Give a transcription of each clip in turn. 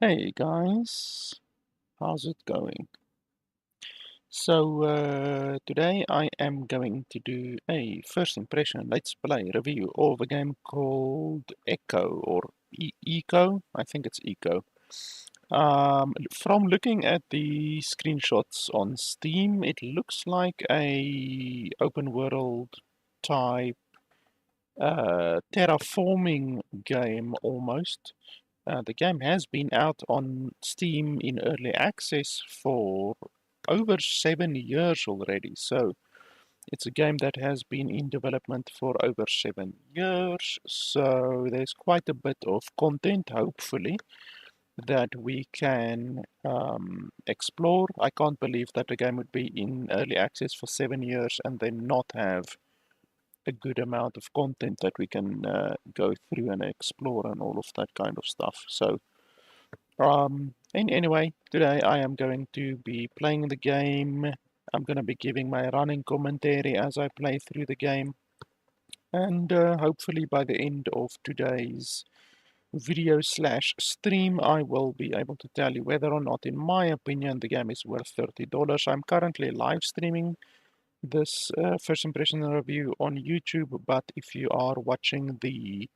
Hey guys, how's it going? So today I am going to do a first impression let's play review of a game called Echo or Eco. I think it's Eco. From looking at the screenshots on Steam, it looks like a open world type terraforming game almost. The game has been out on Steam in early access for over 7 years already, so it's a game that has been in development for over 7 years, so there's quite a bit of content, hopefully, that we can explore. I can't believe that the game would be in early access for 7 years and then not have a good amount of content that we can go through and explore and all of that kind of stuff. So anyway, today I am going to be playing the game. I'm going to be giving my running commentary as I play through the game. And hopefully by the end of today's video slash stream, I will be able to tell you whether or not, in my opinion, the game is worth $30. I'm currently live streaming this first impression review on YouTube, but if you are watching the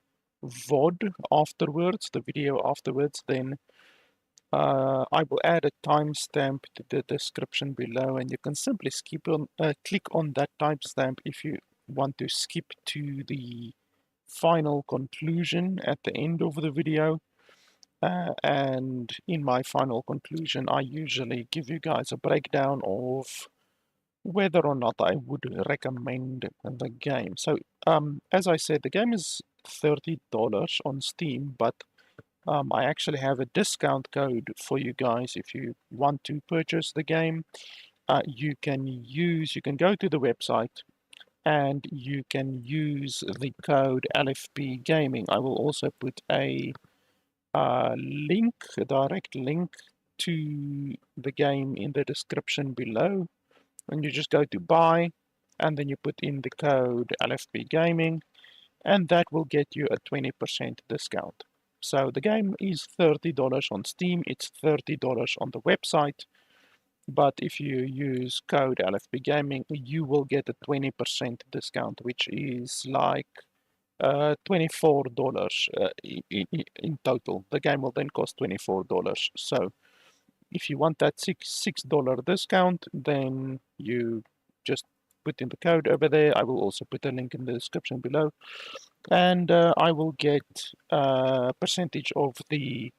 VOD afterwards, the video afterwards, then I will add a timestamp to the description below, and you can simply click on that timestamp if you want to skip to the final conclusion at the end of the video. And in my final conclusion, I usually give you guys a breakdown of whether or not I would recommend the game. So, as I said, the game is $30 on Steam, but I actually have a discount code for you guys if you want to purchase the game. You can go to the website and you can use the code LFP Gaming. I will also put a direct link to the game in the description below. And you just go to buy, and then you put in the code LFP Gaming, and that will get you a 20% discount. So the game is $30 on Steam, it's $30 on the website, but if you use code LFP Gaming, you will get a 20% discount, which is like $24 in total. The game will then cost $24. So if you want that $6 discount, then you just put in the code over there. I will also put a link in the description below, and I will get a percentage of the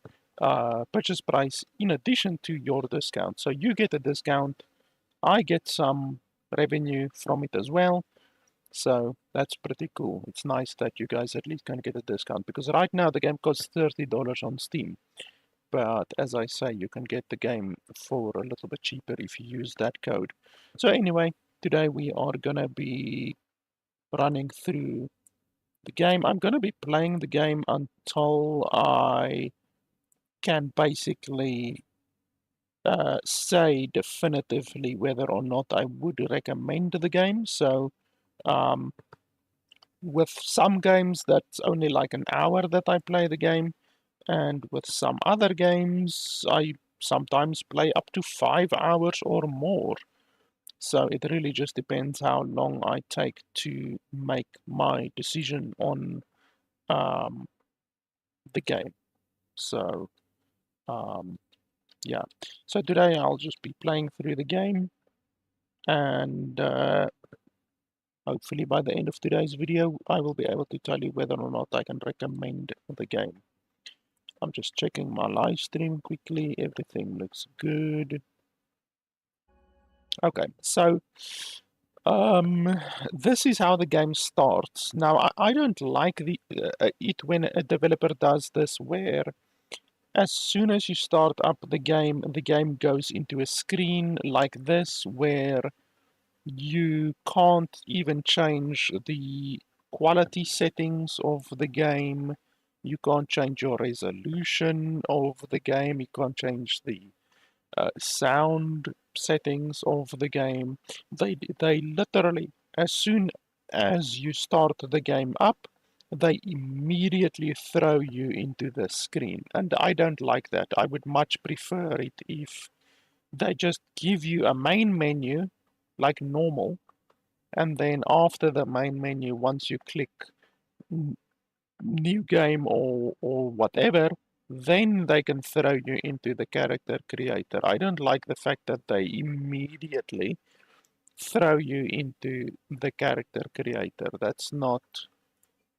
purchase price in addition to your discount. So you get a discount, I get some revenue from it as well. So that's pretty cool. It's nice that you guys at least can get a discount, because right now the game costs $30 on Steam. But as I say, you can get the game for a little bit cheaper if you use that code. So anyway, today we are gonna be running through the game. I'm gonna be playing the game until I can basically say definitively whether or not I would recommend the game. So um, with some games, that's only like an hour that I play the game. And with some other games, I sometimes play up to 5 hours or more. So it really just depends how long I take to make my decision on um, the game. So, um, yeah. So today I'll just be playing through the game, and hopefully by the end of today's video, I will be able to tell you whether or not I can recommend the game. I'm just checking my live stream quickly. Everything looks good. Okay, so this is how the game starts. Now, I don't like it when a developer does this, where as soon as you start up the game goes into a screen like this, where you can't even change the quality settings of the game. You can't change your resolution of the game. You can't change the sound settings of the game. They literally, as soon as you start the game up, they immediately throw you into the screen. And I don't like that. I would much prefer it if they just give you a main menu like normal, and then after the main menu, once you click new game or whatever, then they can throw you into the character creator. I don't like the fact that they immediately throw you into the character creator. That's not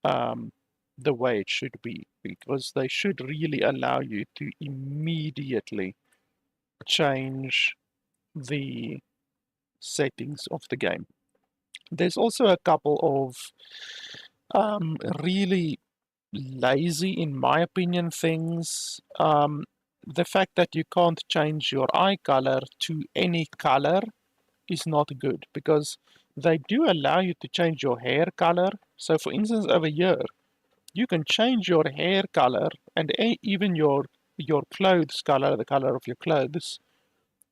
um, the way it should be, because they should really allow you to immediately change the settings of the game. There's also a couple of really lazy, in my opinion, things. The fact that you can't change your eye color to any color is not good, because they do allow you to change your hair color. So for instance, over here, you can change your hair color and even your clothes color, the color of your clothes,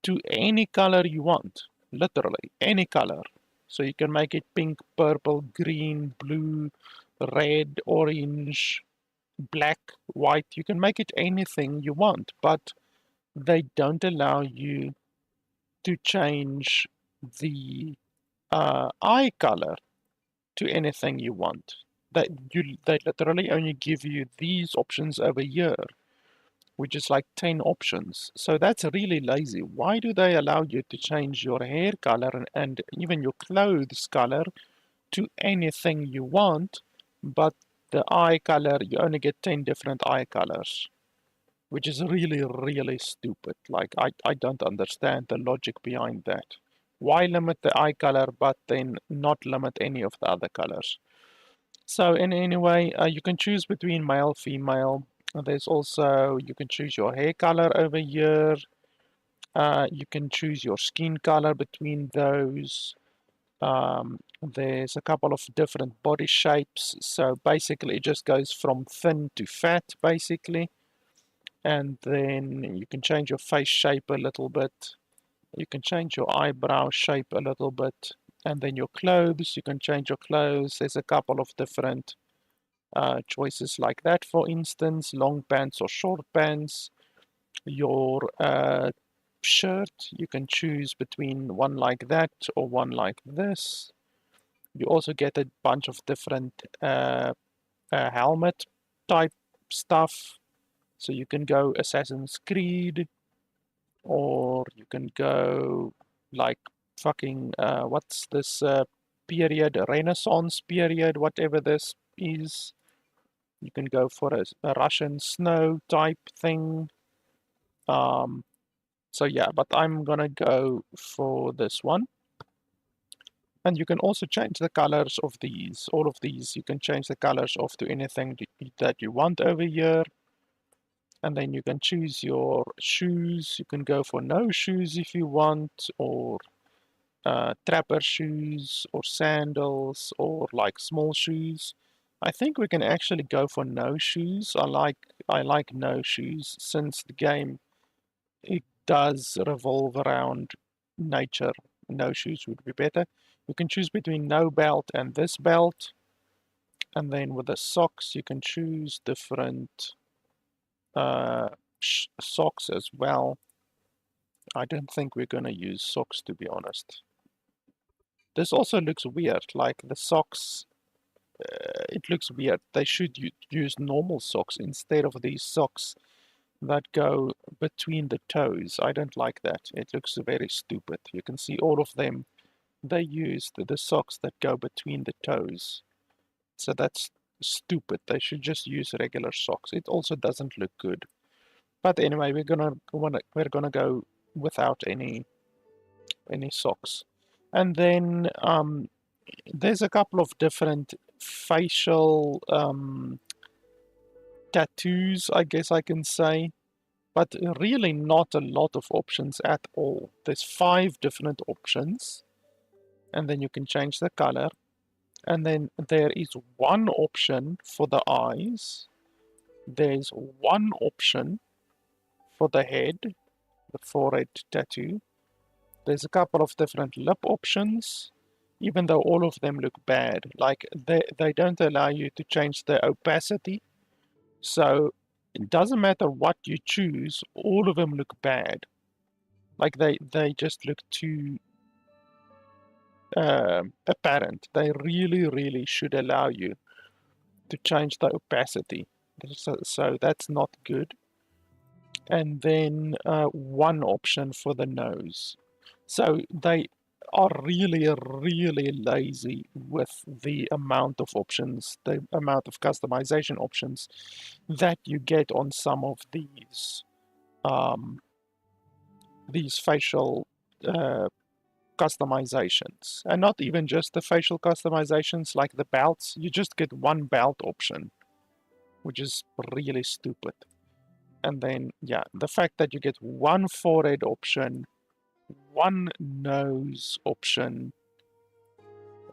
to any color you want, literally any color. So you can make it pink, purple, green, blue, red, orange, black, white. You can make it anything you want, but they don't allow you to change the eye color to anything you want. They literally only give you these options over here, which is like 10 options. So that's really lazy. Why do they allow you to change your hair color and even your clothes color to anything you want, but the eye color, you only get 10 different eye colors, which is really, really stupid. Like, I don't understand the logic behind that. Why limit the eye color, but then not limit any of the other colors? So in anyway, you can choose between male, female. There's also, you can choose your hair color over here. You can choose your skin color between those. There's a couple of different body shapes. So basically it just goes from thin to fat, basically. And then you can change your face shape a little bit. You can change your eyebrow shape a little bit. And then your clothes, you can change your clothes. There's a couple of different choices like that. For instance, long pants or short pants. Your shirt, you can choose between one like that or one like this. You also get a bunch of different helmet type stuff. So you can go Assassin's Creed, or you can go like fucking what's this period, Renaissance period, whatever this is. You can go for a Russian snow type thing. So yeah, but I'm gonna go for this one. And you can also change the colors of these. All of these, you can change the colors of to anything that you want over here. And then you can choose your shoes. You can go for no shoes if you want, or trapper shoes, or sandals, or like small shoes. I think we can actually go for no shoes. I like no shoes, since the game, it does revolve around nature. No shoes would be better. You can choose between no belt and this belt. And then with the socks, you can choose different uh, socks as well. I don't think we're going to use socks, to be honest. This also looks weird, like the socks, it looks weird. They should use normal socks instead of these socks that go between the toes. I don't like that. It looks very stupid. You can see all of them, they use the socks that go between the toes. So that's stupid. They should just use regular socks. It also doesn't look good. But anyway, we're gonna go without any socks. And then there's a couple of different facial tattoos, I guess I can say, but really not a lot of options at all. There's 5 different options, and then you can change the color. And then there is one option for the eyes. There's one option for the head, the forehead tattoo. There's a couple of different lip options. even though all of them look bad. Like they don't allow you to change the opacity. So it doesn't matter what you choose, all of them look bad. Like they just look too apparent. They really should allow you to change the opacity. So that's not good. And then one option for the nose. So they are really lazy with the amount of options, the amount of customization options that you get on some of these facial uh, customizations. And not even just the facial customizations like the belts, you just get one belt option, which is really stupid. And then, yeah, the fact that you get one forehead option, one nose option,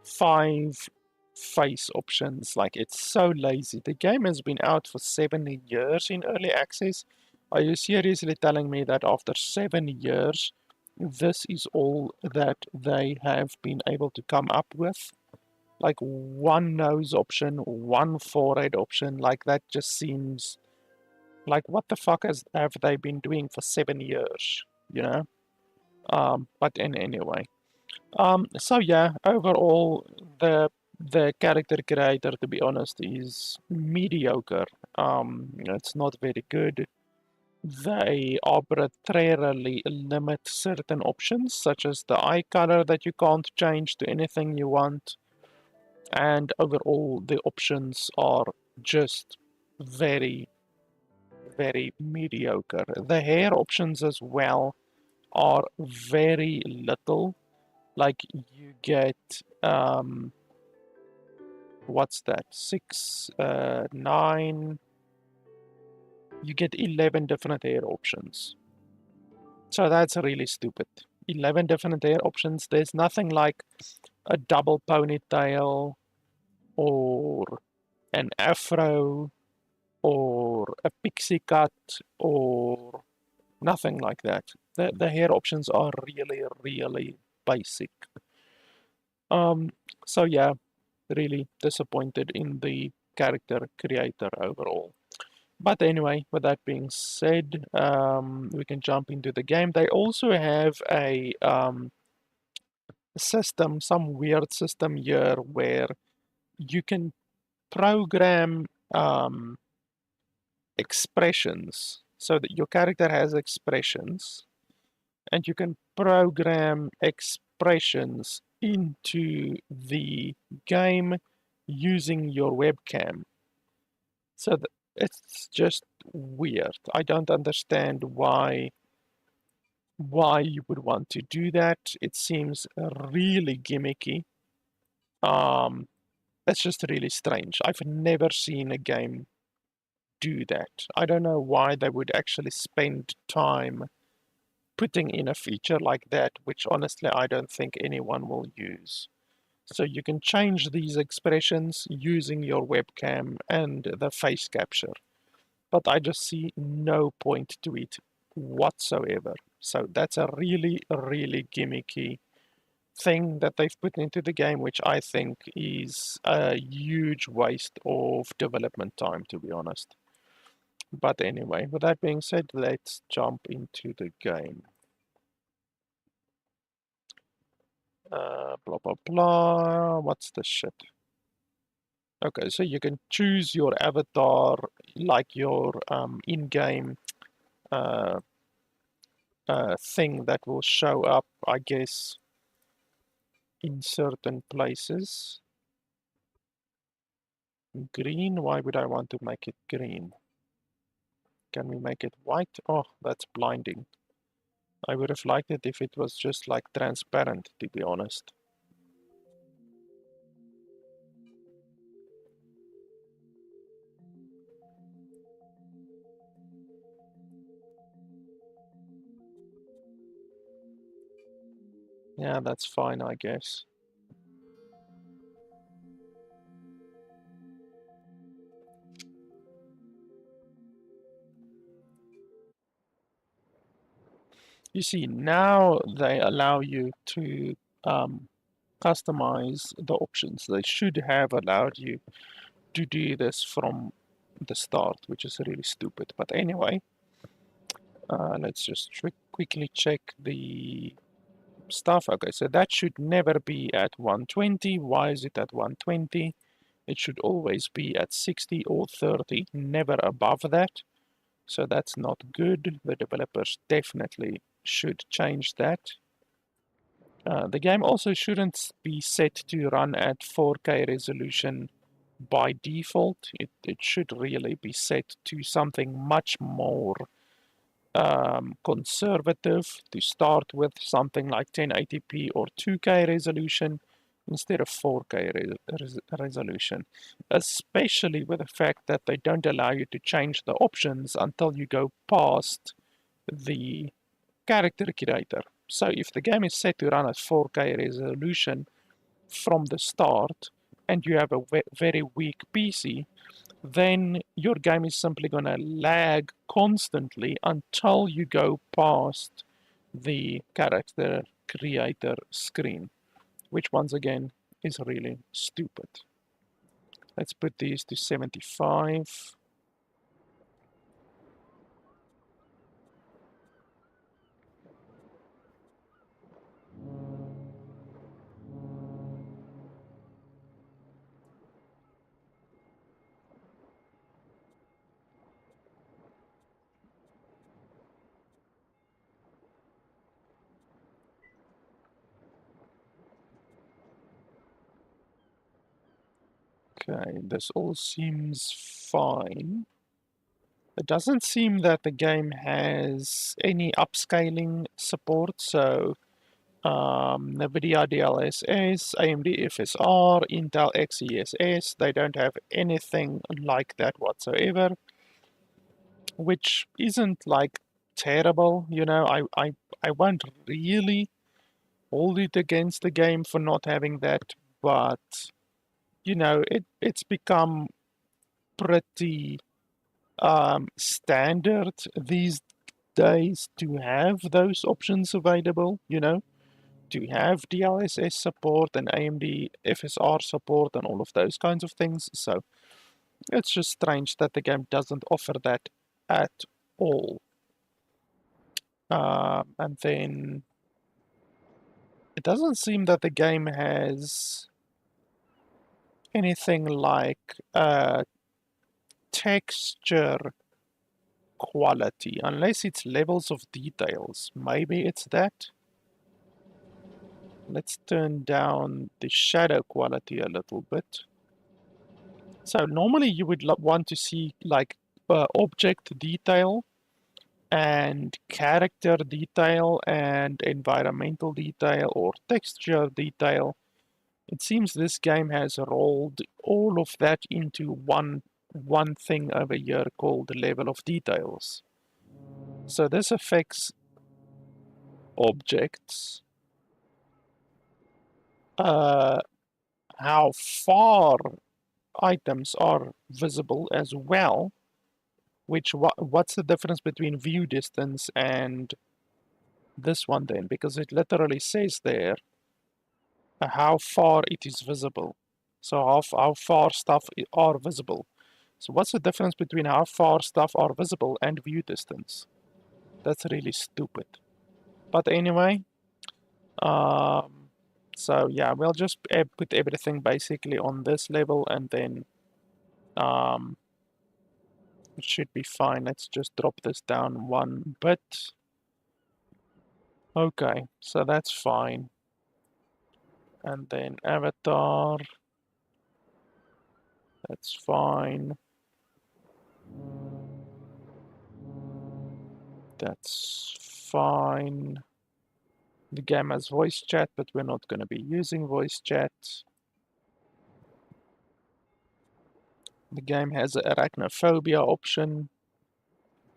5 face options, like it's so lazy. The game has been out for 7 years in early access. Are you seriously telling me that after 7 years, this is all that they have been able to come up with? Like one nose option, one forehead option, like that just seems like what the fuck have they been doing for 7 years, you know? Anyway. So yeah, overall, the character creator, to be honest, is mediocre. It's not very good. They arbitrarily limit certain options, such as the eye color that you can't change to anything you want. And overall, the options are just very, very mediocre. The hair options as well are very little. Like you get what's that, 6 9, you get 11 different hair options, so that's really stupid. 11 different hair options. There's nothing like a double ponytail or an afro or a pixie cut or nothing like that. The hair options are really basic. um so yeah, really disappointed in the character creator overall. But anyway, with that being said, we can jump into the game. They also have a system, some weird system here where you can program expressions so that your character has expressions, and you can program expressions into the game using your webcam. So it's just weird. I don't understand why you would want to do that. It seems really gimmicky. Um, it's just really strange. I've never seen a game do that. I don't know why they would actually spend time putting in a feature like that, which honestly I don't think anyone will use. So you can change these expressions using your webcam and the face capture, but I just see no point to it whatsoever. So that's a really gimmicky thing that they've put into the game, which I think is a huge waste of development time, to be honest. But anyway, with that being said, let's jump into the game. Blah blah blah. What's the shit? Okay, so you can choose your avatar, like your in-game uh, thing that will show up, I guess, in certain places. Green, why would I want to make it green? Can we make it white? Oh, that's blinding. I would have liked it if it was just like transparent, to be honest. Yeah, that's fine, I guess. You see, now they allow you to um, customize the options. They should have allowed you to do this from the start, which is really stupid. But anyway, let's just quickly check the stuff. Okay, so that should never be at 120. Why is it at 120? It should always be at 60 or 30, never above that. So that's not good. The developers definitely should change that. The game also shouldn't be set to run at 4K resolution by default. It should really be set to something much more conservative, to start with something like 1080p or 2K resolution instead of 4K resolution, especially with the fact that they don't allow you to change the options until you go past the character creator. So if the game is set to run at 4K resolution from the start and you have a very weak PC, then your game is simply going to lag constantly until you go past the character creator screen, which once again is really stupid. Let's put these to 75. Okay, this all seems fine. It doesn't seem that the game has any upscaling support, so Nvidia DLSS, AMD FSR, Intel XeSS, they don't have anything like that whatsoever, which isn't like terrible, you know. I won't really hold it against the game for not having that, but you know, it's become pretty standard these days to have those options available, you know, to have DLSS support and AMD FSR support and all of those kinds of things. So it's just strange that the game doesn't offer that at all. And then it doesn't seem that the game has anything like texture quality, unless it's levels of details. Maybe it's that. Let's turn down the shadow quality a little bit. So normally you would want to see like object detail and character detail and environmental detail or texture detail. It seems this game has rolled all of that into one thing over here called level of details. So this affects objects, uh, how far items are visible as well, which what's the difference between view distance and this one then? Because it literally says there how far it is visible. So how far stuff are visible. So what's the difference between how far stuff are visible and view distance? That's really stupid. But anyway, um, so yeah, we'll just put everything basically on this level and then um, it should be fine. Let's just drop this down one bit. Okay, so that's fine. And then avatar, that's fine. That's fine. The game has voice chat, but we're not going to be using voice chat. The game has an arachnophobia option,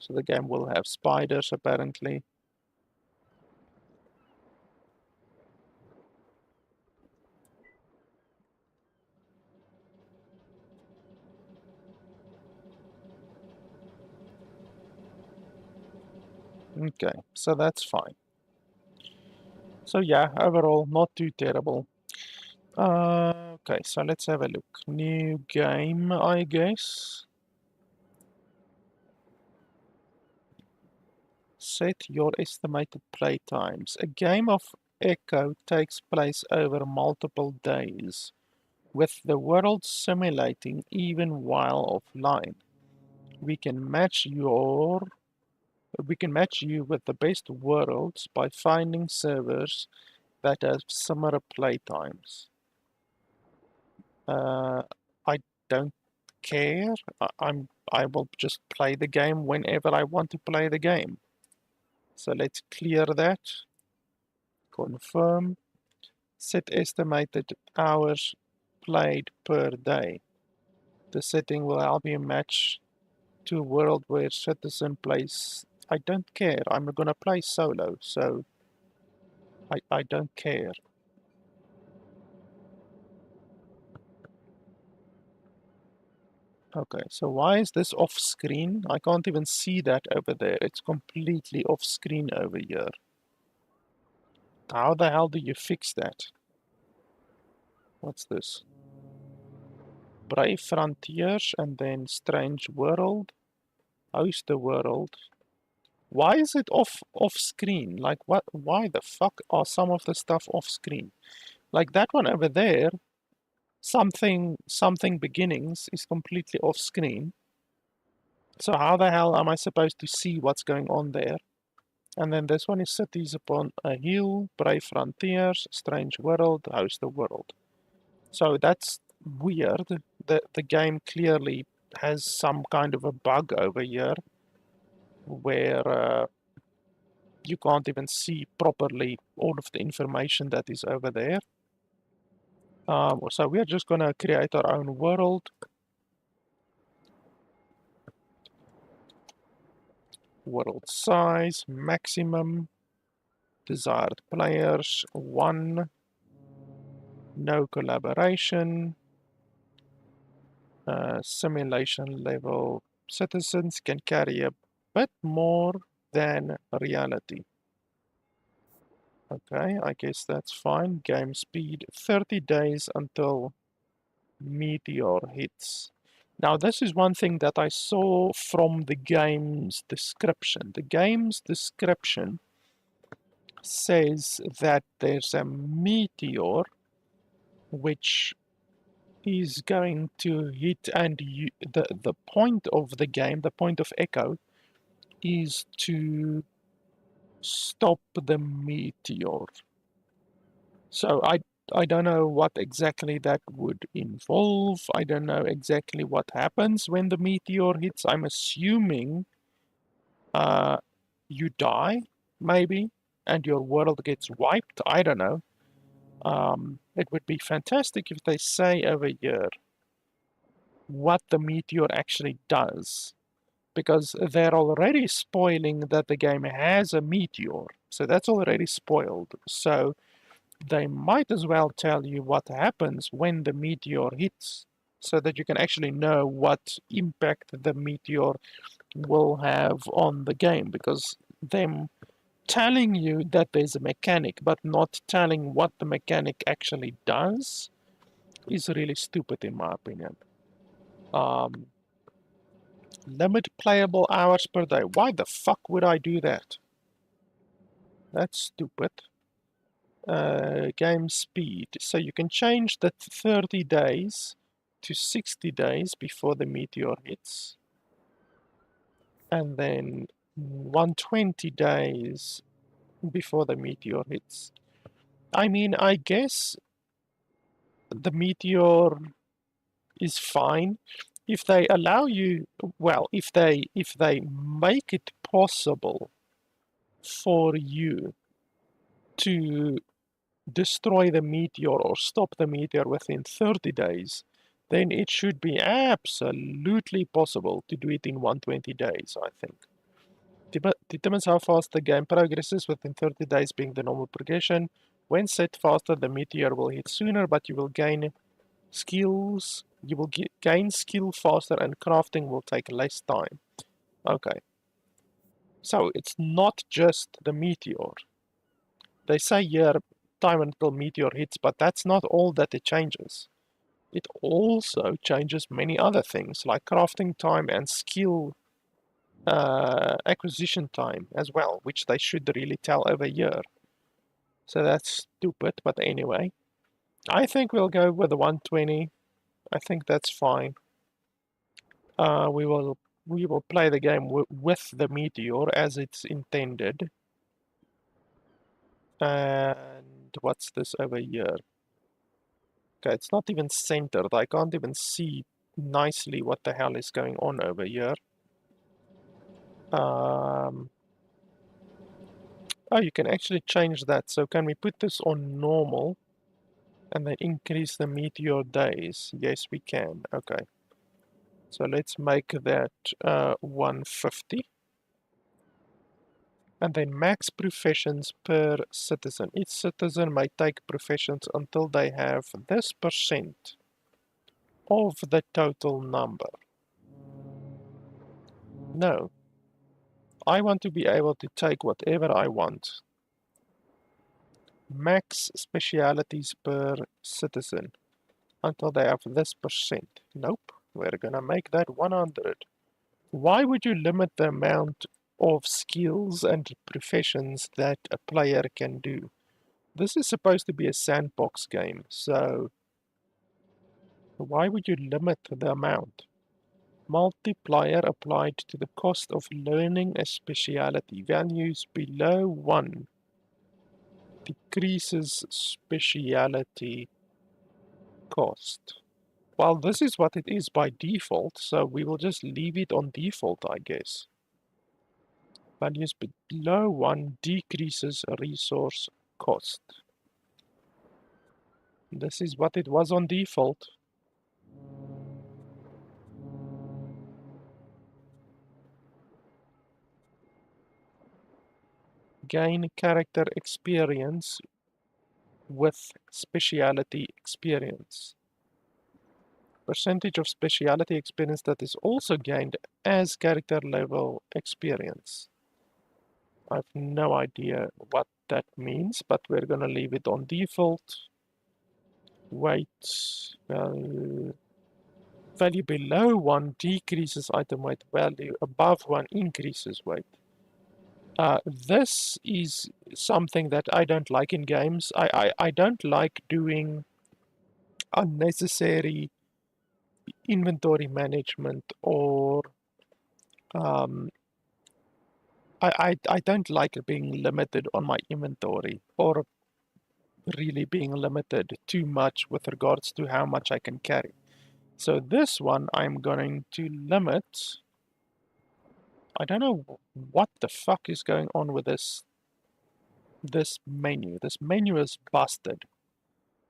so the game will have spiders apparently. Okay, so that's fine. So yeah, overall, not too terrible. Okay, so let's have a look. New game, I guess. Set your estimated play times. A game of Echo takes place over multiple days, with the world simulating even while offline. We can match your we can match you with the best worlds by finding servers that have similar play times. I don't care. I will just play the game whenever I want to play the game. So let's clear that. Confirm. Set estimated hours played per day. The setting will help you match to a world where citizen plays. I don't care. I'm gonna play solo, so I don't care. Okay, so why is this off screen? I can't even see that over there. It's completely off screen over here. How the hell do you fix that? What's this? Brave Frontiers and then Strange World. Host the world. Why is it off screen? Like what? Why the fuck are some of the stuff off screen? Like that one over there, something beginnings is completely off screen. So how the hell am I supposed to see what's going on there? And then this one is cities upon a hill, brave frontiers, strange world, host the world. So that's weird. The game clearly has some kind of a bug over here where you can't even see properly all of the information that is over there. So we are just gonna create our own world. World size, maximum, desired players, 1, no collaboration, simulation level. Citizens can carry a bit more than reality. Okay, I guess that's fine. Game speed, 30 days until meteor hits. Now, this is one thing that I saw from the game's description. The game's description says that there's a meteor which is going to hit, and the point of the game, the point of Echo, is to stop the meteor. So I don't know what exactly that would involve. I don't know exactly what happens when the meteor hits. I'm assuming uh, you die, maybe, and your world gets wiped. I don't know. It would be fantastic if they say over here what the meteor actually does, because they're already spoiling that the game has a meteor. So that's already spoiled. So they might as well tell you what happens when the meteor hits, so that you can actually know what impact the meteor will have on the game, because them telling you that there's a mechanic but not telling what the mechanic actually does is really stupid in my opinion. Um, Limit playable hours per day. Why the fuck would I do that? That's stupid. Game speed. So you can change the 30 days to 60 days before the meteor hits. And then 120 days before the meteor hits. I mean, I guess the meteor is fine if they allow you, well, if they make it possible for you to destroy the meteor or stop the meteor within 30 days, then it should be absolutely possible to do it in 120 days, I think. Determines how fast the game progresses within 30 days being the normal progression. When set faster, the meteor will hit sooner, but you will gain skills. You will gain skill faster, and crafting will take less time. Okay. So it's not just the meteor. They say here time until meteor hits, but that's not all that it changes. It also changes many other things like crafting time and skill acquisition time as well, which they should really tell over a year. So that's stupid, but anyway. I think we'll go with the 120. I think that's fine. We will play the game with the meteor as it's intended. And what's this over here? Okay, it's not even centered. I can't even see nicely what the hell is going on over here. Oh, you can actually change that. So can we put this on normal and then increase the meteor days? Yes, we can. Okay. So let's make that 150. And then max professions per citizen. Each citizen may take professions until they have this percent of the total number. No. I want to be able to take whatever I want. Max specialities per citizen until they have this percent. Nope. We're gonna make that 100. Why would you limit the amount of skills and professions that a player can do? This is supposed to be a sandbox game, so why would you limit the amount? Multiplier applied to the cost of learning a speciality. Values below 1 decreases speciality cost. Well, this is what it is by default, so we will just leave it on default, I guess. Values below 1 decreases resource cost. This is what it was on default. Gain character experience with speciality experience. Percentage of speciality experience that is also gained as character level experience. I have no idea what that means, but we're gonna leave it on default. Weight value below 1 decreases item weight, value above 1 increases weight. This is something that I don't like in games. I don't like doing unnecessary inventory management, or um, I don't like being limited on my inventory, or really being limited too much with regards to how much I can carry. So this one I'm going to limit. I don't know what the fuck is going on with this menu. This menu is busted.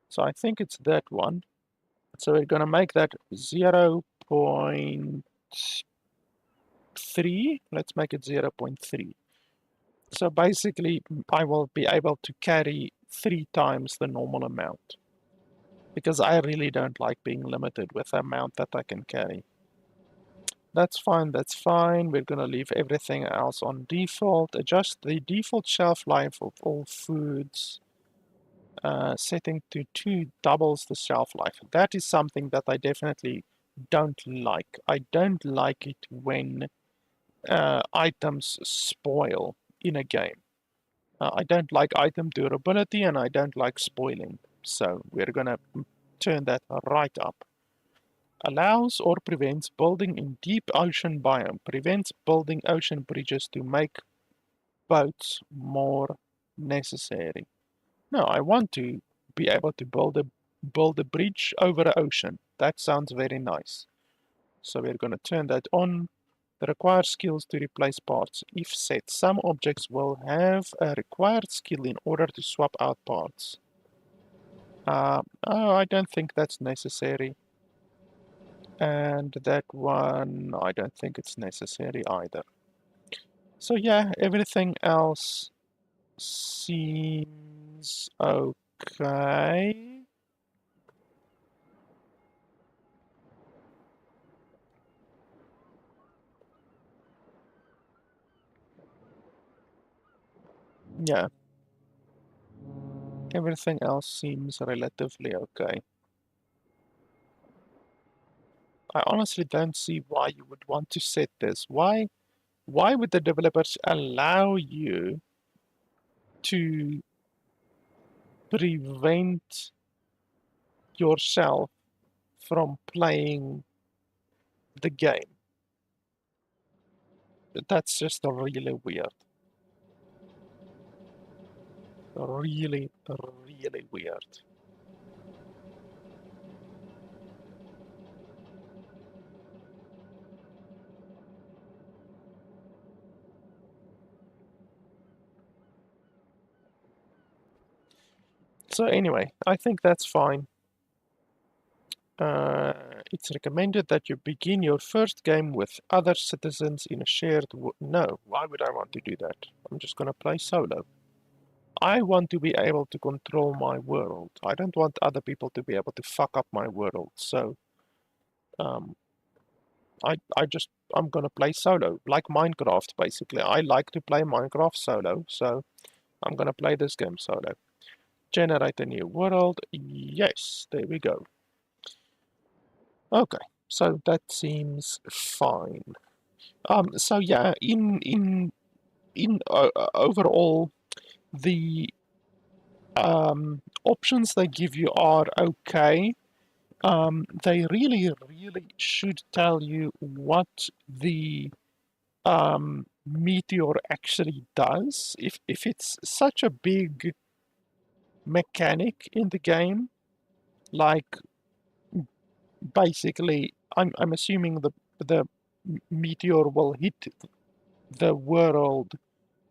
So I think it's that one. So we're gonna make that 0.3. Let's make it 0.3. So basically I will be able to carry 3 times the normal amount, because I really don't like being limited with the amount that I can carry. That's fine, that's fine. We're gonna leave everything else on default. Adjust the default shelf life of all foods. Setting to 2 doubles the shelf life. That is something that I definitely don't like. I don't like it when items spoil in a game. I don't like item durability, and I don't like spoiling. So we're gonna turn that right up. Allows or prevents building in deep ocean biome. Prevents building ocean bridges to make boats more necessary. No, I want to be able to build a bridge over the ocean. That sounds very nice. So we're going to turn that on. The required skills to replace parts. If set, some objects will have a required skill in order to swap out parts. Oh, I don't think that's necessary. And that one, I don't think it's necessary either. So yeah, everything else seems okay. Yeah. Everything else seems relatively okay. I honestly don't see why you would want to set this. Why would the developers allow you to prevent yourself from playing the game? That's just really weird. Really, really weird. So anyway, I think that's fine. It's recommended that you begin your first game with other citizens in a shared no, why would I want to do that? I'm just gonna play solo. I want to be able to control my world. I don't want other people to be able to fuck up my world. So um, I'm gonna play solo, like Minecraft basically. I like to play Minecraft solo, so I'm gonna play this game solo. Generate a new world. Yes, there we go. Okay, so that seems fine. So yeah, in overall, the options they give you are okay. They really should tell you what the meteor actually does. If it's such a big mechanic in the game, like basically, I'm assuming the meteor will hit the world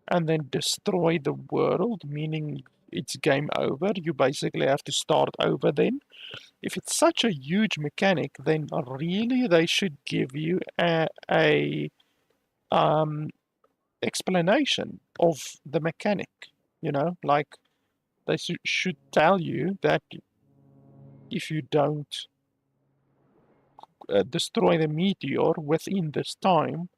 and then destroy the world, meaning it's game over. You basically have to start over then. If it's such a huge mechanic, then really they should give you a um, explanation of the mechanic. You know, like they should tell you that if you don't destroy the meteor within this time,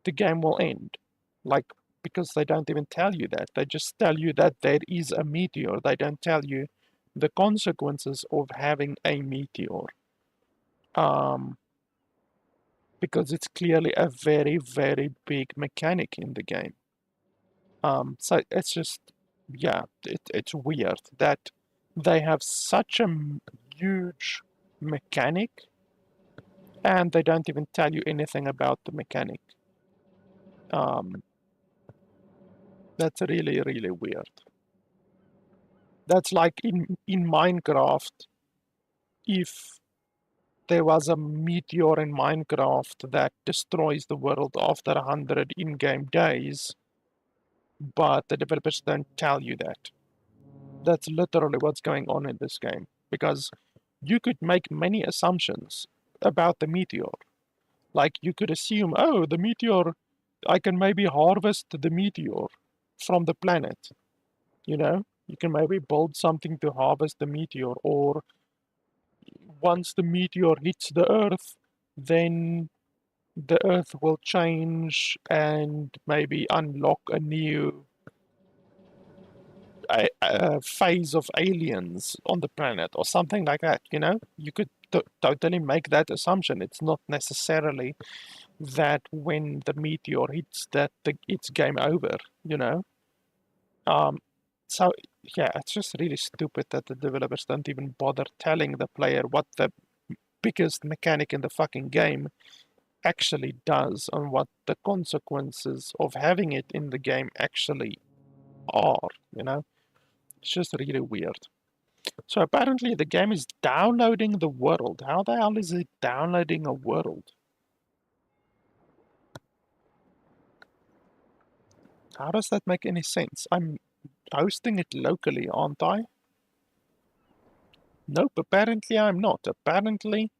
the game will end. Like, because they don't even tell you that. They just tell you that there is a meteor. They don't tell you the consequences of having a meteor. Um, because it's clearly a very big mechanic in the game. So it's just, yeah, it's weird that they have such a huge mechanic and they don't even tell you anything about the mechanic. Um, that's really weird. That's like in Minecraft, if there was a meteor in Minecraft that destroys the world after 100 in-game days, but the developers don't tell you that. That's literally what's going on in this game, because you could make many assumptions about the meteor. Like you could assume, oh, the meteor, I can maybe harvest the meteor from the planet. You know, you can maybe build something to harvest the meteor, or once the meteor hits the Earth, then the Earth will change and maybe unlock a new phase of aliens on the planet or something like that. You know, you could totally make that assumption. It's not necessarily that when the meteor hits that it's game over. You know, um, so yeah, it's just really stupid that the developers don't even bother telling the player what the biggest mechanic in the fucking game actually does and what the consequences of having it in the game actually are, you know? It's just really weird. So apparently the game is downloading the world. How the hell is it downloading a world? How does that make any sense? I'm hosting it locally, aren't I? Nope, apparently I'm not. Apparently,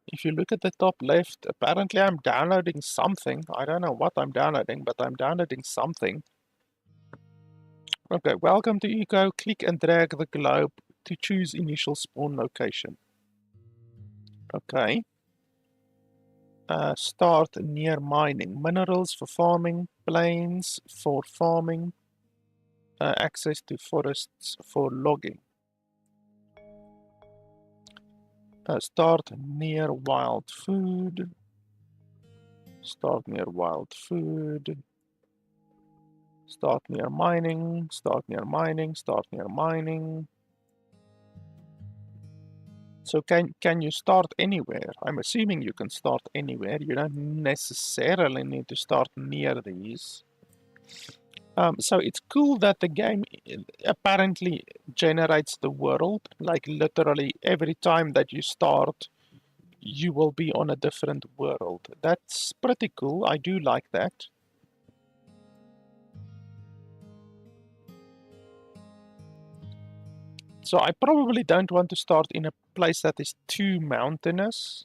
if you look at the top left, apparently I'm downloading something. I don't know what I'm downloading, but I'm downloading something. Okay, welcome to Eco. Click and drag the globe to choose initial spawn location. Okay. Start near mining. Minerals for farming. Plains for farming. access to forests for logging. Start near wild food. Start near wild food. Start near mining. Start near mining. Start near mining. So can you start anywhere? I'm assuming you can start anywhere. You don't necessarily need to start near these. So it's cool that the game apparently generates the world. Like literally every time that you start, you will be on a different world. That's pretty cool. I do like that. So I probably don't want to start in a place that is too mountainous.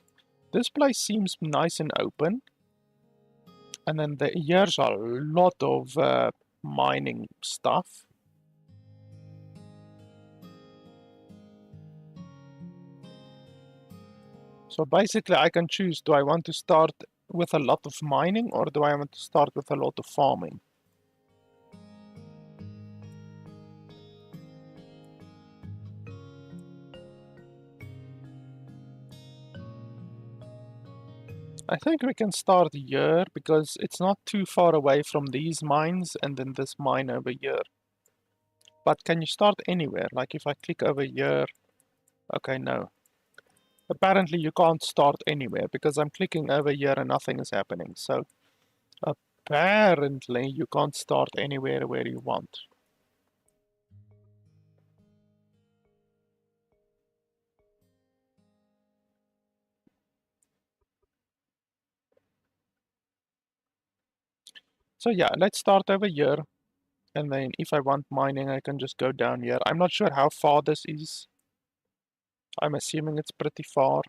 This place seems nice and open. And then here's a lot of mining stuff. So basically I can choose, do I want to start with a lot of mining or do I want to start with a lot of farming? I think we can start here because it's not too far away from these mines and then this mine over here. But can you start anywhere? Like if I click over here, okay, no. Apparently you can't start anywhere because I'm clicking over here and nothing is happening. So apparently you can't start anywhere where you want. So yeah, let's start over here. And then if I want mining, I can just go down here. I'm not sure how far this is. I'm assuming it's pretty far.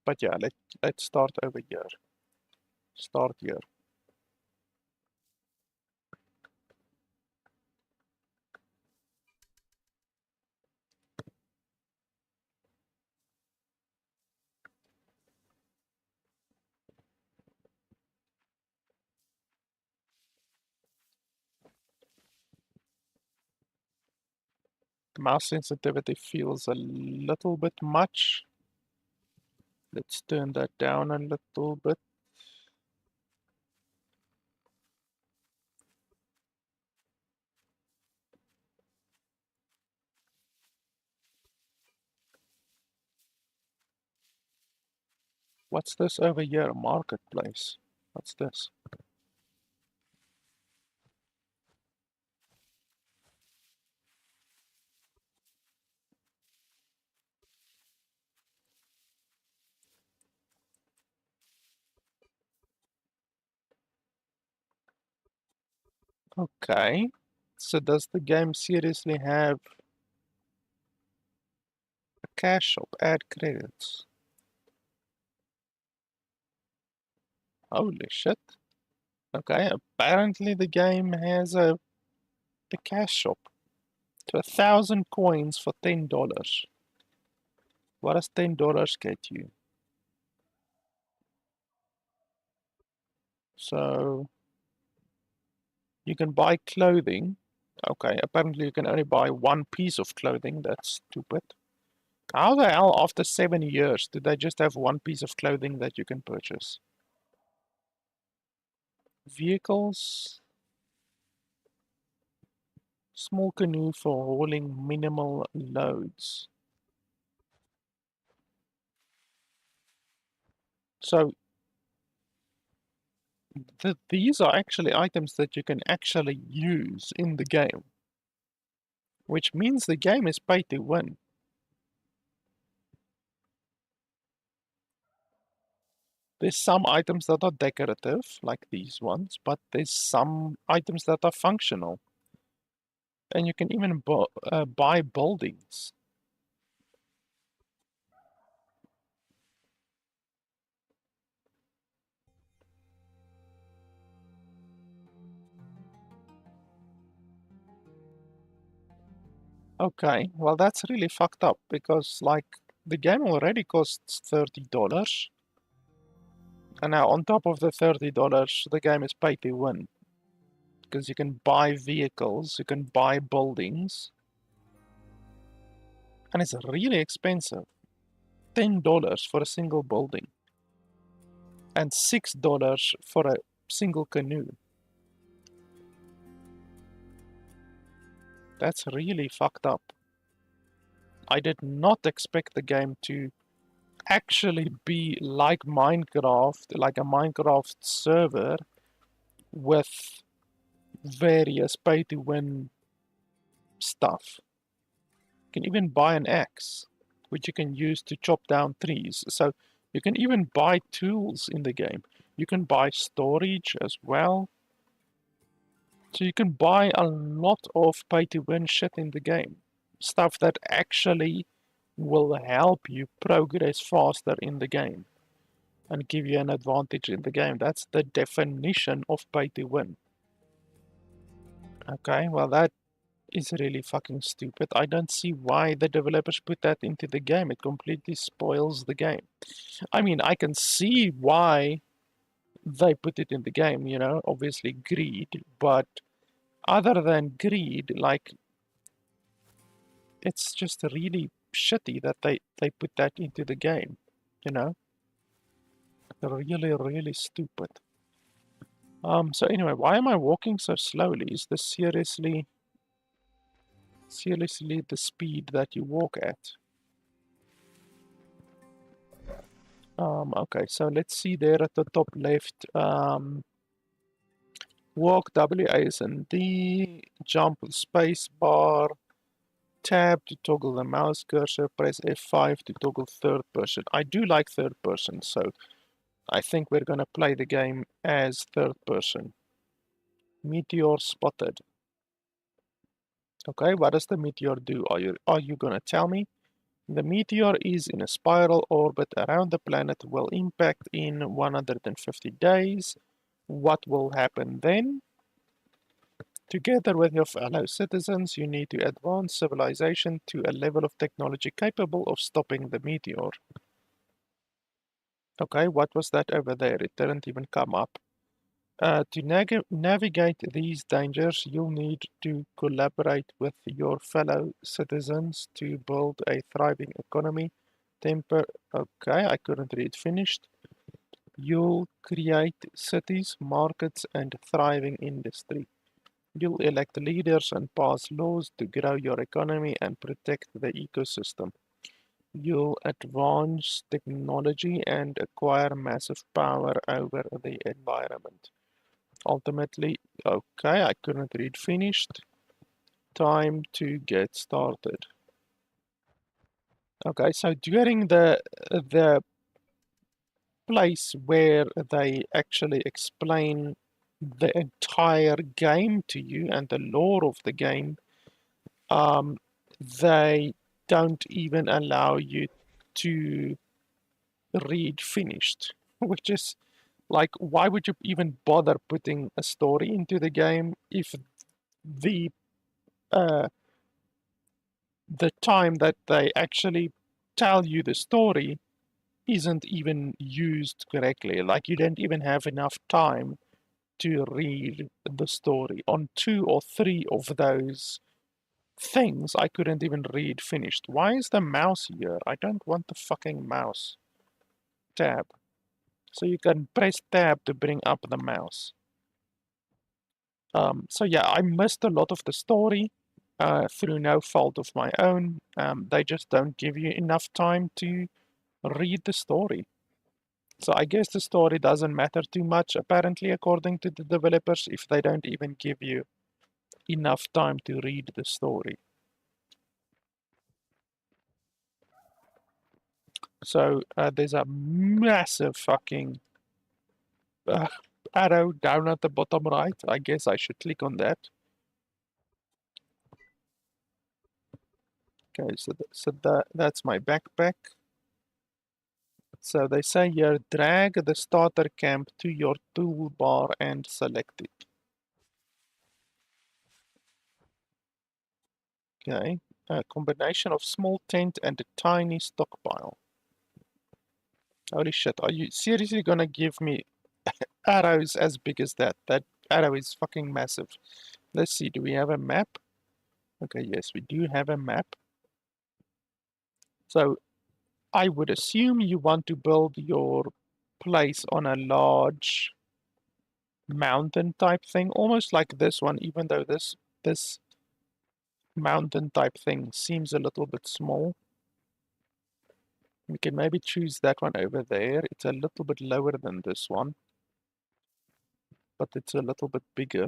But yeah, let's start over here. Start here. The mouse sensitivity feels a little bit much. Let's turn that down a little bit. What's this over here? Marketplace. What's this? Okay. So does the game seriously have a cash shop? Add credits. Holy shit. Okay, apparently the game has a cash shop. To 1,000 coins for $10. What does $10 get you? So you can buy clothing. Okay, apparently you can only buy one piece of clothing. That's stupid. How the hell after 7 years did they just have one piece of clothing that you can purchase? Vehicles. Small canoe for hauling minimal loads. So these are actually items that you can actually use in the game, which means the game is pay to win. There's some items that are decorative, like these ones, but there's some items that are functional. And you can even buy buildings. Okay, well that's really fucked up because like the game already costs $30. And now on top of the $30, the game is pay to win. because you can buy vehicles, you can buy buildings, and it's really expensive. $10 for a single building, and $6 for a single canoe. That's really fucked up. I did not expect the game to actually be like Minecraft, like a Minecraft server with various pay to win stuff. You can even buy an axe, which you can use to chop down trees. So you can even buy tools in the game. You can buy storage as well. So you can buy a lot of pay to win shit in the game. Stuff that actually will help you progress faster in the game and give you an advantage in the game. That's the definition of pay to win. Okay, well that is really fucking stupid. I don't see why the developers put that into the game. It completely spoils the game. I mean, I can see why they put it in the game, you know, obviously greed, but other than greed, like, it's just really shitty that they put that into the game, you know? Really, really stupid. So anyway, why am I walking so slowly? Is this seriously the speed that you walk at? Okay, so let's see there at the top left. Walk W, A, S, and D. Jump with space bar. Tab to toggle the mouse cursor. Press F5 to toggle third person. I do like third person, so I think we're gonna play the game as third person. Meteor spotted. Okay, what does the meteor do? Are you gonna tell me? The meteor is in a spiral orbit around the planet, will impact in 150 days. What will happen then? Together with your fellow citizens, you need to advance civilization to a level of technology capable of stopping the meteor. Okay, what was that over there? It didn't even come up. To navigate these dangers, you'll need to collaborate with your fellow citizens to build a thriving economy. Okay, I couldn't read finished. You'll create cities, markets, and thriving industry. You'll elect leaders and pass laws to grow your economy and protect the ecosystem. You'll advance technology and acquire massive power over the environment. Ultimately, okay, I couldn't read finished. Time to get started. Okay, so during the place where they actually explain the entire game to you and the lore of the game, um, they don't even allow you to read finished, which is like, why would you even bother putting a story into the game if the uh, the time that they actually tell you the story isn't even used correctly? Like, you don't even have enough time to read the story. On 2 or 3 of those things, I couldn't even read finished. Why is the mouse here? I don't want the fucking mouse. Tab. So you can press tab to bring up the mouse. So yeah, I missed a lot of the story through no fault of my own. They just don't give you enough time to read the story. So I guess the story doesn't matter too much, apparently, according to the developers, if they don't even give you enough time to read the story. So there's a massive fucking uh, arrow down at the bottom right. I guess I should click on that. Okay, so that's my backpack. So they say here, drag the starter camp to your toolbar and select it. Okay, a combination of small tent and a tiny stockpile. Holy shit, are you seriously gonna give me arrows as big as that? That arrow is fucking massive. Let's see, do we have a map? Okay, yes, we do have a map. So I would assume you want to build your place on a large mountain type thing, almost like this one, even though this mountain type thing seems a little bit small. We can maybe choose that one over there. It's a little bit lower than this one, but it's a little bit bigger.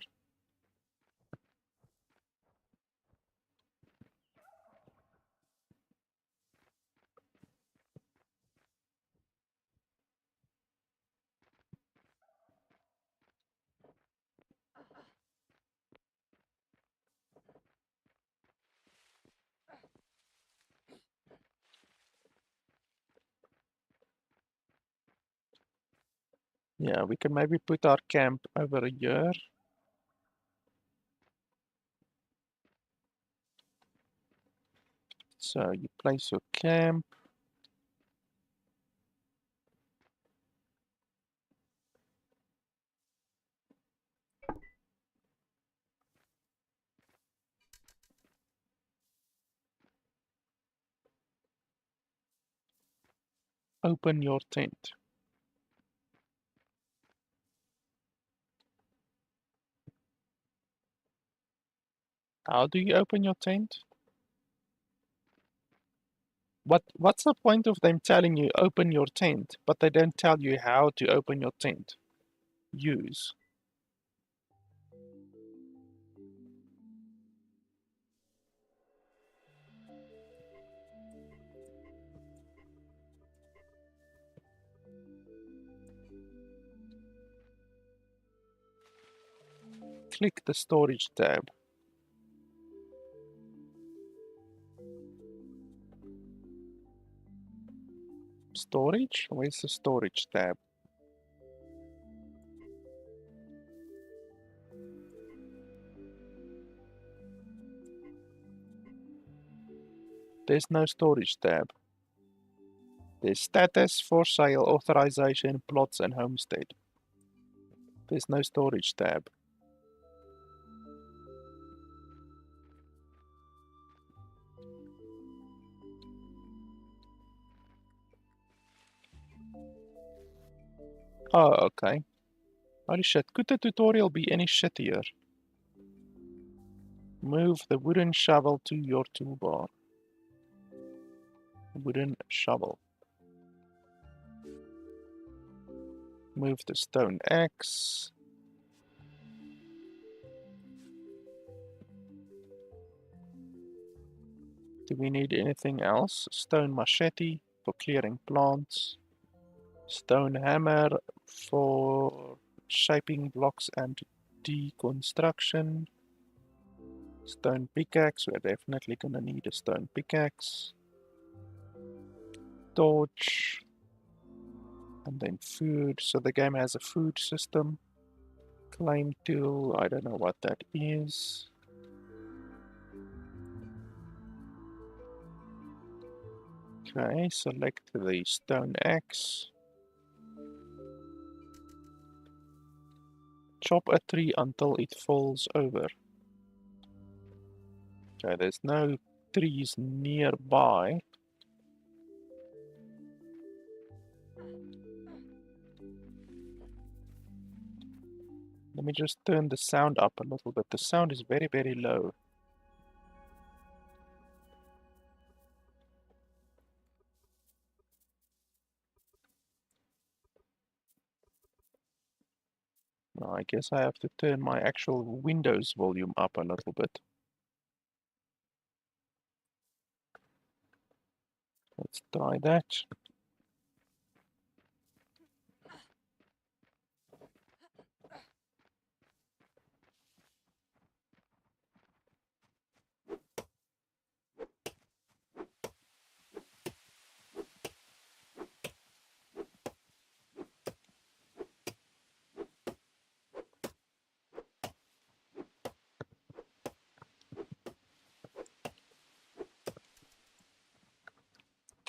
Yeah, we can maybe put our camp over here. So you place your camp. Open your tent. How do you open your tent? What's the point of them telling you open your tent, but they don't tell you how to open your tent? Use. Click the storage tab. Storage? Where's the storage tab? There's no storage tab. There's status, for sale, authorization, plots, and homestead. There's no storage tab. Oh, okay. Holy shit, could the tutorial be any shittier? Move the wooden shovel to your toolbar. Wooden shovel. Move the stone axe. Do we need anything else? Stone machete for clearing plants. Stone hammer for shaping blocks and deconstruction. Stone pickaxe, we're definitely gonna need a stone pickaxe. Torch. And then food, so the game has a food system. Claim tool, I don't know what that is. Okay, select the stone axe. Chop a tree until it falls over. Okay, there's no trees nearby. Let me just turn the sound up a little bit. The sound is very, very low. Now, I guess I have to turn my actual Windows volume up a little bit. Let's try that.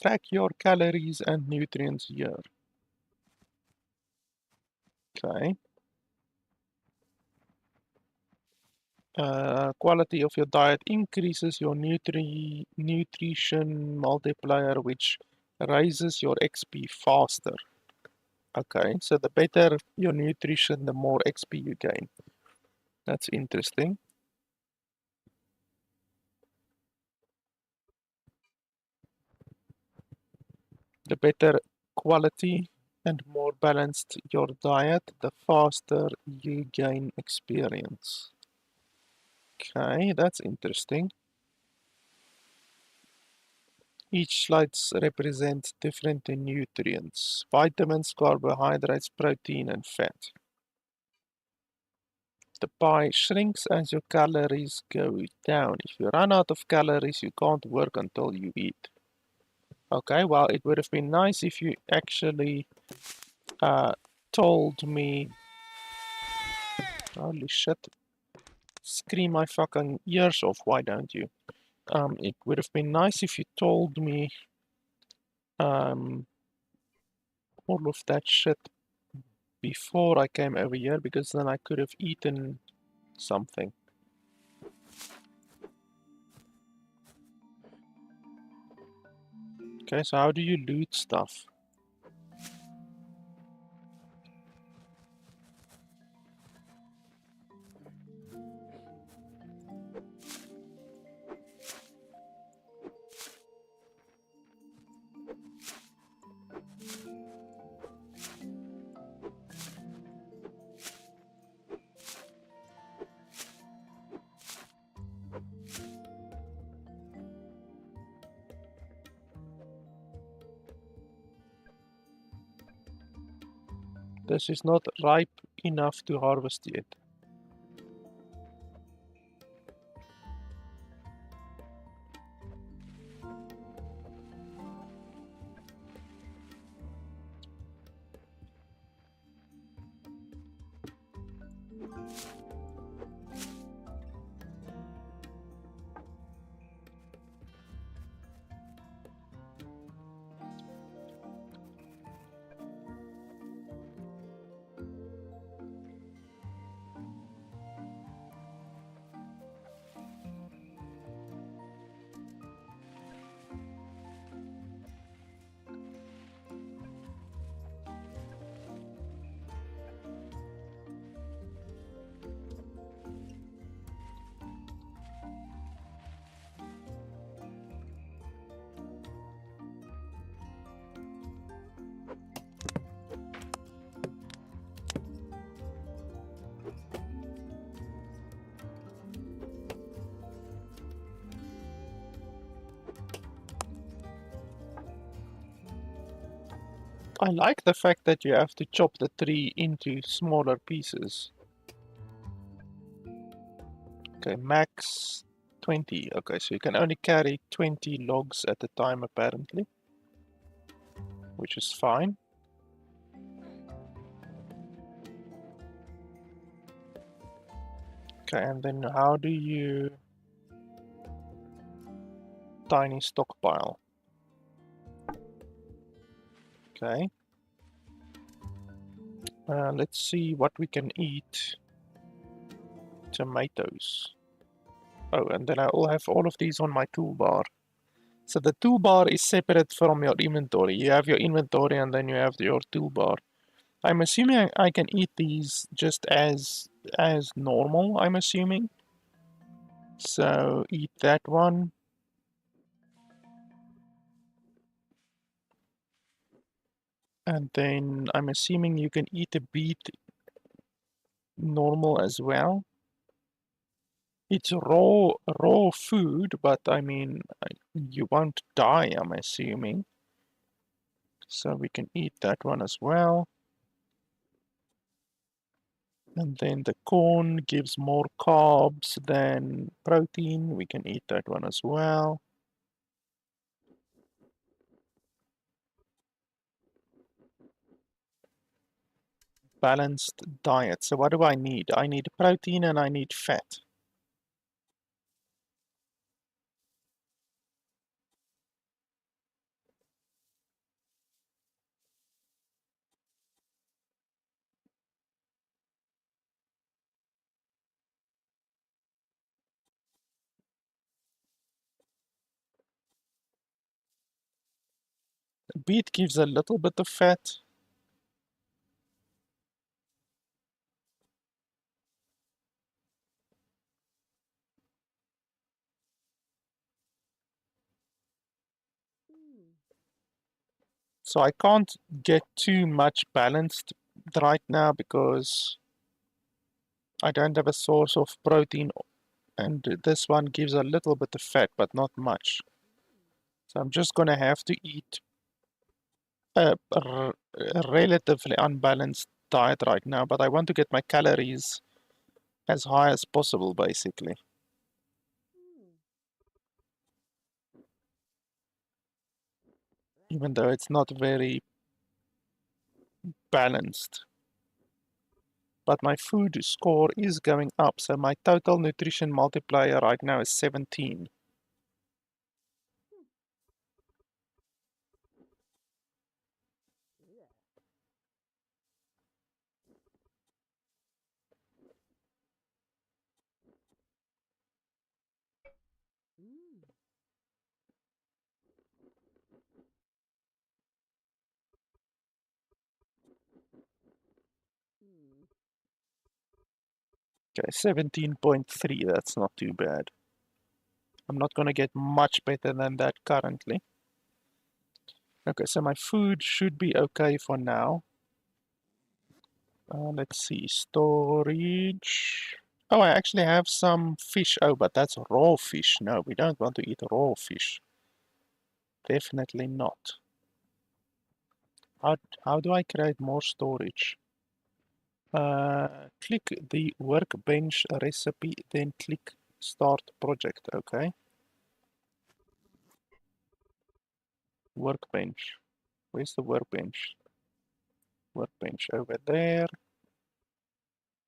Track your calories and nutrients here. Okay. Quality of your diet increases your nutrition multiplier, which raises your XP faster. Okay, so the better your nutrition, the more XP you gain. That's interesting. The better quality and more balanced your diet, the faster you gain experience. Okay, that's interesting. Each slides represent different nutrients: vitamins, carbohydrates, protein, and fat. The pie shrinks as your calories go down. If you run out of calories, you can't work until you eat. Okay, well, it would have been nice if you actually uh, told me. Holy shit. Scream my fucking ears off, why don't you? It would have been nice if you told me um, all of that shit before I came over here, because then I could have eaten something. Okay, so how do you loot stuff? This is not ripe enough to harvest yet. I like the fact that you have to chop the tree into smaller pieces. Okay, max 20. Okay, so you can only carry 20 logs at a time apparently, which is fine. Okay, and then how do you tiny stockpile? Okay. Let's see what we can eat. Tomatoes. Oh, and then I will have all of these on my toolbar. So the toolbar is separate from your inventory. You have your inventory and then you have your toolbar. I'm assuming I can eat these just as normal, I'm assuming. So eat that one. And then I'm assuming you can eat a beet normal as well. It's raw food, but I mean, you won't die, I'm assuming. So we can eat that one as well. And then the corn gives more carbs than protein. We can eat that one as well. Balanced diet. So what do I need? I need protein and I need fat. Beet gives a little bit of fat. So I can't get too much balanced right now because I don't have a source of protein, and this one gives a little bit of fat, but not much. So I'm just gonna have to eat a relatively unbalanced diet right now, but I want to get my calories as high as possible, basically, even though it's not very balanced. But my food score is going up, so my total nutrition multiplier right now is 17. Okay, 17.3, that's not too bad. I'm not going to get much better than that currently. Okay, so my food should be okay for now. Let's see, storage. Oh, I actually have some fish. Oh, but that's raw fish. No, we don't want to eat raw fish. Definitely not. How do I create more storage? Click the workbench recipe, then click start project. Okay, workbench. Where's the workbench? Workbench over there.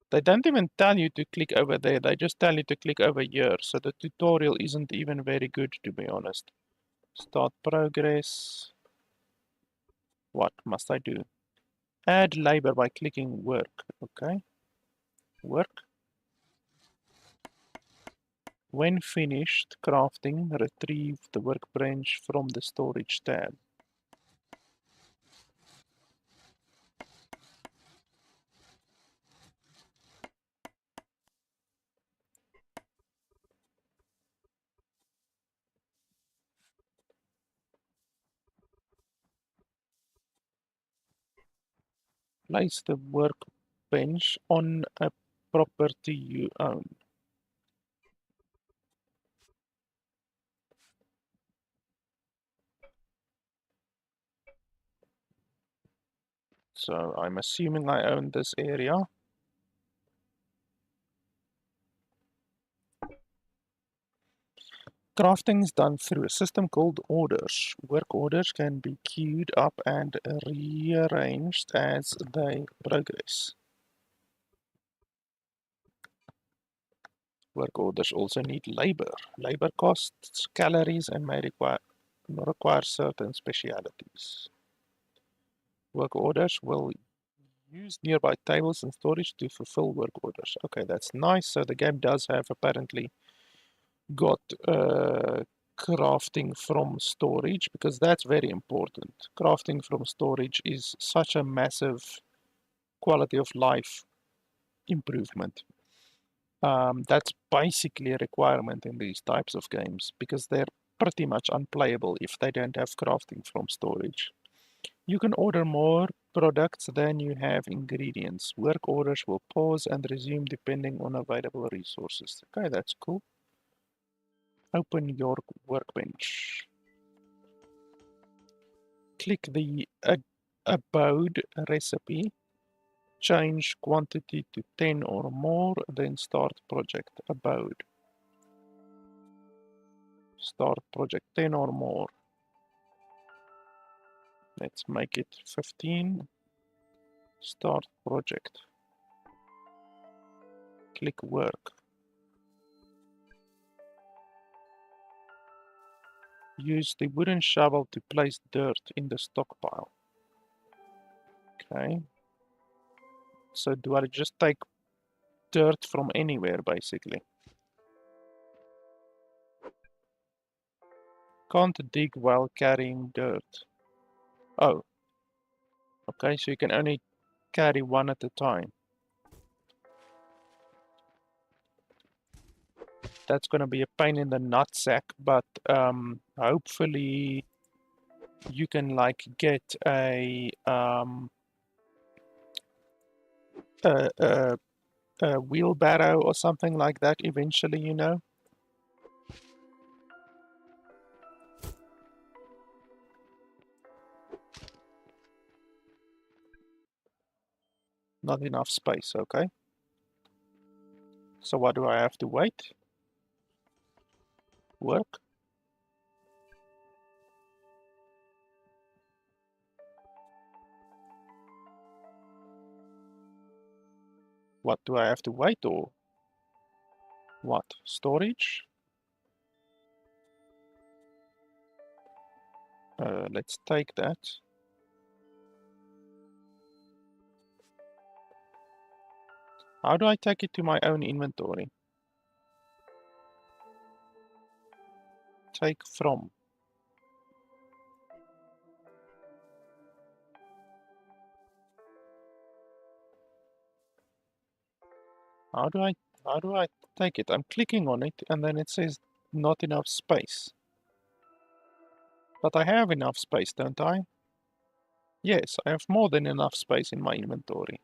They don't even tell you to click over there, they just tell you to click over here, so the tutorial isn't even very good, to be honest. Start progress. What must I do? Add labor by clicking work. Okay, work. When finished crafting, retrieve the workbench from the storage tab. Place the workbench on a property you own. So I'm assuming I own this area. Crafting is done through a system called orders. Work orders can be queued up and rearranged as they progress. Work orders also need labor. Labor costs calories and may require certain specialities. Work orders will use nearby tables and storage to fulfill work orders. Okay, that's nice. So the game does have apparently got crafting from storage, because that's very important. Crafting from storage is such a massive quality of life improvement. That's basically a requirement in these types of games, because they're pretty much unplayable if they don't have crafting from storage. You can order more products than you have ingredients. Work orders will pause and resume depending on available resources. Okay, that's cool. Open your workbench. Click the abode recipe, change quantity to 10 or more, then start project. Abode. Start project 10 or more. Let's make it 15. Start project. Click work. Use the wooden shovel to place dirt in the stockpile. Okay. So do I just take dirt from anywhere, basically? Can't dig while carrying dirt. Oh, okay, so you can only carry one at a time. That's going to be a pain in the nutsack, but hopefully you can like get a, a, a wheelbarrow or something like that eventually, you know. Not enough space, okay. So what do I have to wait? Work? What do I have to wait, or what? Storage? Let's take that. How do I take it to my own inventory? Take from. How do I take it? I'm clicking on it and then it says not enough space. But I have enough space, don't I? Yes, I have more than enough space in my inventory.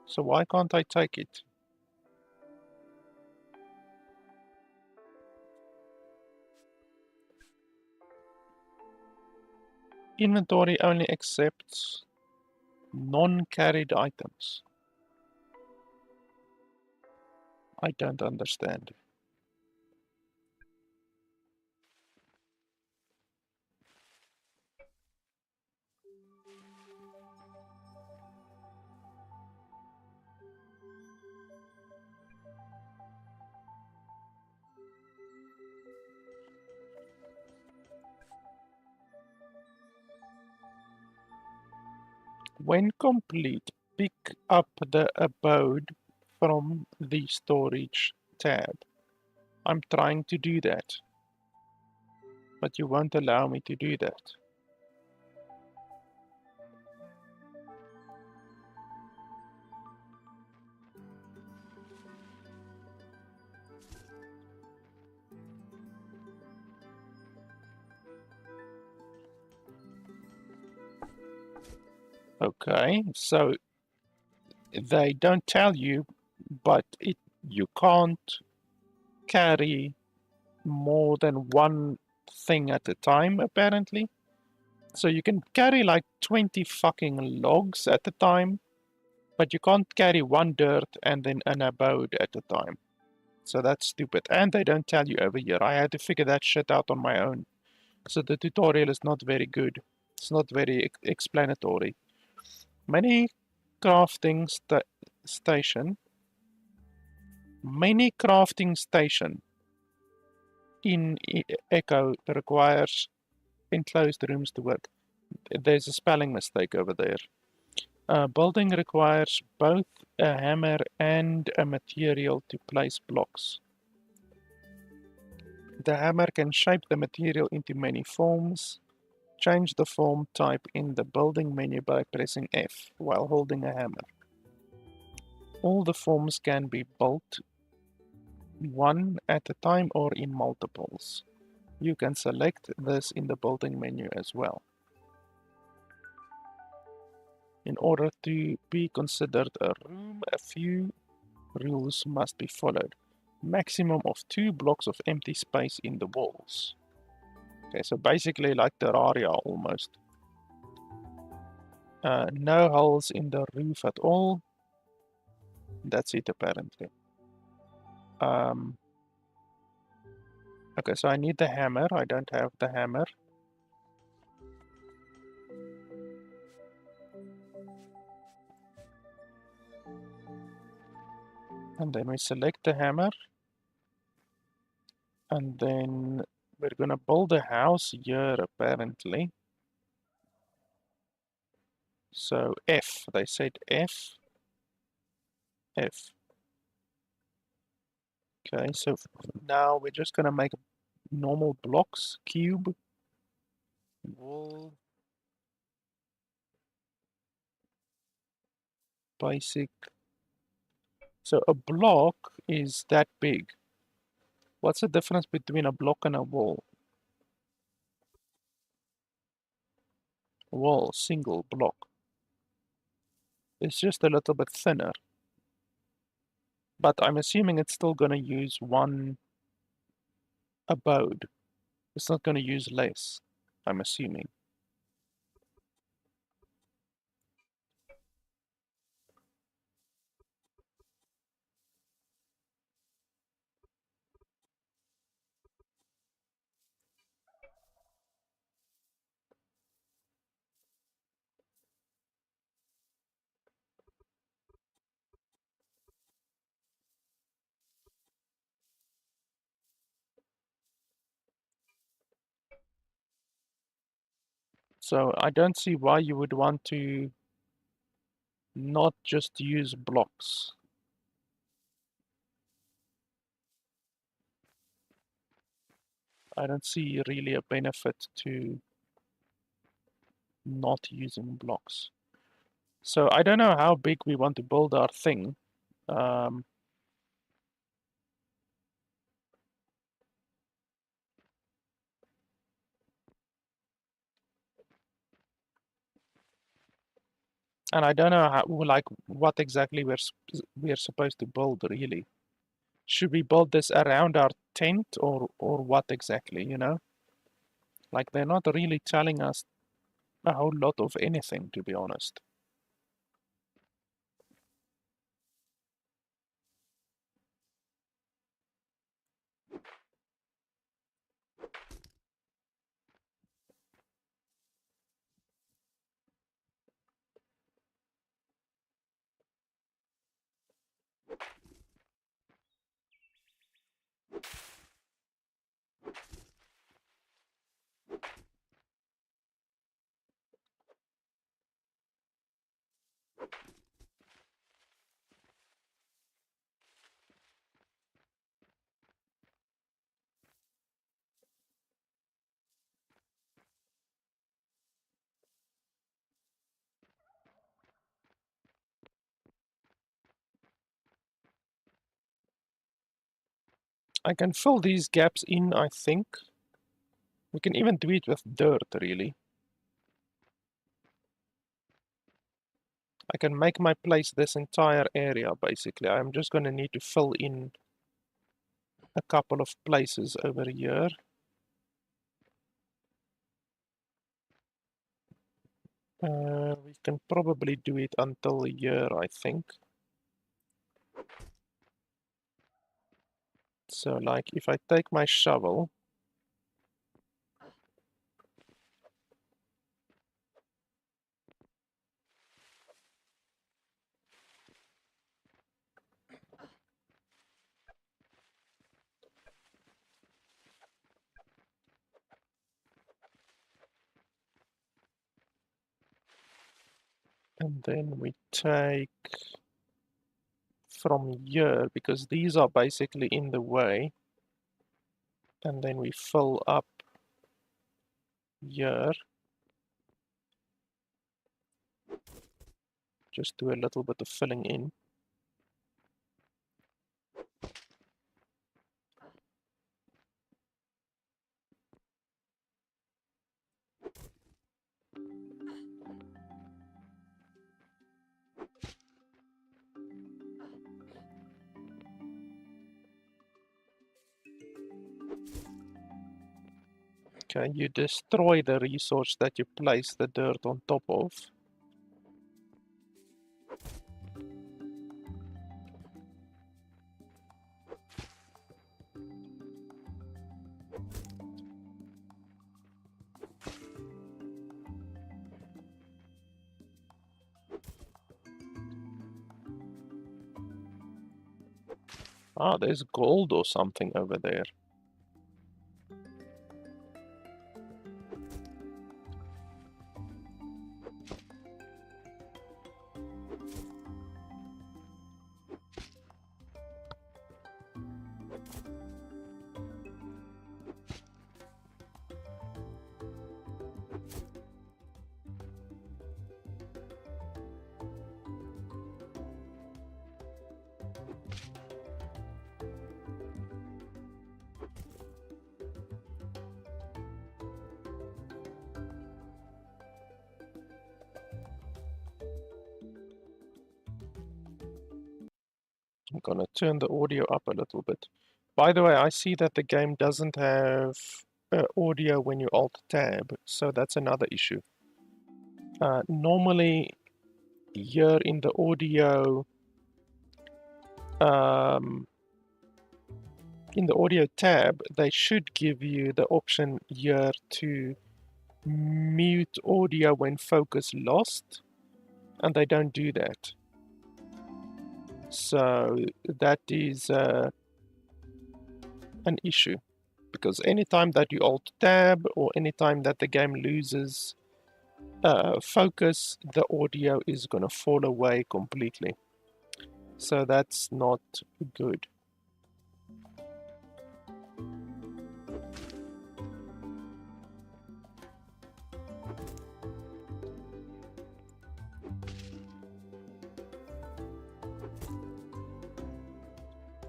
So why can't I take it? Inventory only accepts non-carried items. I don't understand. When complete, pick up the abode from the storage tab. I'm trying to do that, but you won't allow me to do that. Okay, so they don't tell you, but you can't carry more than one thing at a time, apparently. So you can carry like 20 fucking logs at a time, but you can't carry one dirt and then an abode at a time. So that's stupid. And they don't tell you over here. I had to figure that shit out on my own. So the tutorial is not very good. It's not very explanatory. Many crafting station. Many crafting station in Echo requires enclosed rooms to work. There's a spelling mistake over there. Building requires both a hammer and a material to place blocks. The hammer can shape the material into many forms. Change the form type in the building menu by pressing F while holding a hammer. All the forms can be built one at a time or in multiples. You can select this in the building menu as well. In order to be considered a room, a few rules must be followed. Maximum of 2 blocks of empty space in the walls. Okay, so basically like Terraria almost. No holes in the roof at all. That's it apparently. Okay, so I need the hammer. I don't have the hammer. And then we select the hammer. And then we're gonna build a house here apparently. So F, they said F. F. Okay, so now we're just gonna make normal blocks, cube. Wall. Basic. So a block is that big. What's the difference between a block and a wall? Wall, single block. It's just a little bit thinner. But I'm assuming it's still going to use one abode. It's not going to use less, I'm assuming. So I don't see why you would want to not just use blocks. I don't see really a benefit to not using blocks. So I don't know how big we want to build our thing. Um, and I don't know how, like, what exactly we're supposed to build really. Should we build this around our tent or what exactly, you know? Like they're not really telling us a whole lot of anything, to be honest. I can fill these gaps in, I think. We can even do it with dirt, really. I can make my place this entire area, basically. I'm just going to need to fill in a couple of places over here. We can probably do it until here, I think. So, like, if I take my shovel, and then we take from here, because these are basically in the way, and then we fill up here. Just do a little bit of filling in. Okay, you destroy the resource that you place the dirt on top of. Ah, there's gold or something over there. I'm gonna turn the audio up a little bit. By the way, I see that the game doesn't have audio when you Alt-Tab, so that's another issue. Normally, here in the audio, tab, they should give you the option here to mute audio when focus lost, and they don't do that. So that is an issue, because anytime that you Alt-Tab or anytime that the game loses focus, the audio is going to fall away completely. So that's not good.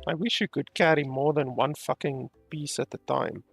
I wish you could carry more than one fucking piece at a time.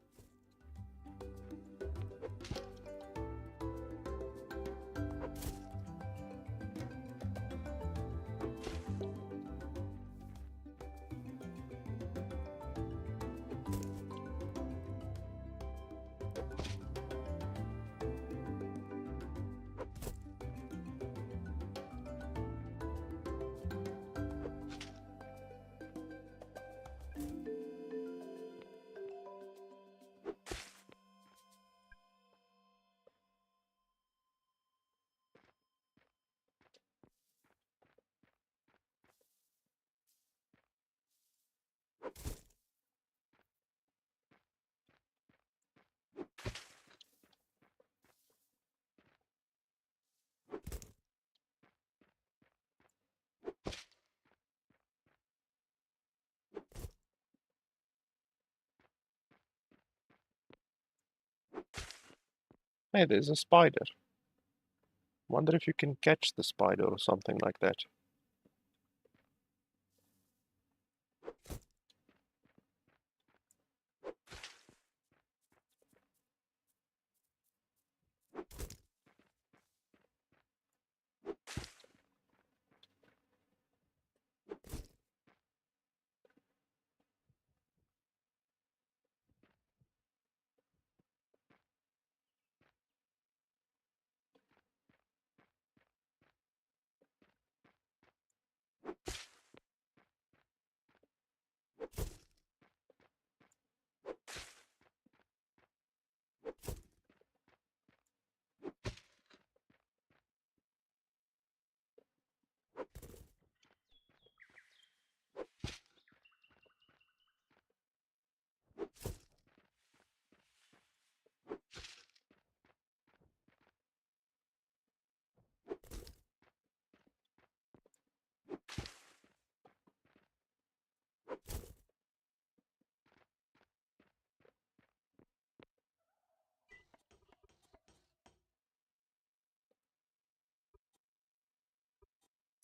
Hey, there's a spider. Wonder if you can catch the spider or something like that.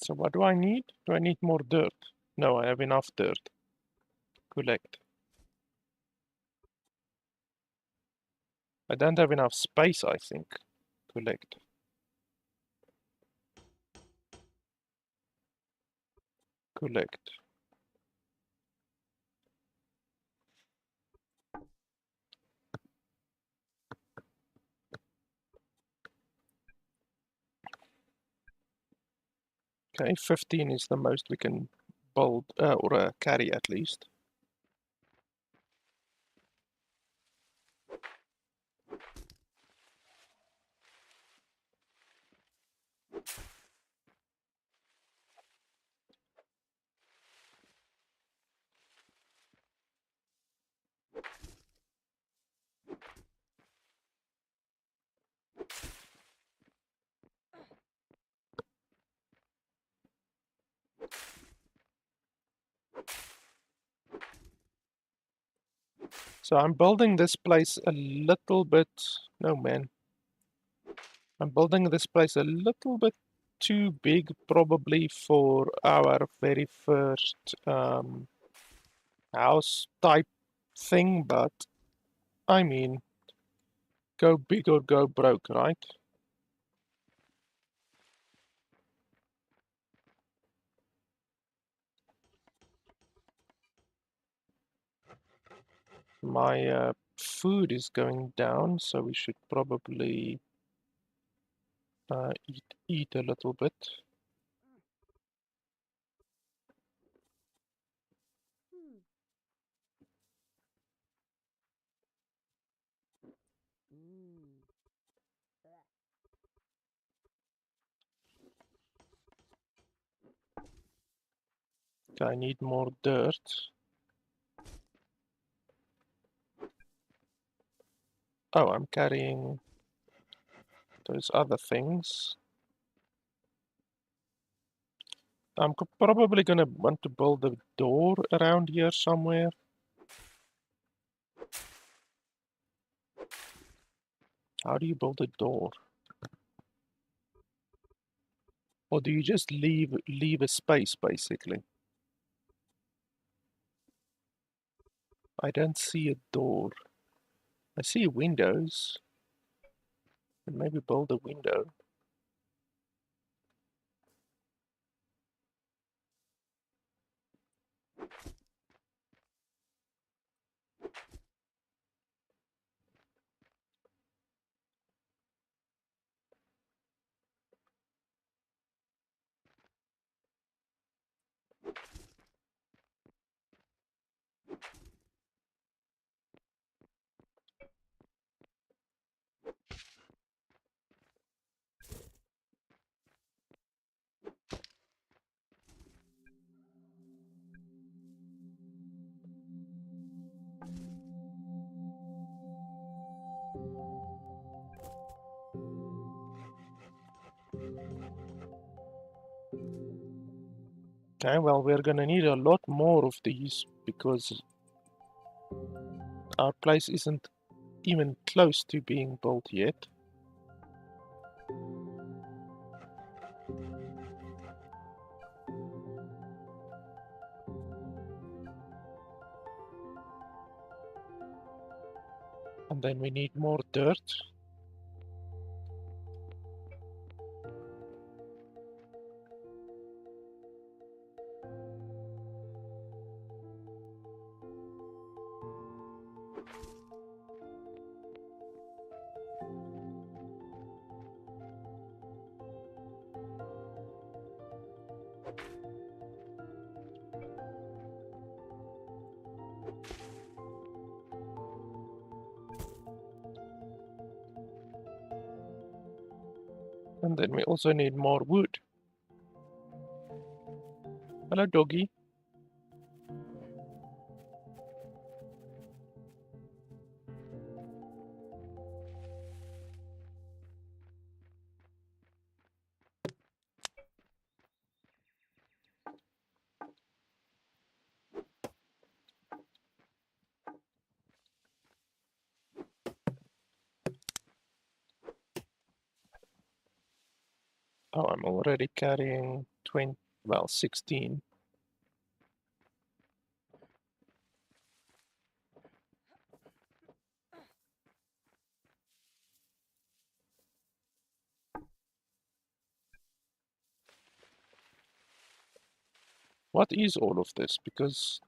So what do I need? Do I need more dirt? No, I have enough dirt. Collect. I don't have enough space, I think. Collect. Collect. Okay, 15 is the most we can build, or carry at least. So I'm building this place a little bit... No, man. I'm building this place a little bit too big, probably, for our very first house type thing, but I mean, go big or go broke, right? My food is going down, so we should probably eat a little bit. I need more dirt. Oh, I'm carrying those other things. I'm probably gonna want to build a door around here somewhere. How do you build a door? Or do you just leave a space, basically? I don't see a door. I see windows. Maybe build a window. Okay, well, we're gonna need a lot more of these because our place isn't even close to being built yet. And then we need more dirt. And then we also need more wood. Hello, doggy. Oh, I'm already carrying 20, well, 16. What is all of this? Because,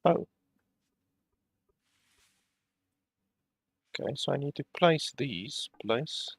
oh, okay, so I need to place these, place.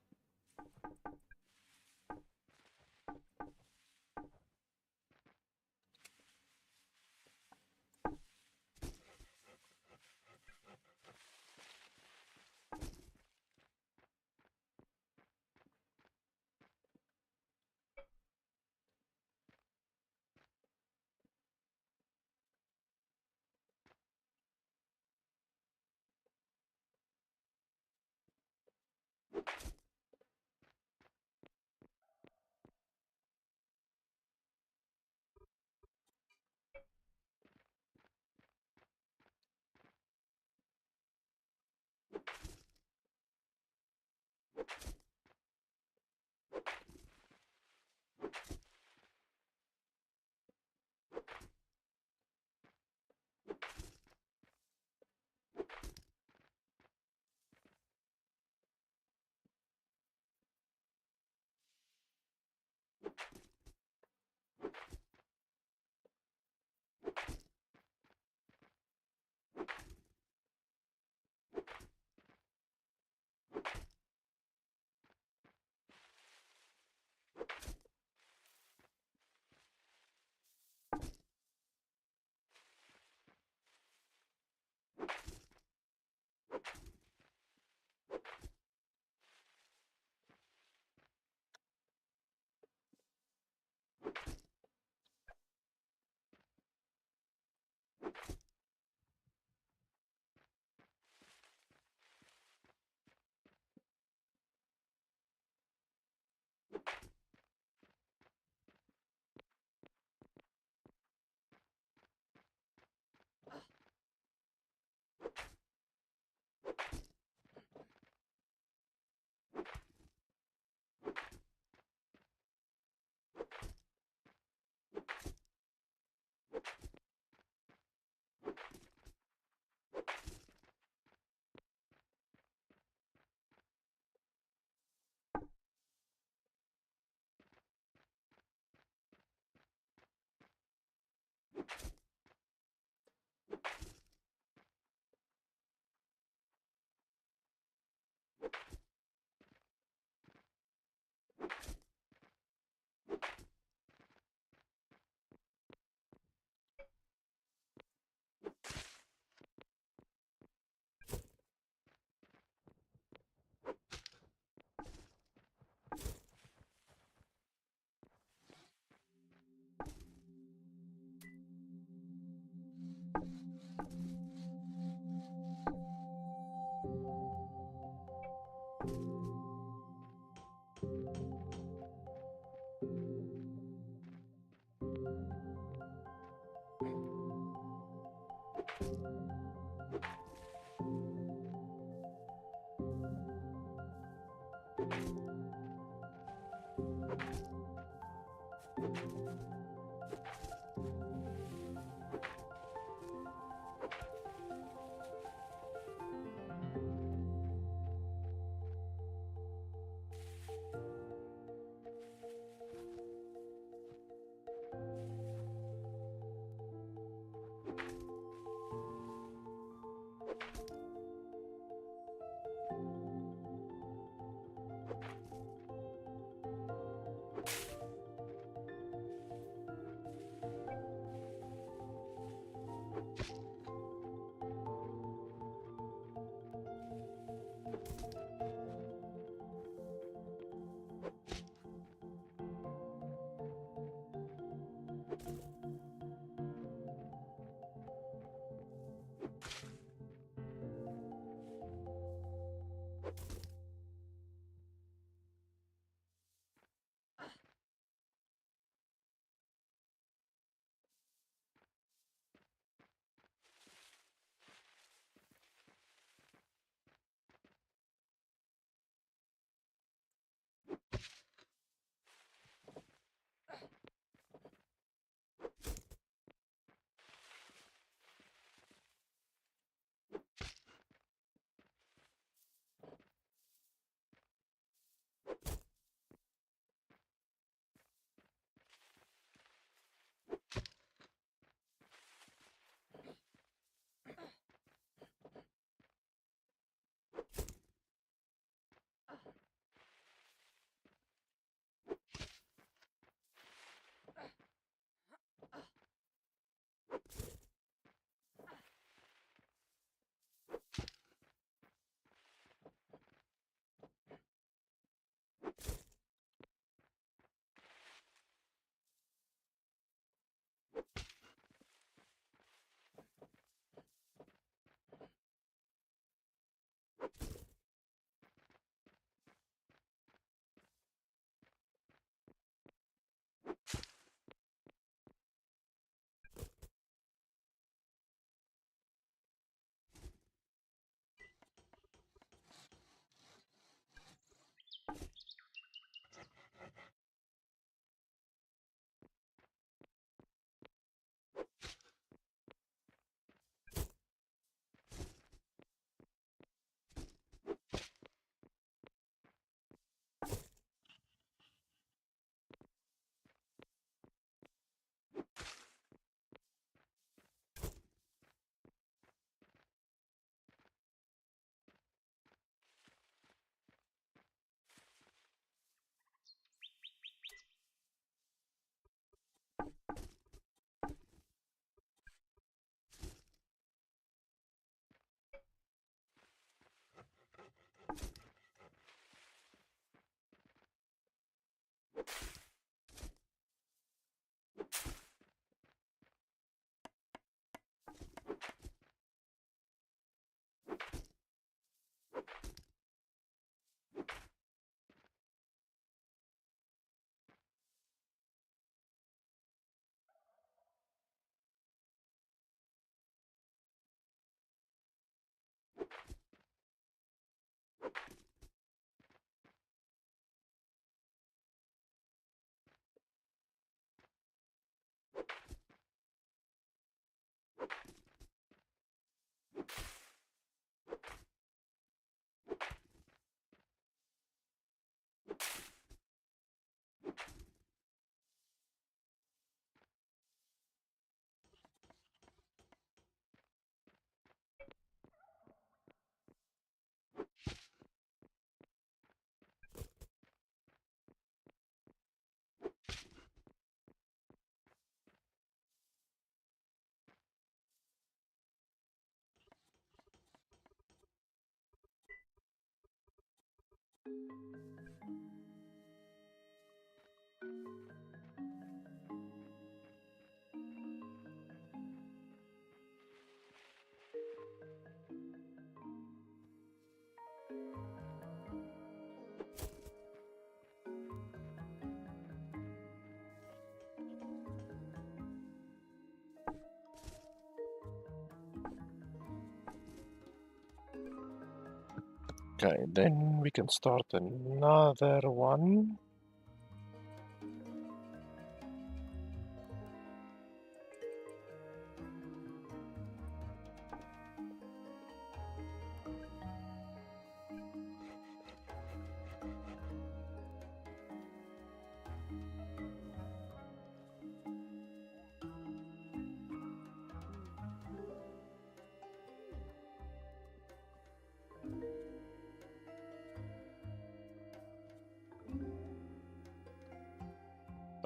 Okay, then we can start another one.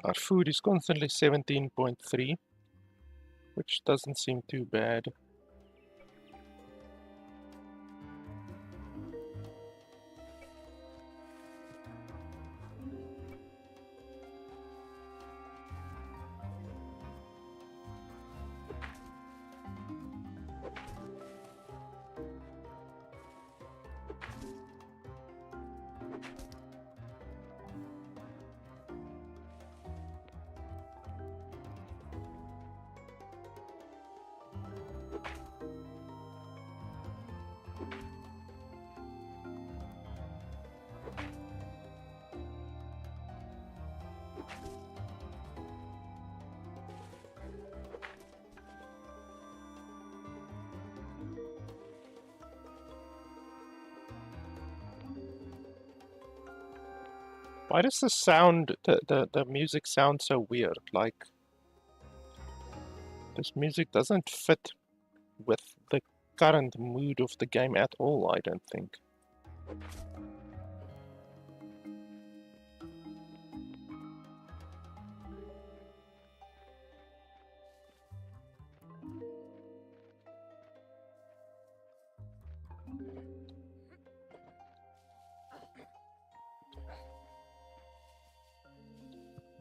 Our food is constantly 17.3, which doesn't seem too bad. Why does the music sound so weird? Like, this music doesn't fit with the current mood of the game at all, I don't think.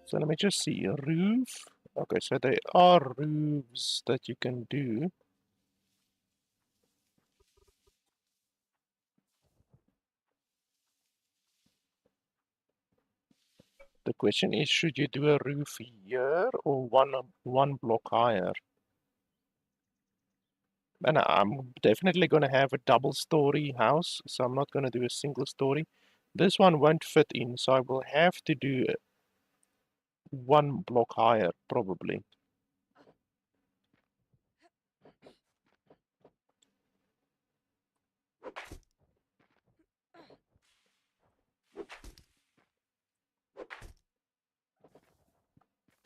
So let me just see, a roof. Okay, so there are roofs that you can do. The question is, should you do a roof here or one block higher? And I'm definitely going to have a double-story house, so I'm not going to do a single story. This one won't fit in, so I will have to do one block higher, probably.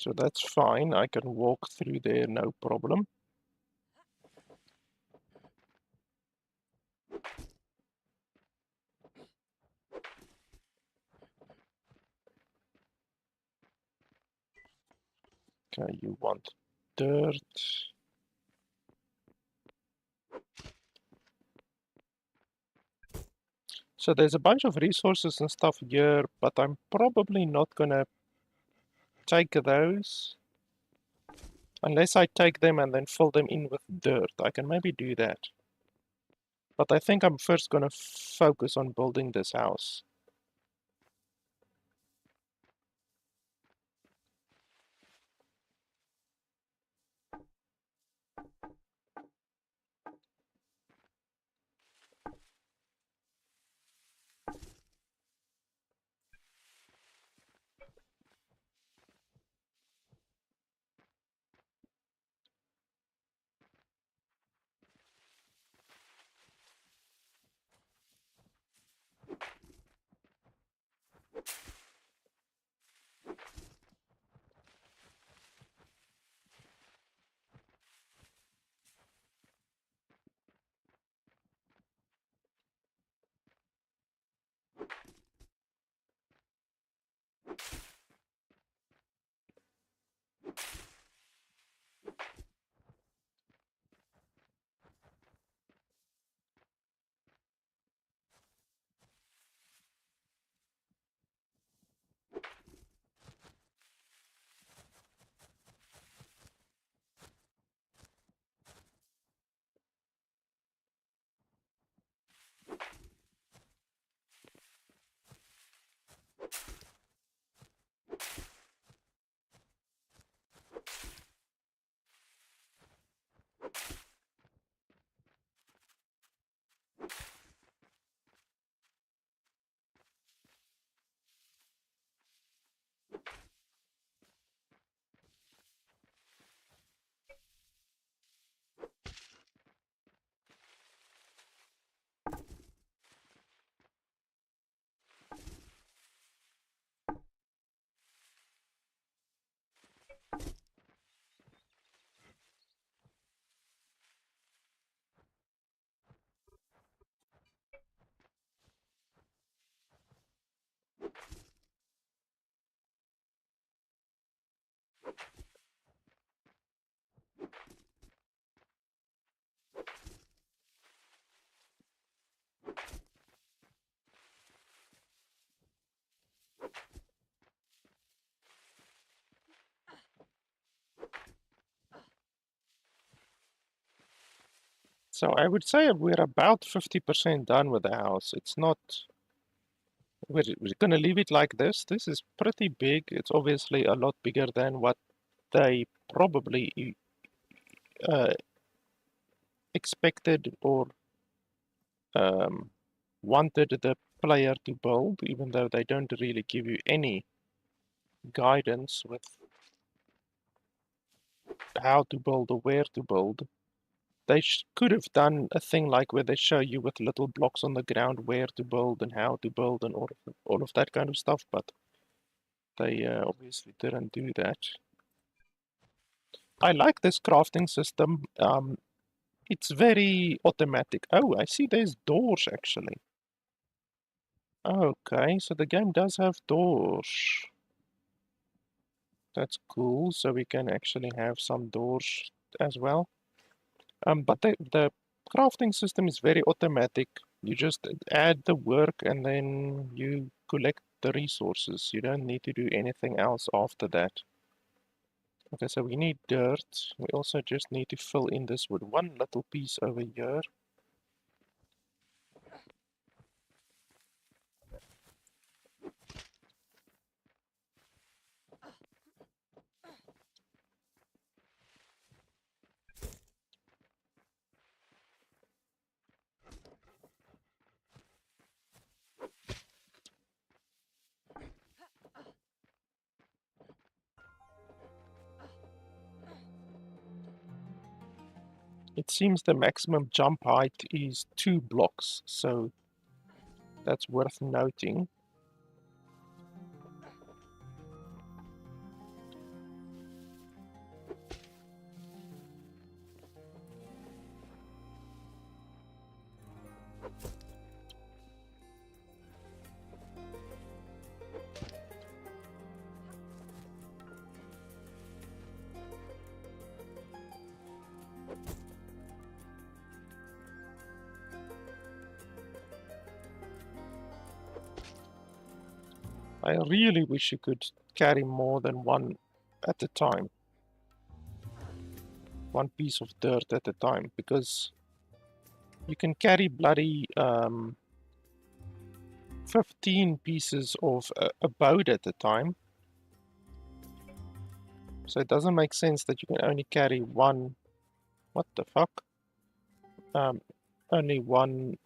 So that's fine. I can walk through there, no problem. Okay, you want dirt. So there's a bunch of resources and stuff here, but I'm probably not gonna take those unless I take them and then fill them in with dirt. I can maybe do that. But I think I'm first gonna focus on building this house. So I would say we're about 50% done with the house. It's not... we're gonna leave it like this. This is pretty big. It's obviously a lot bigger than what they probably uh, expected or um, wanted the player to build, even though they don't really give you any guidance with how to build or where to build. They could have done a thing like where they show you with little blocks on the ground where to build and how to build and all of that kind of stuff, but they obviously didn't do that. I like this crafting system. It's very automatic. Oh, I see there's doors actually. Okay, so the game does have doors. That's cool. So we can actually have some doors as well. But the crafting system is very automatic. You just add the work and then you collect the resources. You don't need to do anything else after that. Okay, so we need dirt. We also just need to fill in this with one little piece over here. It seems the maximum jump height is 2 blocks, so that's worth noting. I really wish you could carry more than one at a time. One piece of dirt at a time, because you can carry bloody 15 pieces of a boat at a time. So it doesn't make sense that you can only carry one. What the fuck? Um, only one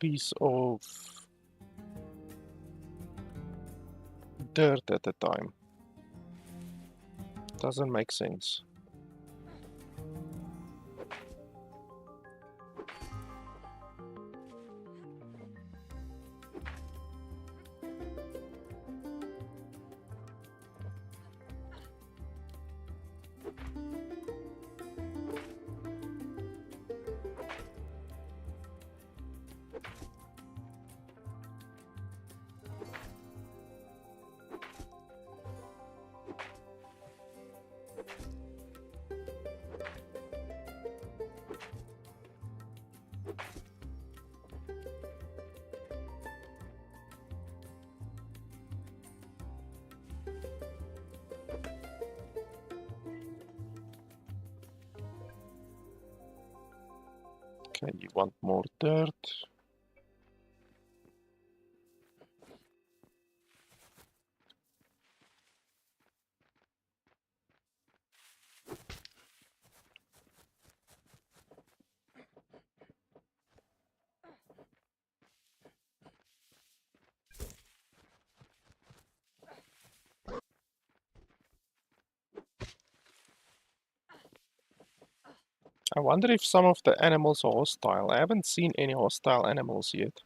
piece of dirt at a time. Doesn't make sense. Okay, you want more dirt. I wonder if some of the animals are hostile. I haven't seen any hostile animals yet.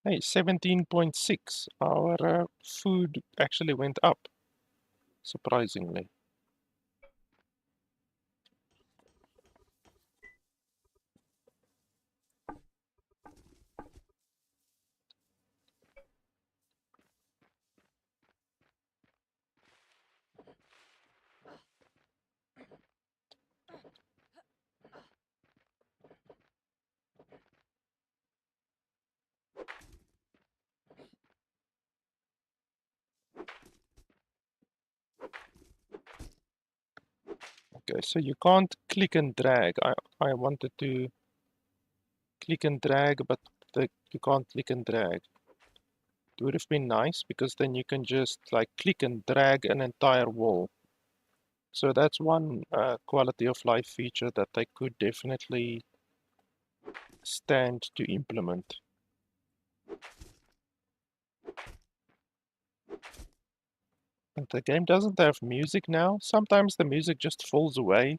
Hey, 17.6. Our food actually went up, surprisingly. Okay, so you can't click and drag. I wanted to click and drag, but you can't click and drag. It would have been nice because then you can just like click and drag an entire wall. So that's one quality of life feature that they could definitely stand to implement. And the game doesn't have music now. Sometimes the music just falls away.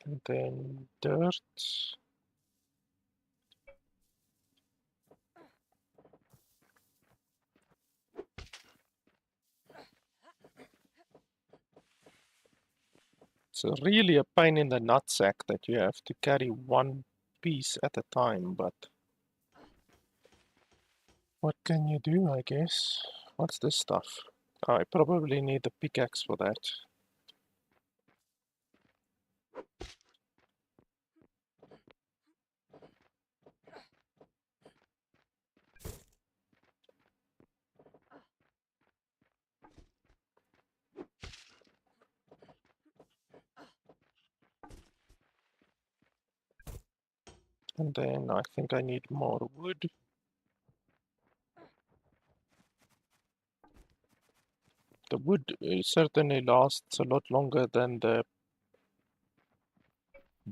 And then dirt. It's really a pain in the nutsack that you have to carry one piece at a time, but what can you do, I guess? What's this stuff? I probably need the pickaxe for that. And then I think I need more wood. The wood certainly lasts a lot longer than the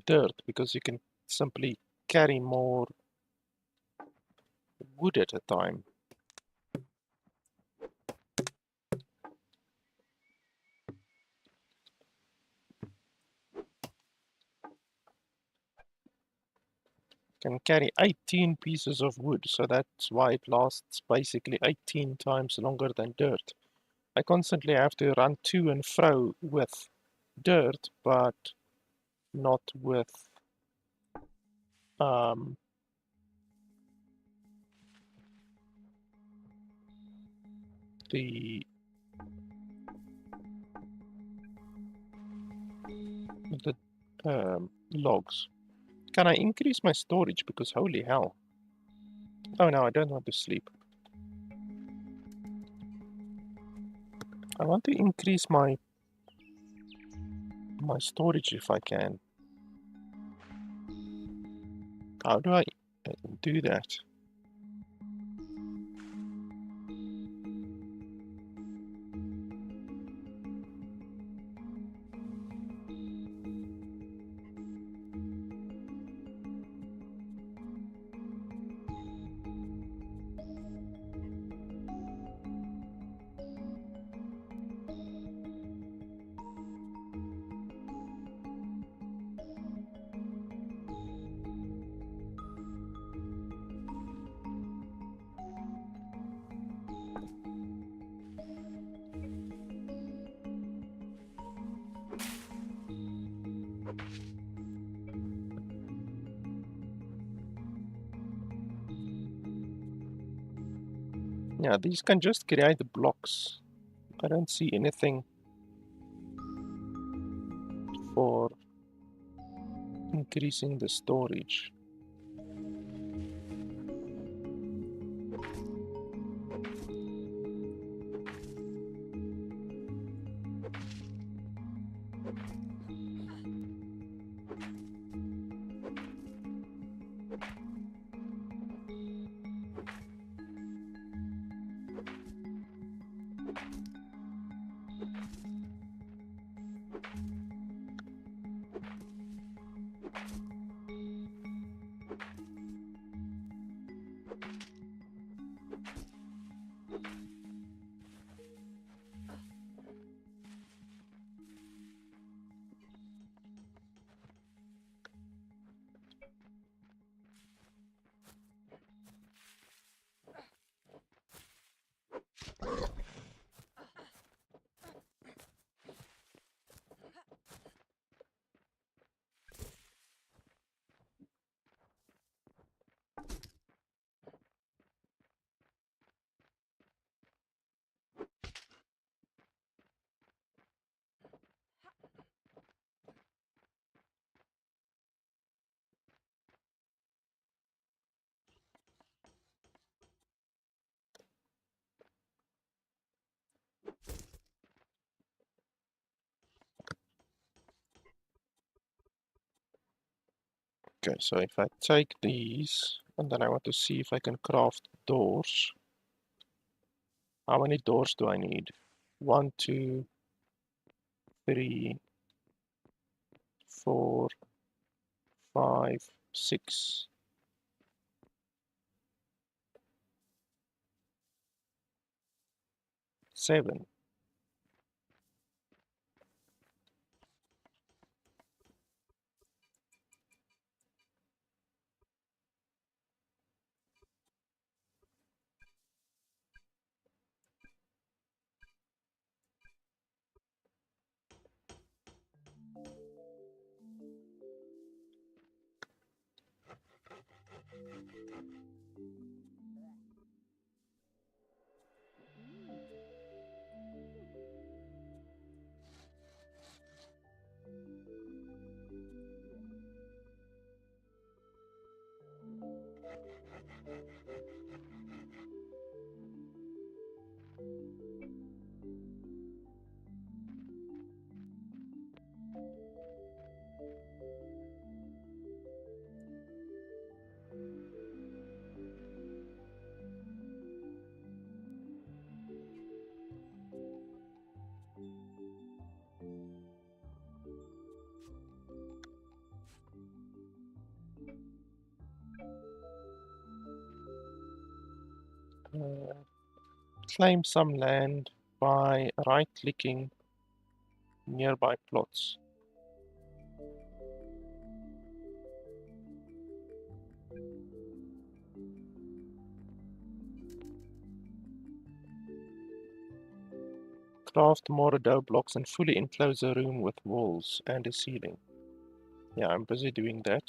dirt because you can simply carry more wood at a time. Can carry 18 pieces of wood, so that's why it lasts basically 18 times longer than dirt. I constantly have to run to and fro with dirt, but not with um, the logs. Can I increase my storage? Because holy hell. Oh no, I don't want to sleep. I want to increase my storage if I can. How do I do that? Yeah, these can just create blocks. I don't see anything increasing the storage. Okay, so if I take these and then I want to see if I can craft doors. How many doors do I need? 1, 2, 3, 4, 5, 6, 7. Uh, Claim some land by right-clicking nearby plots. Craft more dough blocks and fully enclose a room with walls and a ceiling. Yeah, I'm busy doing that.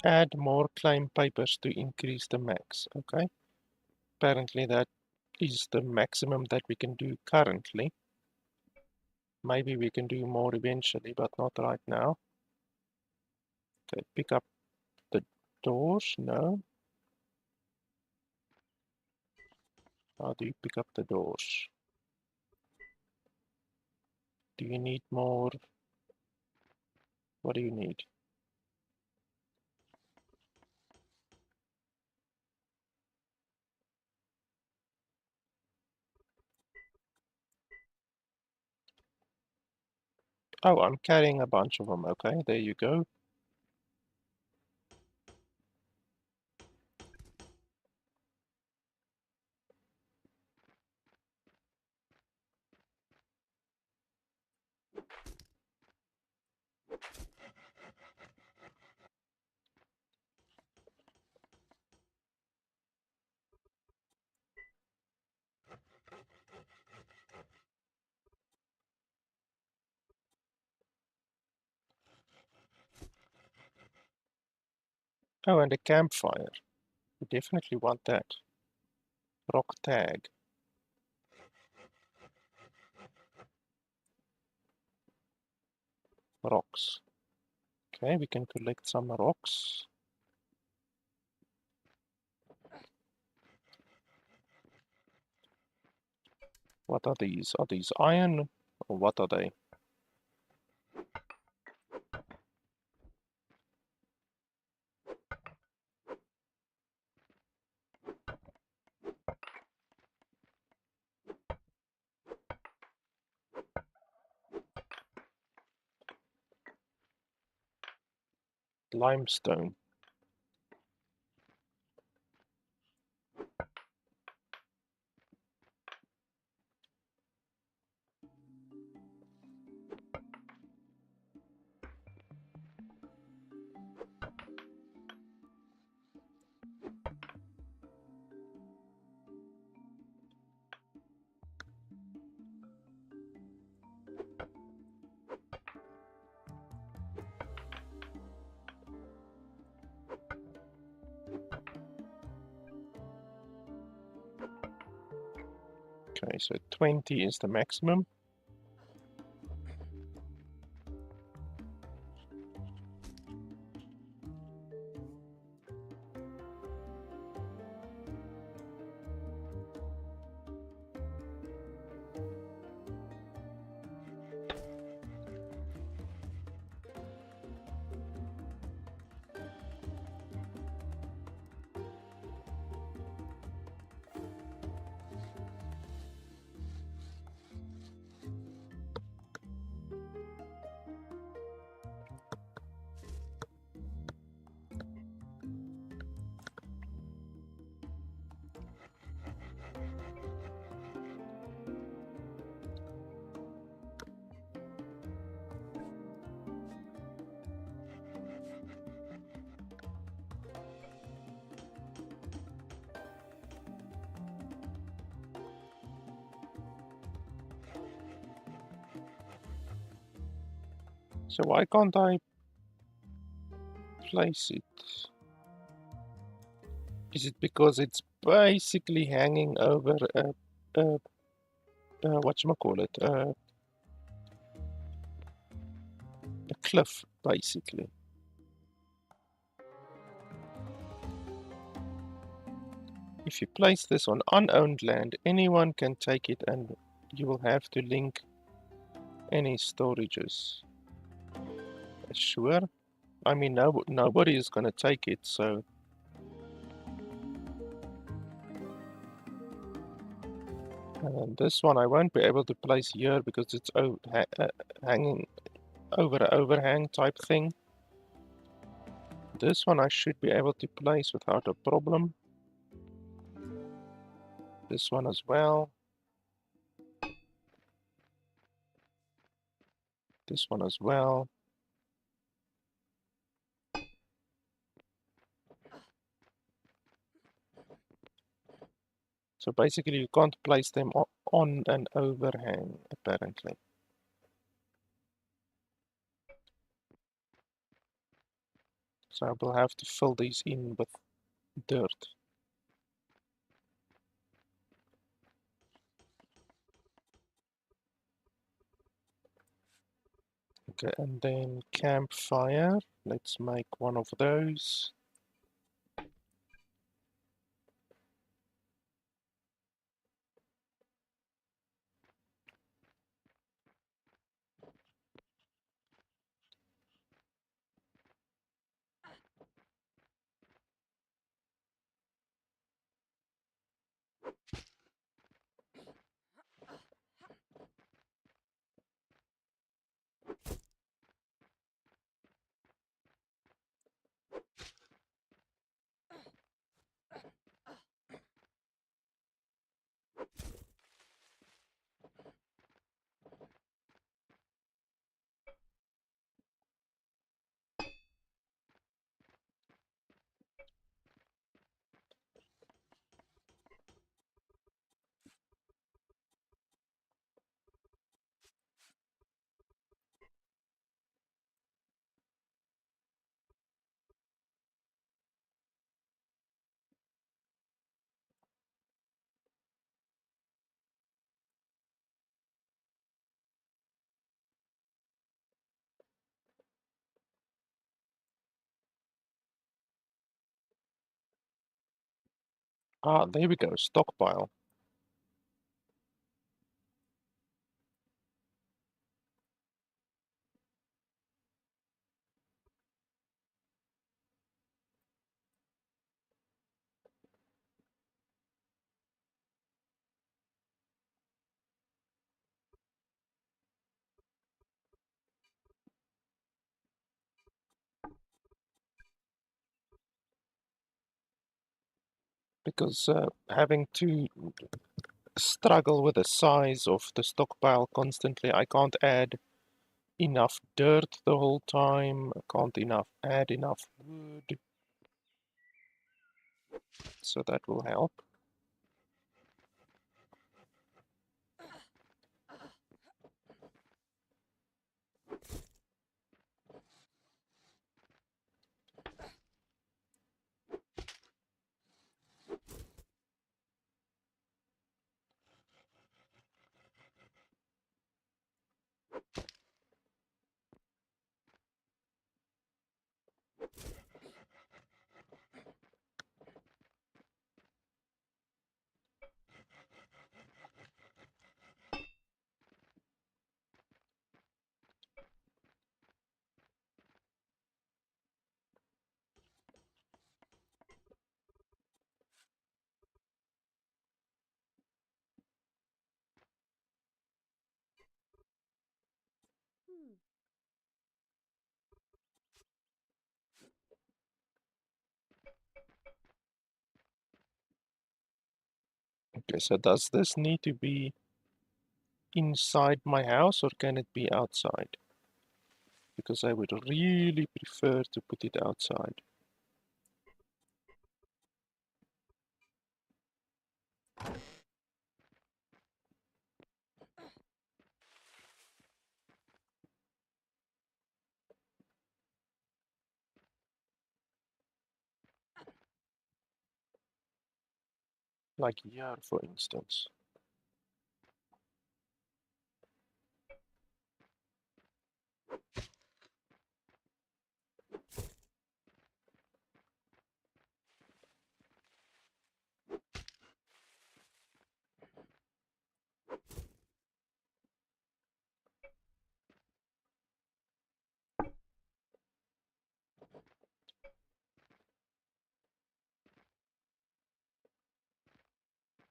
Add more claim papers to increase the max. Okay. Apparently that is the maximum that we can do currently. Maybe we can do more eventually, but not right now. Okay, pick up the doors. No. How do you pick up the doors? Do you need more? What do you need? Oh, I'm carrying a bunch of them. Okay, there you go. Oh, and a campfire. We definitely want that. Rock tag. Rocks. Okay, we can collect some rocks. What are these? Are these iron? Or what are they? Limestone. Okay, so 20 is the maximum. So why can't I place it? Is it because it's basically hanging over a whatchamacallit, a cliff, basically? If you place this on unowned land, anyone can take it and you will have to link any storages. Sure. I mean, nobody is going to take it, so... And this one I won't be able to place here because it's hanging over an overhang type thing. This one I should be able to place without a problem. This one as well. This one as well. So basically you can't place them on an overhang, apparently. So I will have to fill these in with dirt. Okay, and then campfire. Let's make one of those. Ah, there we go, stockpile. Because having to struggle with the size of the stockpile constantly, I can't add enough dirt the whole time, I can't add enough wood, so that will help. Okay, so does this need to be inside my house or can it be outside? Because I would really prefer to put it outside. Like here, for instance.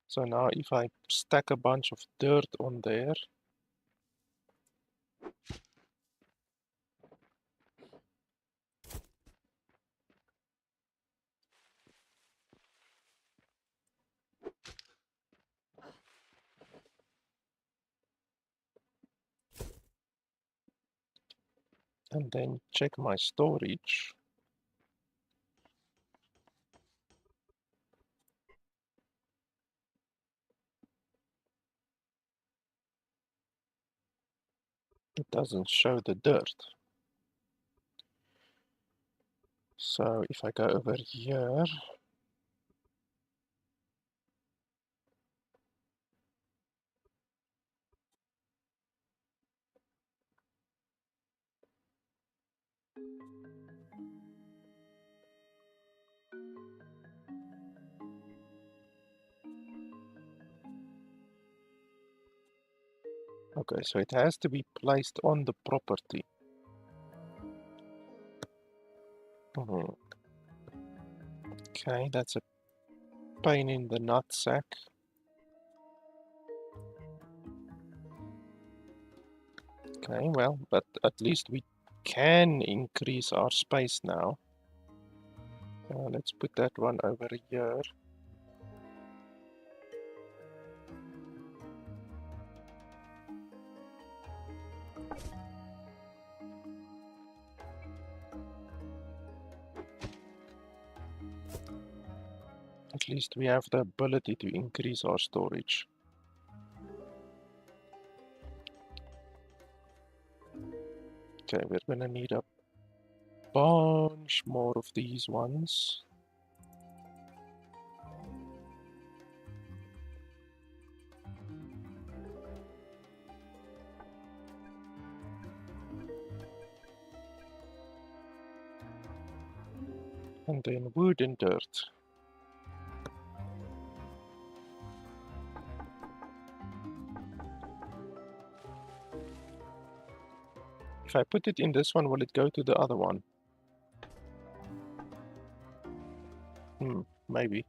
So now if I stack a bunch of dirt on there, and then check my storage, it doesn't show the dirt. So if I go over here, okay, so it has to be placed on the property. Mhm. Okay, that's a pain in the nutsack. Okay, well, but at least we can increase our space now. Let's put that one over here. At least we have the ability to increase our storage. Okay, we're gonna need a bunch more of these ones. And then wood and dirt. If I put it in this one, will it go to the other one? Maybe.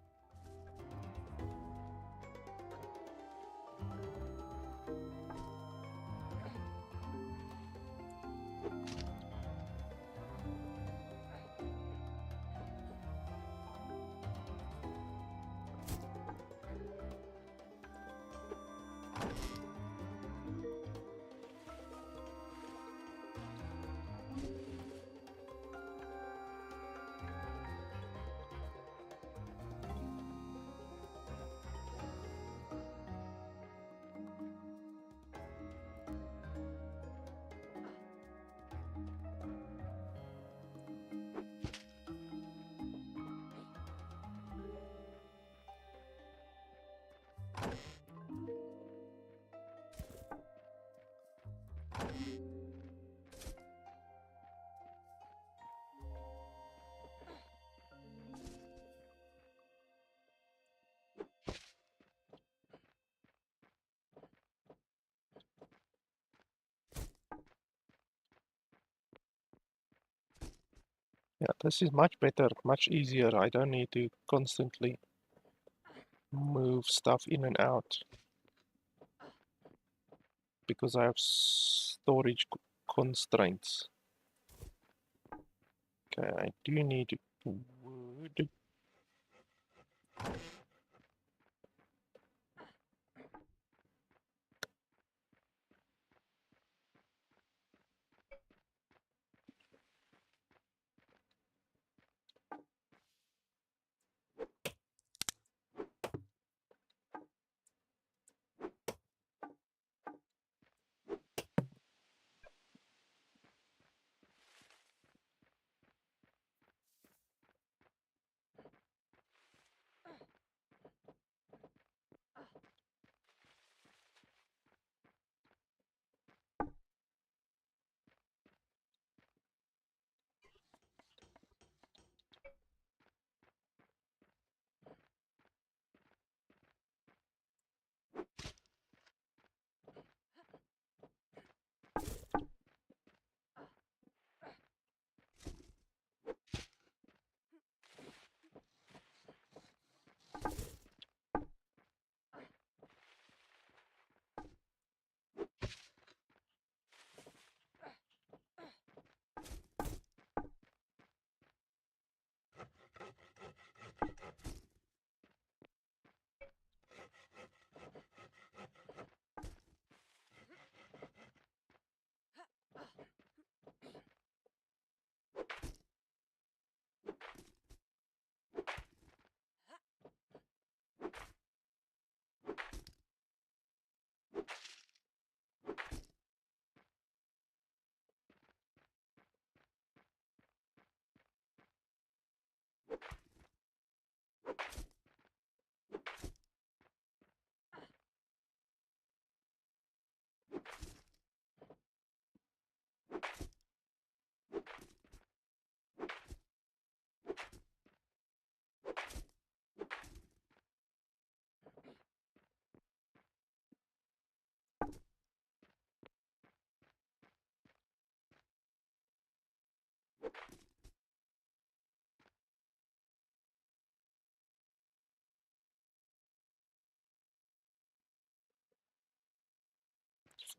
Yeah, this is much better, much easier. I don't need to constantly move stuff in and out because I have storage constraints. Okay, I do need wood.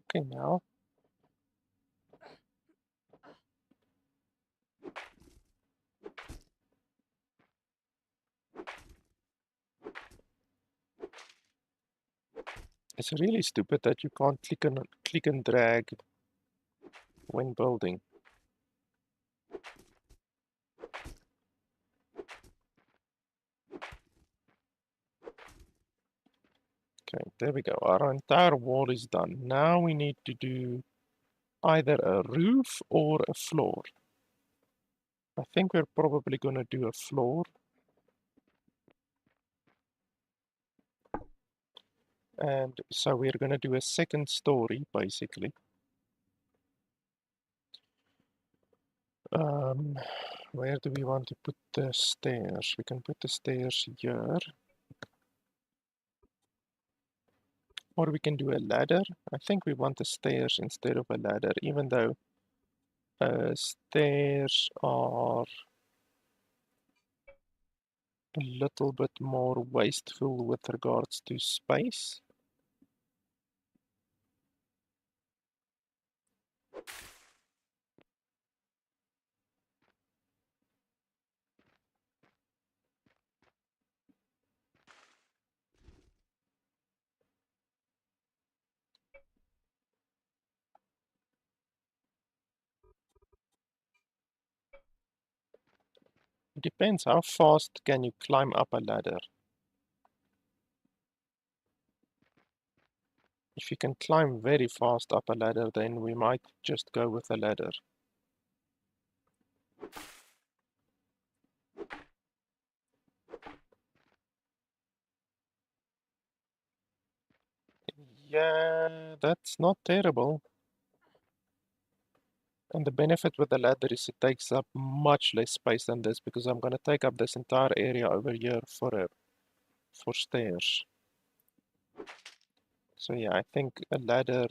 Okay, now. It's really stupid that you can't click and drag when building. Okay, there we go. Our entire wall is done. Now we need to do either a roof or a floor. I think we're probably going to do a floor. And so we're going to do a second story, basically. Where do we want to put the stairs? We can put the stairs here. Or we can do a ladder. I think we want the stairs instead of a ladder, even though Stairs are a little bit more wasteful with regards to space. It depends how fast can you climb up a ladder. If you can climb very fast up a ladder, then we might just go with a ladder. Yeah, that's not terrible. And the benefit with the ladder is it takes up much less space than this because I'm going to take up this entire area over here for stairs. So yeah, I think a ladder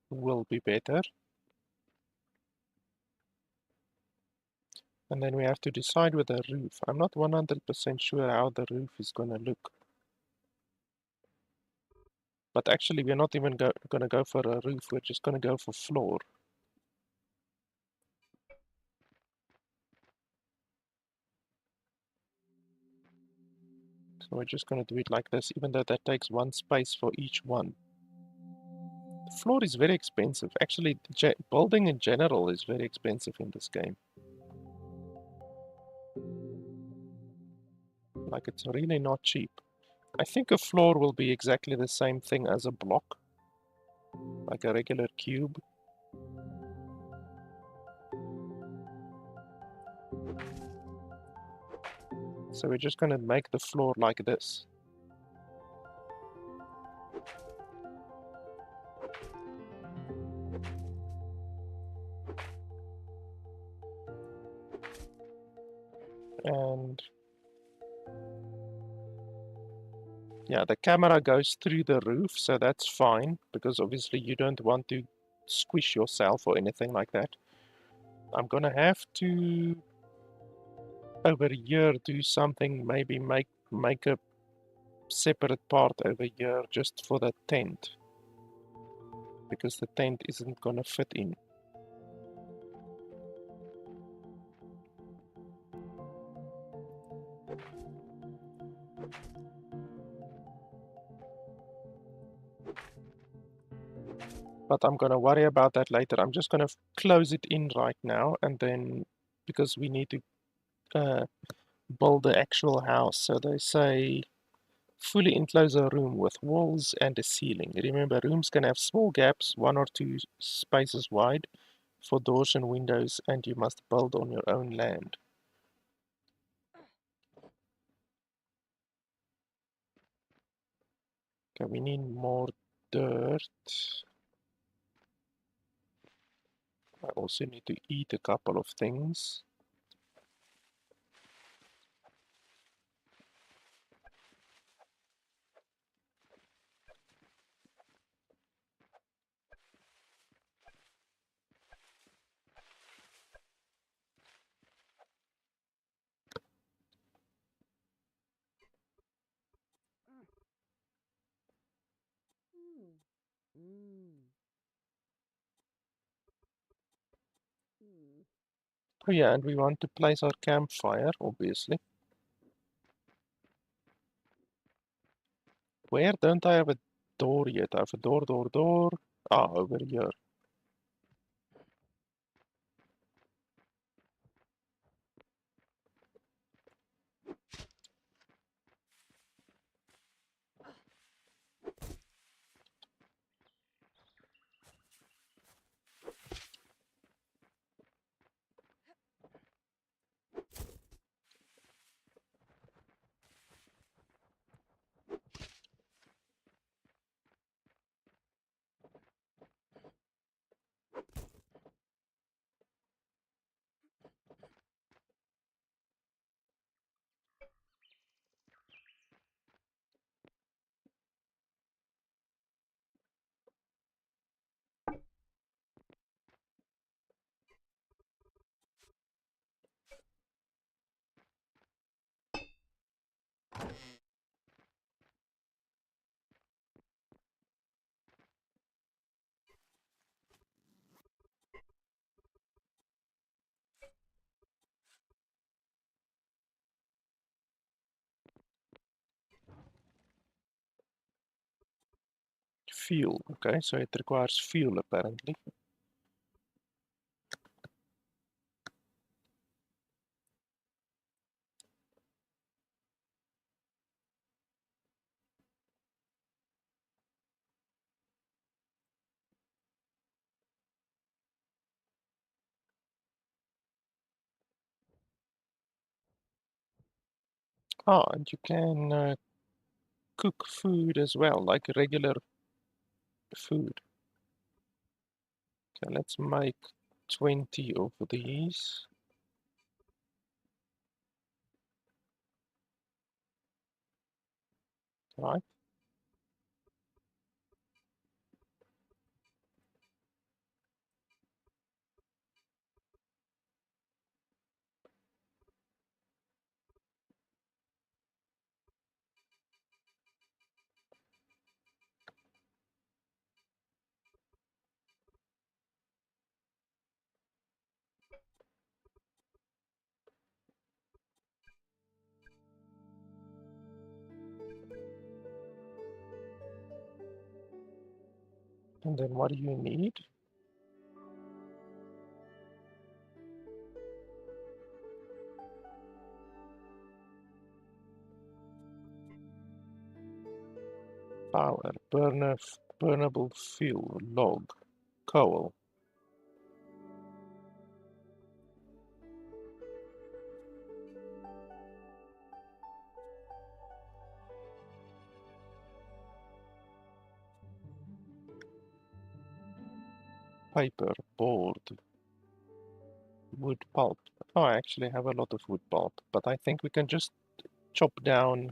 will be better. And then we have to decide with the roof. I'm not 100% sure how the roof is going to look. But actually, we're not even going to go for a roof. We're just going to go for floor. So we're just going to do it like this, even though that takes one space for each one. The floor is very expensive. Actually, building in general is very expensive in this game. Like, it's really not cheap. I think a floor will be exactly the same thing as a block, like a regular cube. So we're just going to make the floor like this. And yeah, the camera goes through the roof, so that's fine, because obviously you don't want to squish yourself or anything like that. I'm gonna have to, over here, do something, maybe make a separate part over here just for the tent, because the tent isn't gonna fit in. But I'm gonna worry about that later. I'm just gonna close it in right now, and then, because we need to build the actual house, so they say fully enclose a room with walls and a ceiling. Remember, rooms can have small gaps, 1 or 2 spaces wide, for doors and windows, and you must build on your own land. Okay, we need more dirt. I also need to eat a couple of things. Oh yeah, and we want to place our campfire, obviously. Where don't I have a door yet? I have a door. Ah, over here. fuel. Okay, so it requires fuel apparently. Ah, and you can cook food as well, like regular food. Okay, let's make 20 of these. Right. And then what do you need? Power, burnable fuel, log, coal. Paper, board, wood pulp. Oh, I actually have a lot of wood pulp, but I think we can just chop down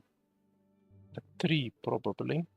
a tree probably.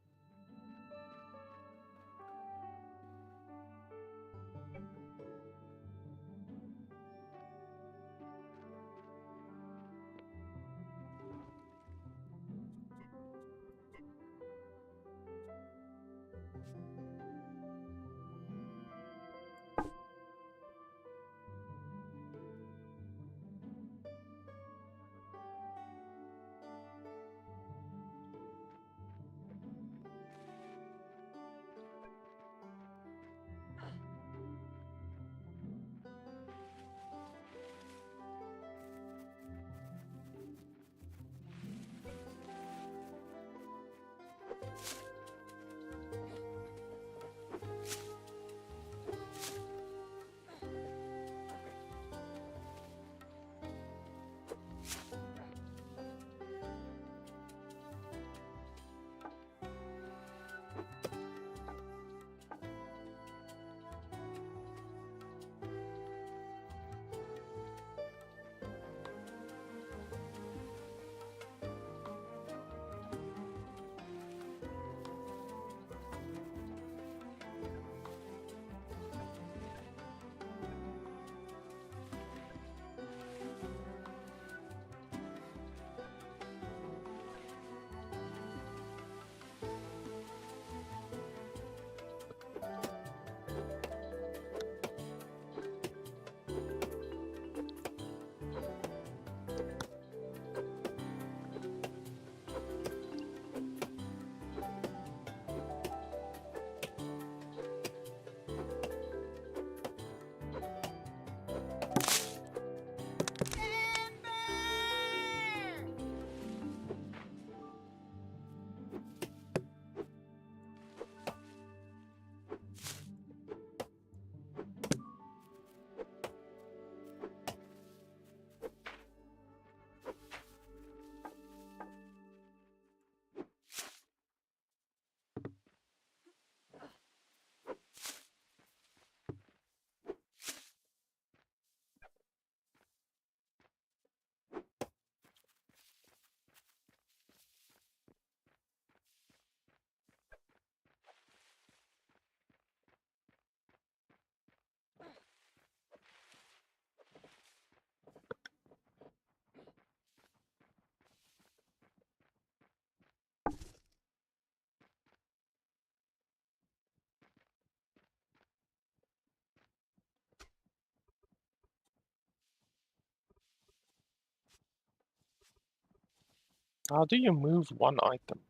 How do you move one item?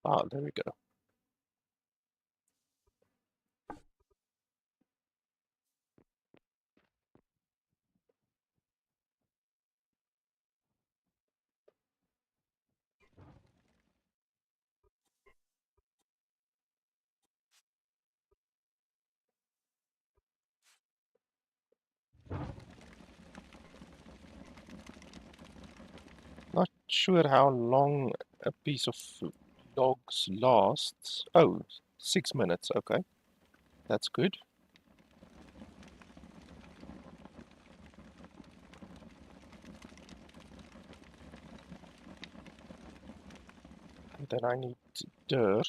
Ah, there we go. Not sure how long a piece of logs lasts. Oh, 6 minutes, okay. That's good. And then I need dirt.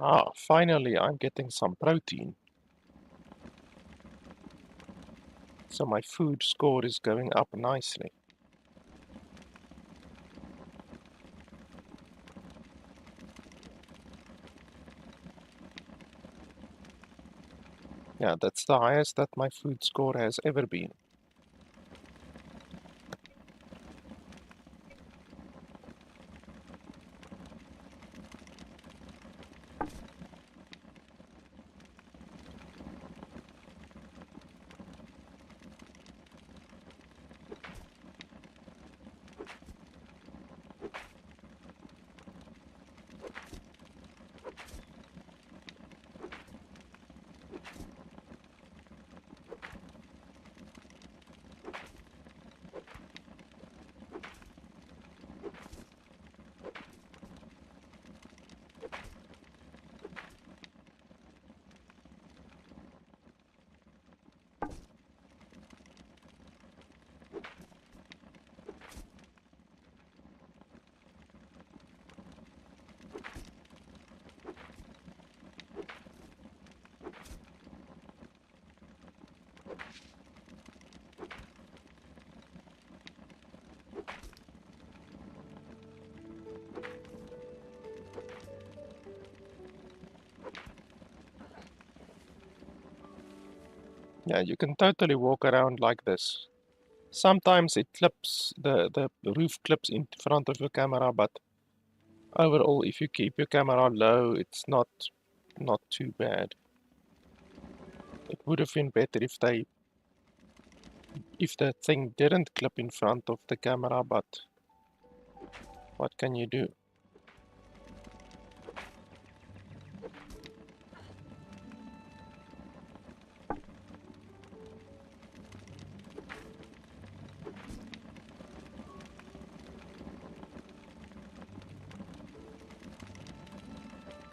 Ah, finally I'm getting some protein. So my food score is going up nicely. Yeah, that's the highest that my food score has ever been. Yeah, you can totally walk around like this. Sometimes it clips, the roof clips in front of your camera, but overall, if you keep your camera low, it's not too bad. It would have been better if the thing didn't clip in front of the camera, but what can you do?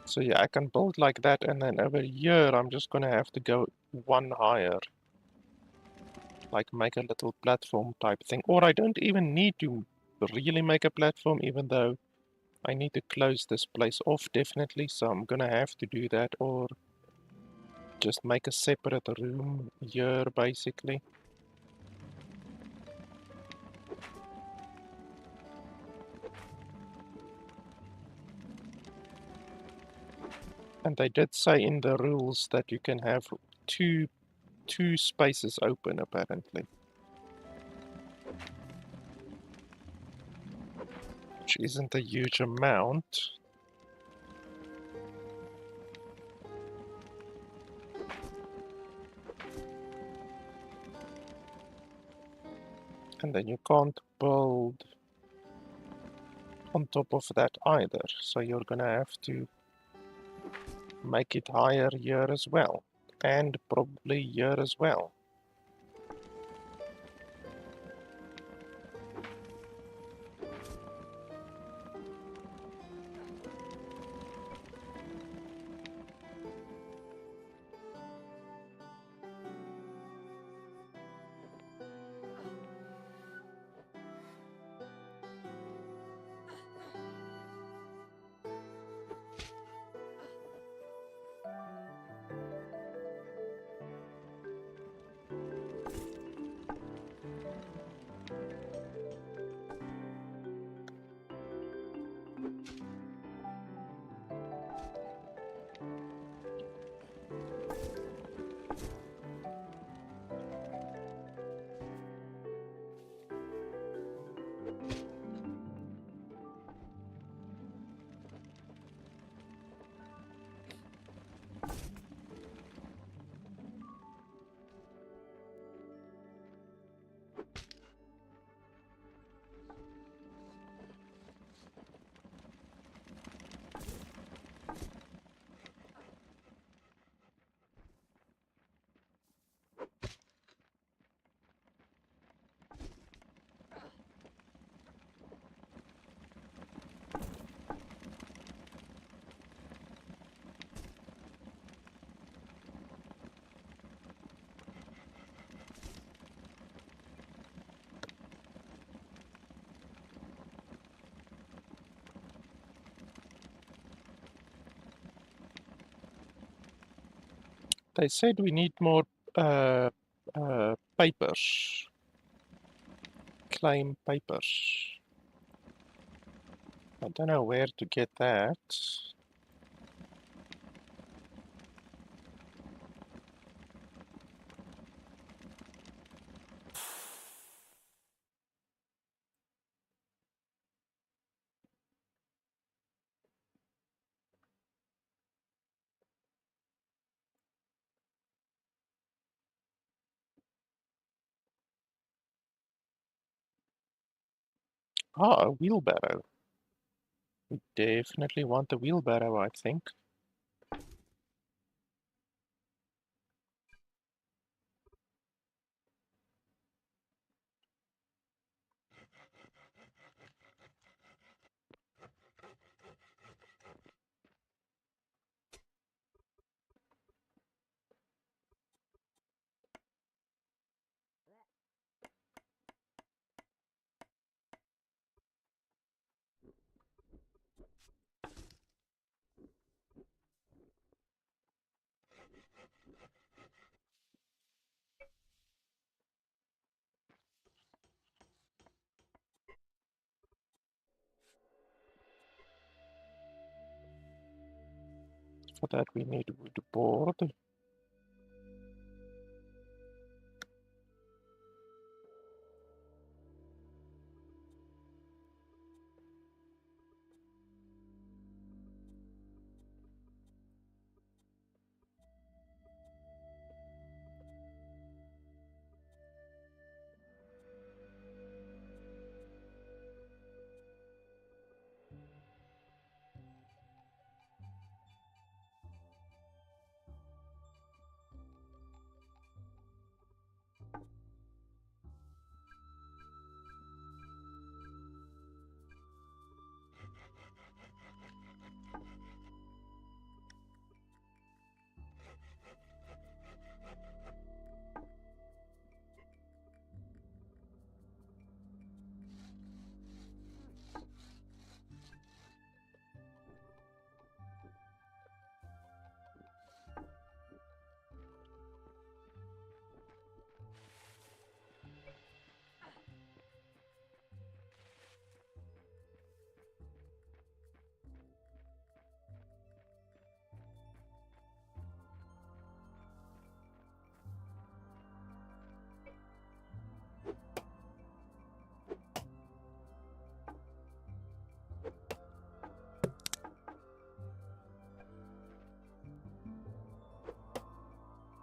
So yeah, I can build like that, and then over here I'm just gonna have to go one higher. Like make a little platform type thing. Or I don't even need to really make a platform, even though I need to close this place off definitely, so I'm gonna have to do that, or just make a separate room here basically. And they did say in the rules that you can have two spaces open apparently, which isn't a huge amount. And then you can't build on top of that either, so you're gonna have to make it higher here as well. and probably here as well. They said we need more papers, claim papers. I don't know where to get that. Ah, a wheelbarrow. We definitely want a wheelbarrow, I think. For that we need wood board.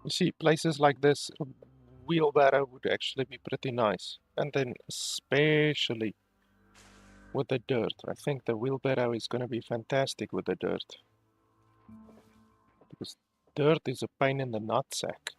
You see, places like this, a wheelbarrow would actually be pretty nice. And then especially with the dirt. I think the wheelbarrow is going to be fantastic with the dirt. Because Dirt is a pain in the nutsack.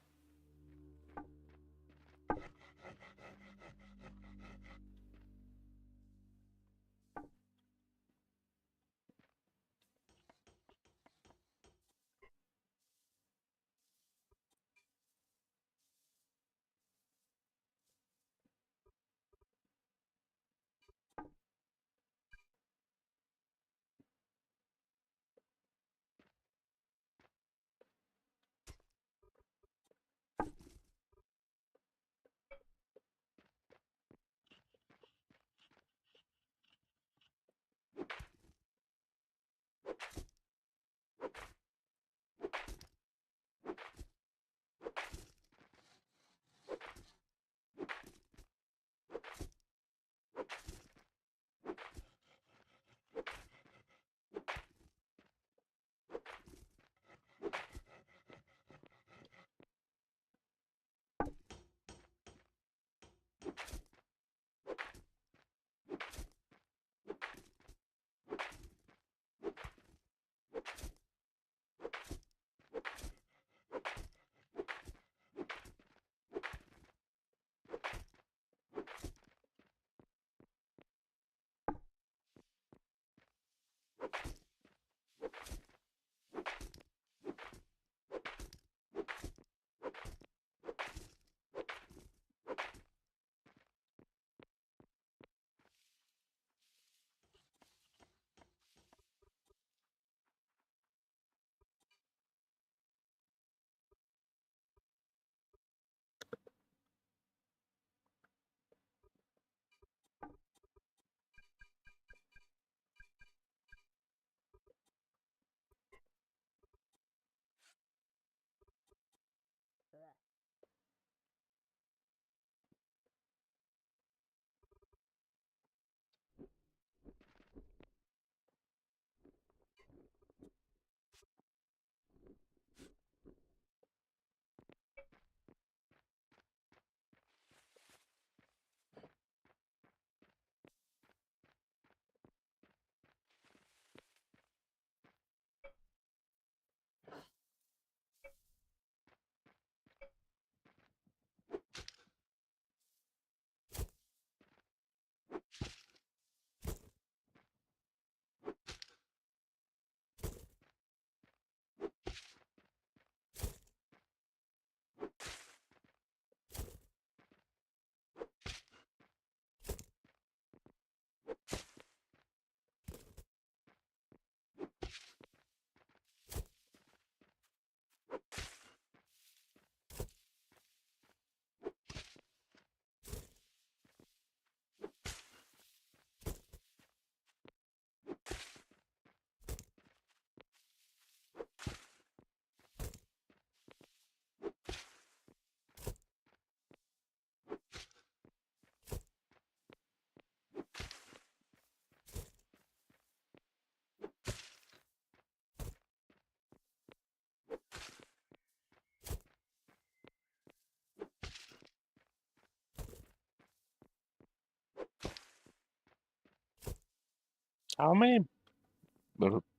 How many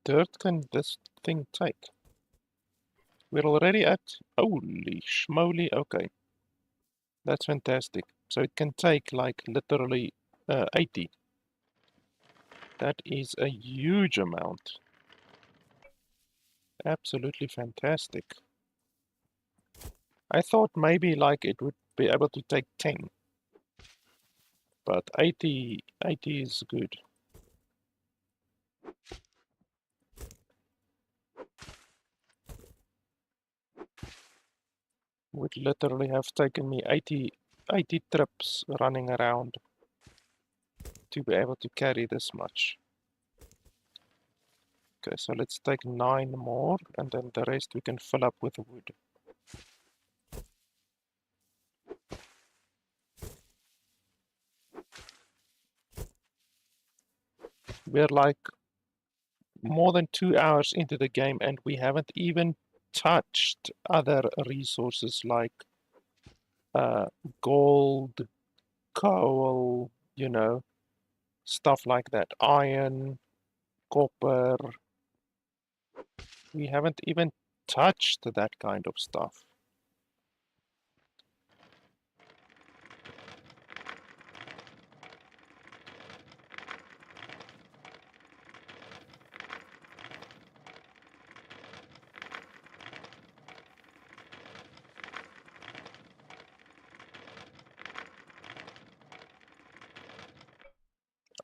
dirt can this thing take? We're already at... Holy schmoly, okay. That's fantastic. So it can take like literally 80. That is a huge amount. Absolutely fantastic. I thought maybe like it would be able to take 10, but 80 is good. Would literally have taken me 80 trips running around to be able to carry this much. Okay, so let's take 9 more, and then the rest we can fill up with wood. We're like more than 2 hours into the game, and we haven't even touched other resources like uh, gold, coal, you know, stuff like that. Iron, copper. We haven't even touched that kind of stuff.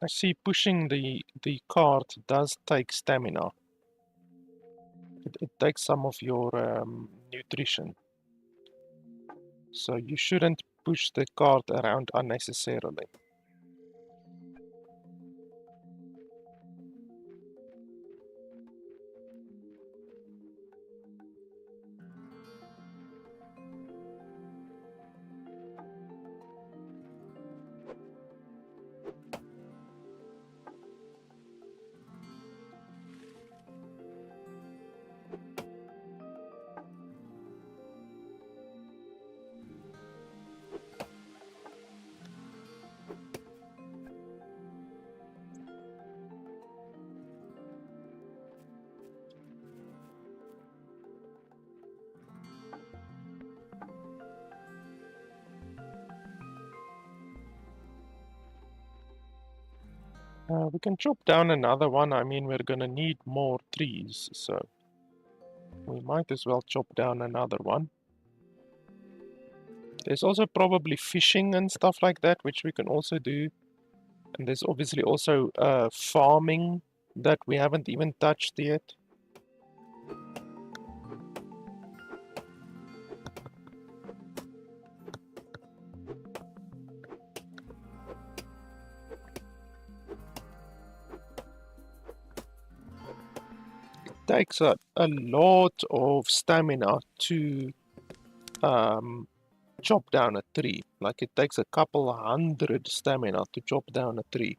I see pushing the cart does take stamina. It takes some of your nutrition. So you shouldn't push the cart around unnecessarily. We can chop down another one. I mean, we're gonna need more trees, so we might as well chop down another one. There's also probably fishing and stuff like that, which we can also do. And there's obviously also farming that we haven't even touched yet. Takes a lot of stamina to chop down a tree. Like it takes a couple hundred stamina to chop down a tree.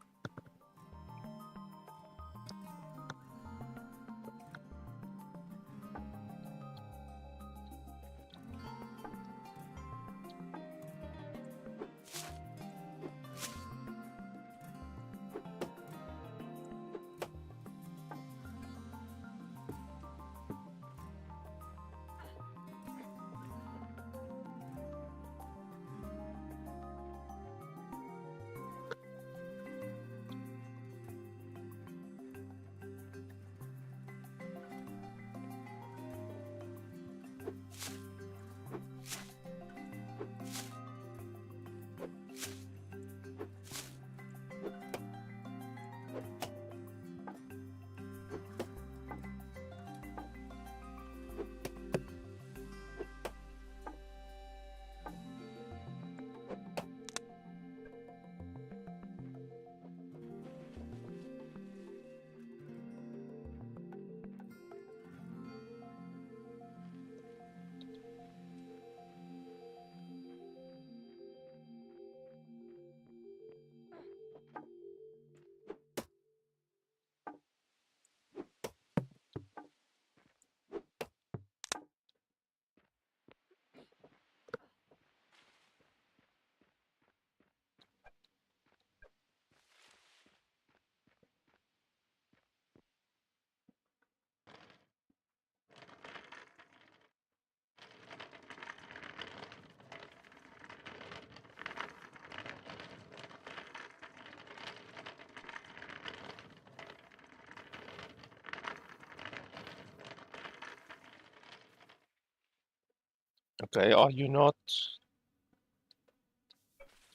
Okay, are you not?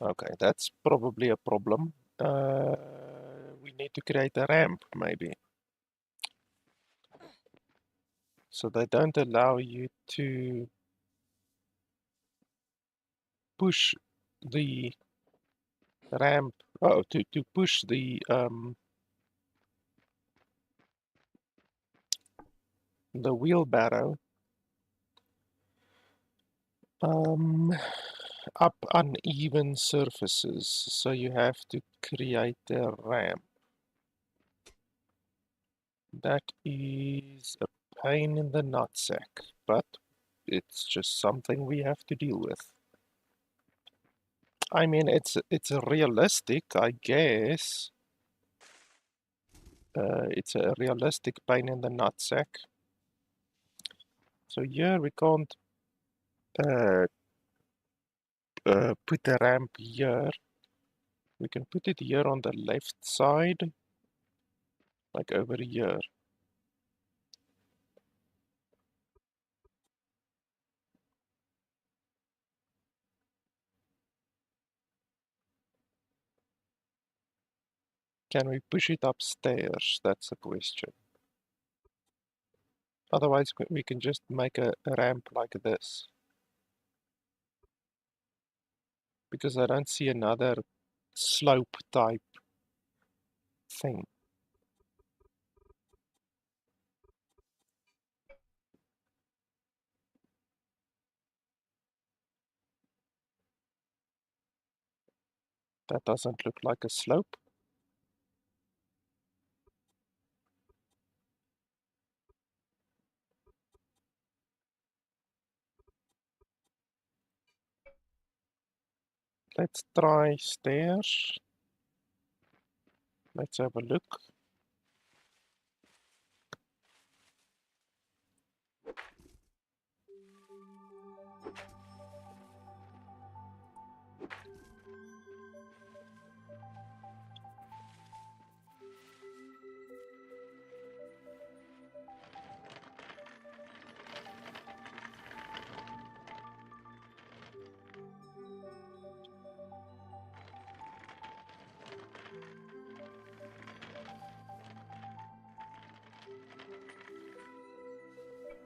Okay, that's probably a problem. We need to create a ramp, maybe. So they don't allow you to push the ramp, oh, to push the wheelbarrow up uneven surfaces. So you have to create a ramp. That is a pain in the nutsack, but it's just something we have to deal with. I mean, it's realistic, I guess. It's a realistic pain in the nutsack. So here we can't put a ramp here. We can put it here on the left side, like over here. Can we push it upstairs? That's the question. Otherwise, we can just make a ramp like this. Because I don't see another slope type thing. That doesn't look like a slope. Let's try stairs. Let's have a look.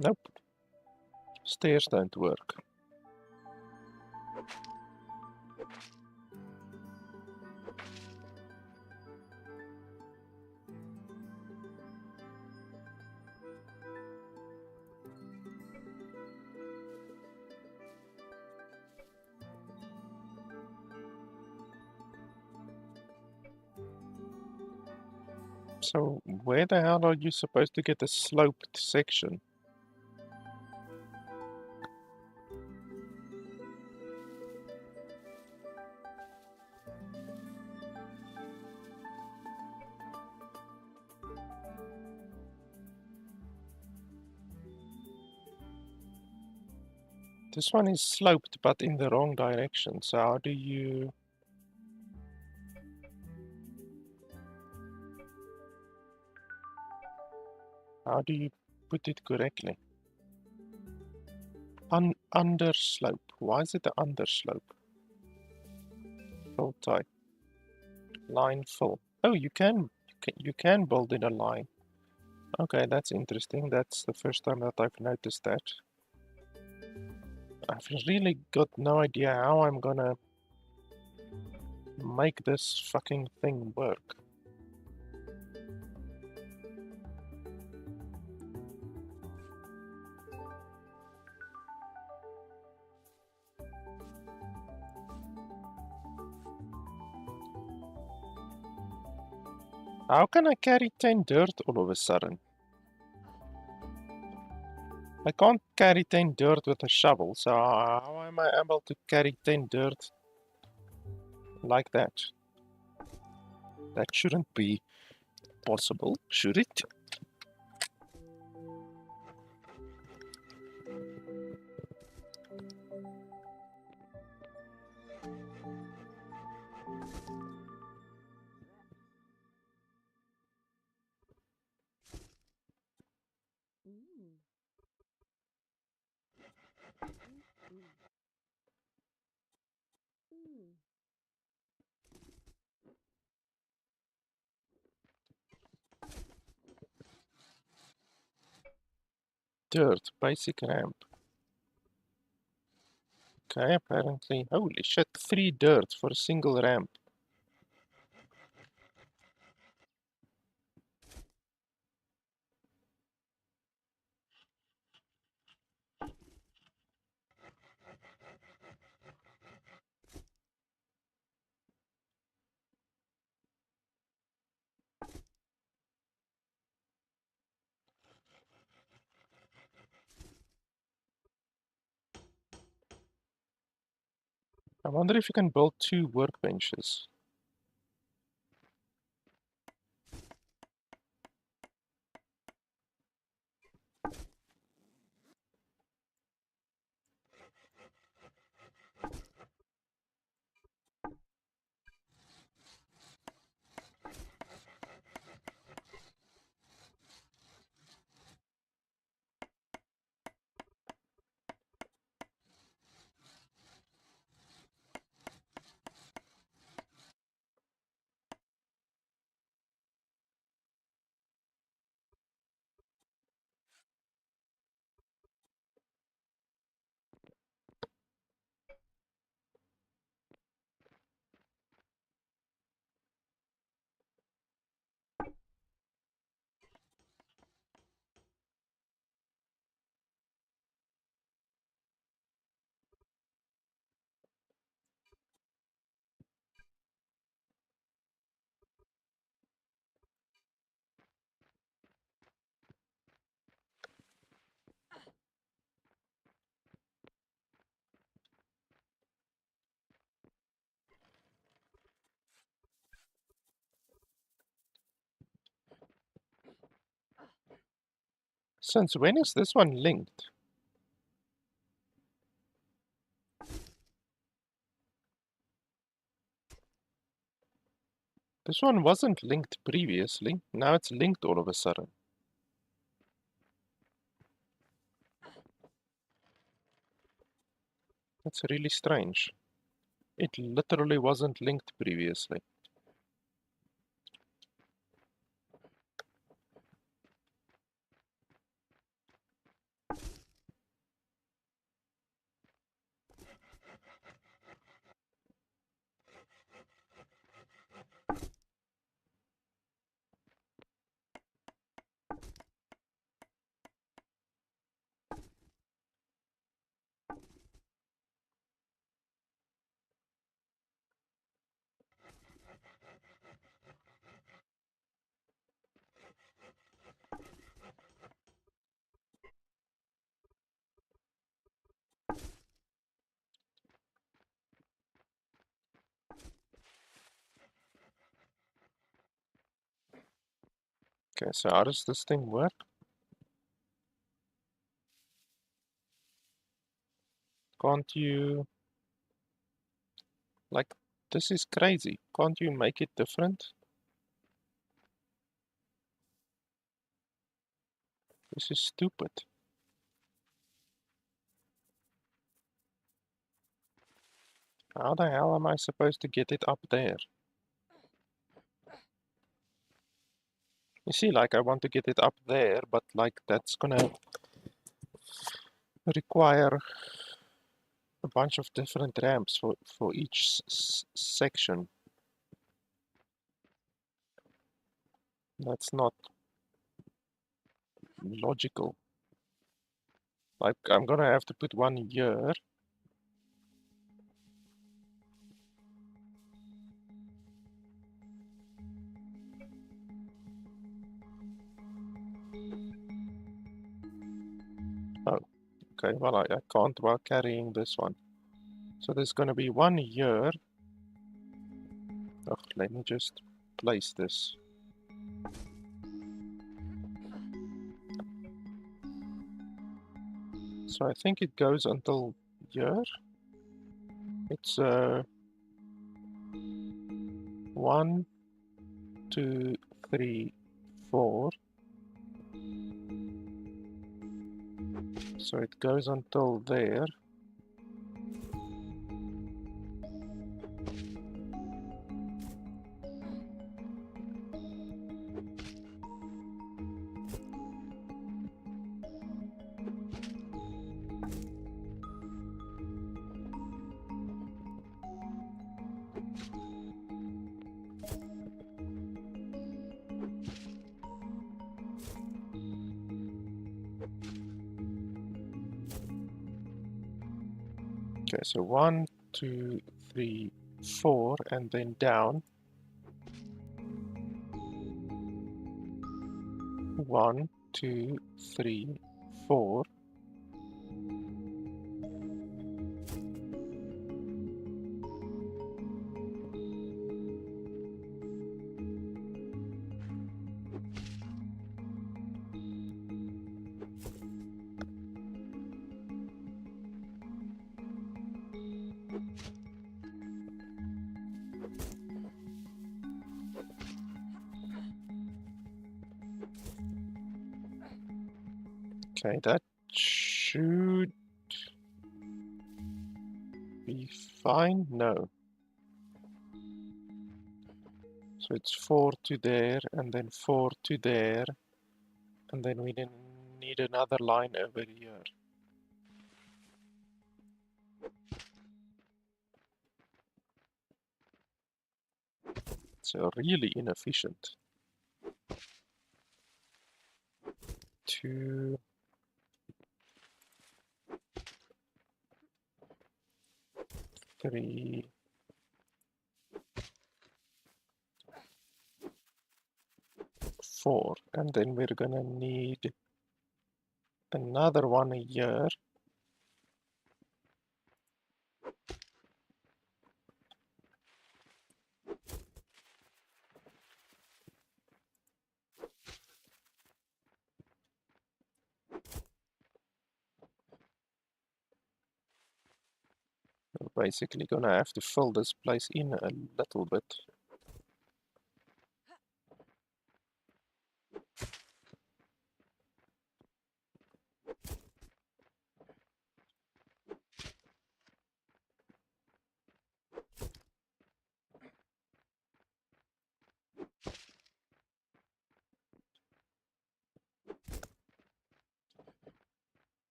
Nope. Stairs don't work. So where the hell are you supposed to get a sloped section? This one is sloped, but in the wrong direction. So how do you put it correctly? Underslope. Why is it an underslope? Fill type. Line fill. Oh, you can build in a line. Okay, that's interesting. That's the first time that I've noticed that. I've really got no idea how I'm gonna make this fucking thing work. How can I carry 10 dirt all of a sudden? I can't carry 10 dirt with a shovel, so how am I able to carry 10 dirt like that? That shouldn't be possible, should it? Dirt, basic ramp. Okay, apparently. Holy shit, 3 dirt for a single ramp. I wonder if you can build 2 workbenches. Since when is this one linked? This one wasn't linked previously. Now it's linked all of a sudden. That's really strange. It literally wasn't linked previously. Okay, so how does this thing work? Can't you... Like, this is crazy. Can't you make it different? This is stupid. How the hell am I supposed to get it up there? You see, like, I want to get it up there, but, like, that's gonna require a bunch of different ramps for each section. That's not logical. Like, I'm gonna have to put one here. Oh, okay, well, I can't while carrying this one. So there's gonna be one here. Oh, let me just place this. So I think it goes until here. It's 1, 2, 3, 4. So it goes until there. Okay, so 1, 2, 3, 4, and then down. 1, 2, 3, 4. Okay, that should be fine. No. So it's 4 to there, and then 4 to there, and then we then need another line over here. So really inefficient. 2, 3, 4, and then we're gonna need another one here. We're basically gonna have to fill this place in a little bit.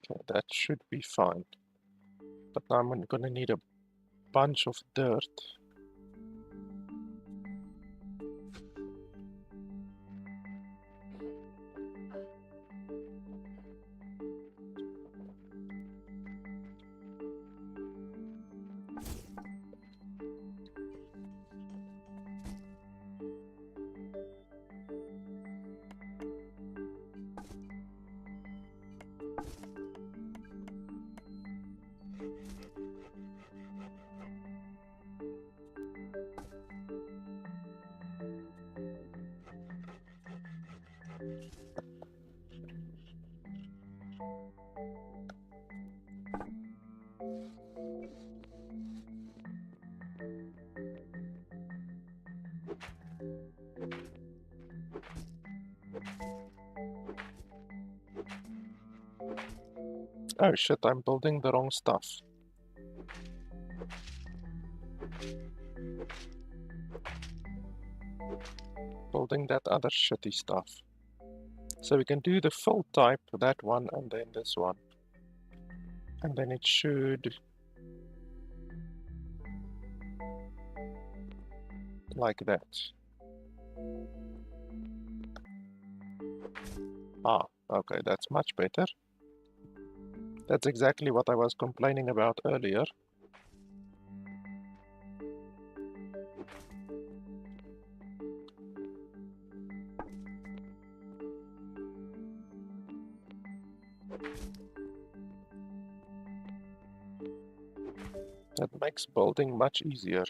Okay, that should be fine. But now I'm gonna need a bunch of dirt. Oh shit, I'm building the wrong stuff. Building that other shitty stuff. So we can do the fill type, that one, and then this one. And then it should... like that. Ah, okay, that's much better. That's exactly what I was complaining about earlier. That makes building much easier.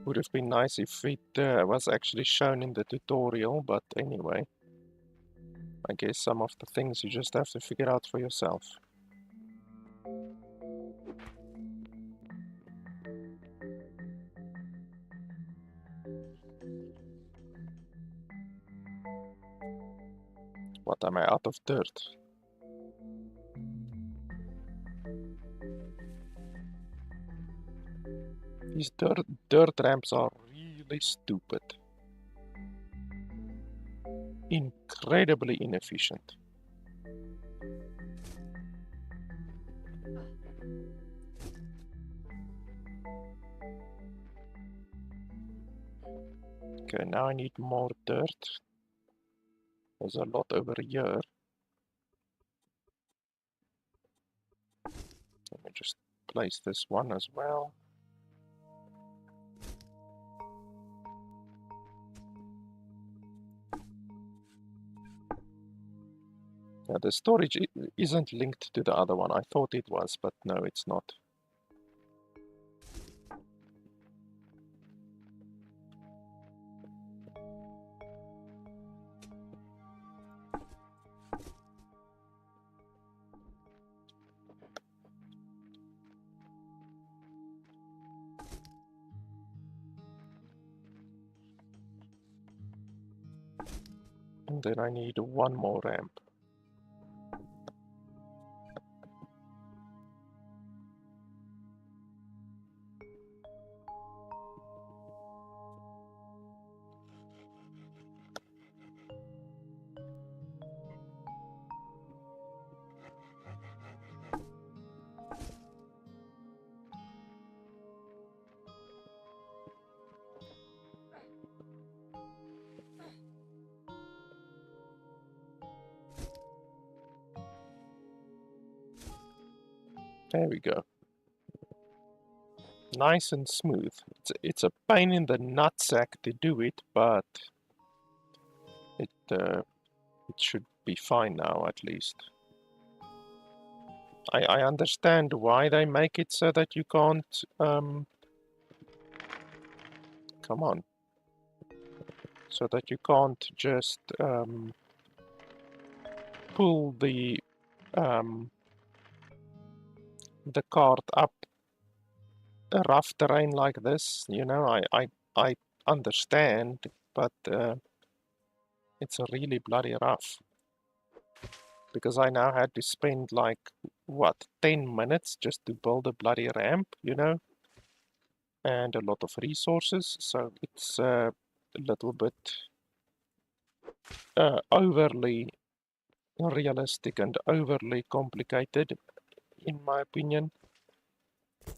Would have been nice if it was actually shown in the tutorial, but anyway. I guess some of the things you just have to figure out for yourself. What, am I out of dirt? These dirt ramps are really stupid. Incredibly inefficient. Okay, now I need more dirt. There's a lot over here. Let me just place this one as well. Yeah, the storage isn't linked to the other one. I thought it was, but no, it's not. And then I need one more ramp. There we go. Nice and smooth. It's a pain in the nutsack to do it, but it should be fine now at least. I understand why they make it so that you can't come on. So that you can't just pull the cart up a rough terrain like this, you know, I understand, but it's really bloody rough. Because I now had to spend like, what, 10 minutes just to build a bloody ramp, you know? And a lot of resources, so it's a little bit overly realistic and overly complicated, in my opinion.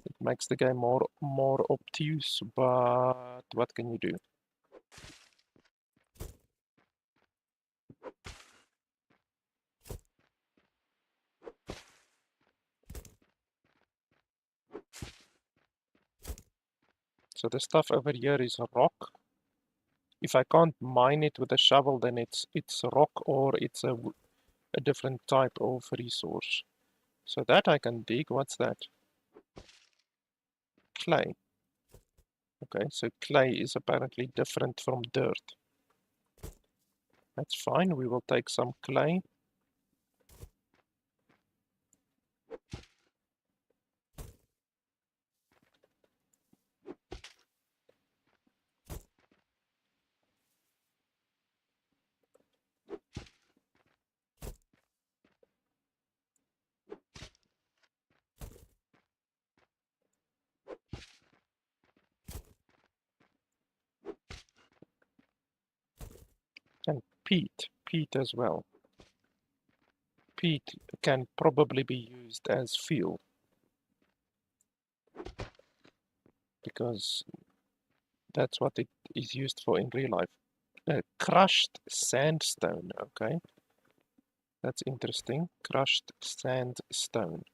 It makes the game more obtuse, but what can you do? So the stuff over here is rock. If I can't mine it with a shovel, then it's rock or it's a different type of resource. So that I can dig. What's that? Clay. Okay, so clay is apparently different from dirt. That's fine, we will take some clay. And peat as well. Peat can probably be used as fuel, because that's what it is used for in real life. Crushed sandstone, okay. That's interesting. Crushed sandstone.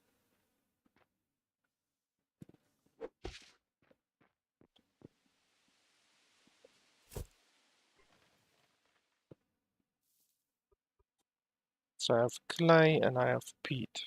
So I have clay and I have peat.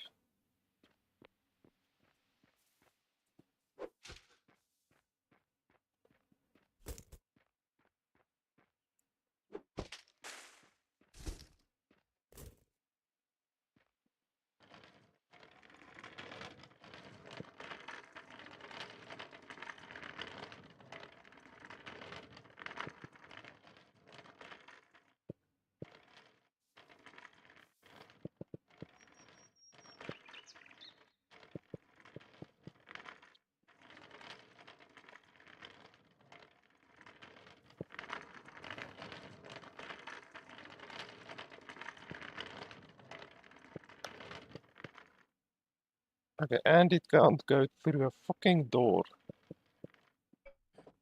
Okay, and it can't go through a fucking door.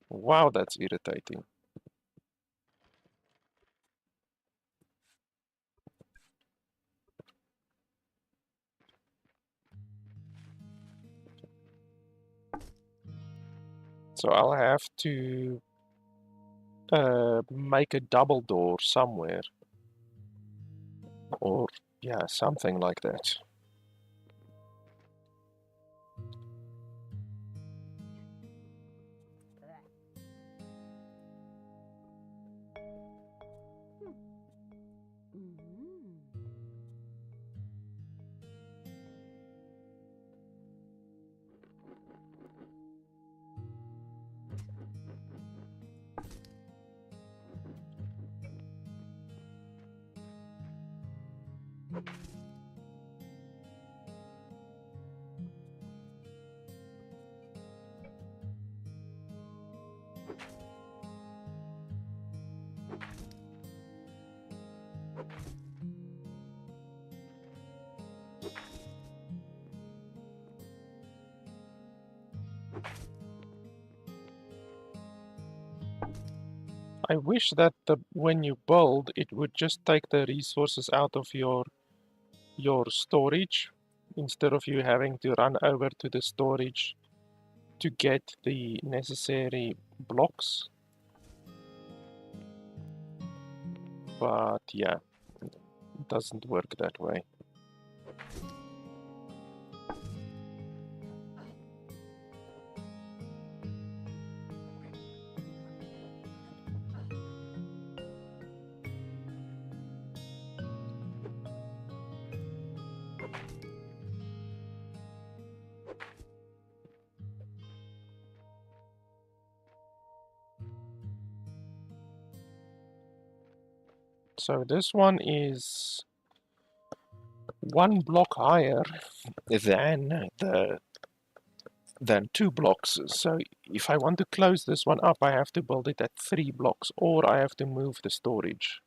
Wow, that's irritating. So I'll have to make a double door somewhere. Or, yeah, something like that. I wish that when you build, it would just take the resources out of your storage instead of you having to run over to the storage to get the necessary blocks. But yeah, it doesn't work that way. So this one is one block higher than 2 blocks. So if I want to close this one up, I have to build it at 3 blocks, or I have to move the storage.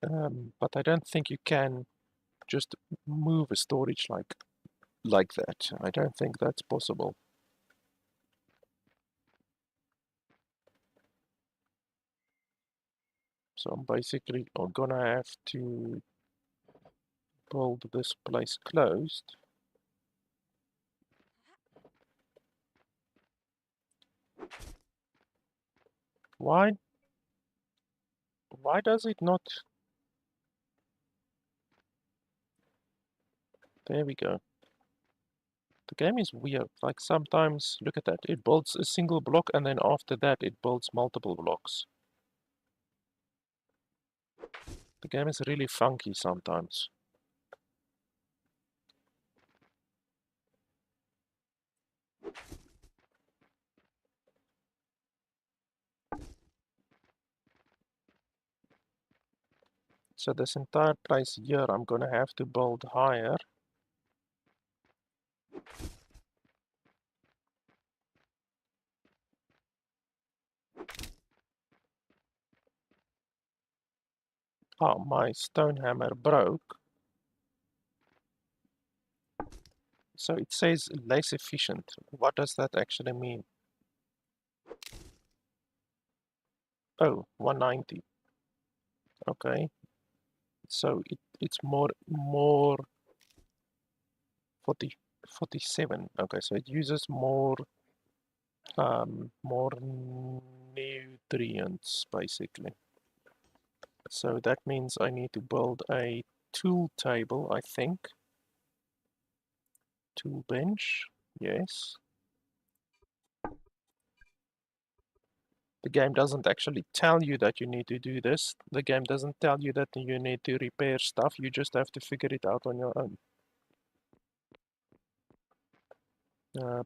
But I don't think you can just move a storage like that. I don't think that's possible. So I'm basically gonna have to build this place closed. Why does it not? There we go. The game is weird. Like sometimes, look at that. It builds a single block and then after that it builds multiple blocks. The game is really funky sometimes. So this entire place here, I'm gonna have to build higher. Oh, my stone hammer broke. So it says less efficient. What does that actually mean? Oh, 190. Okay. So it's more 40, 47. Okay, so it uses more more nutrients basically. So that means I need to build a tool table, I think. Tool bench, yes. The game doesn't actually tell you that you need to do this. The game doesn't tell you that you need to repair stuff. You just have to figure it out on your own.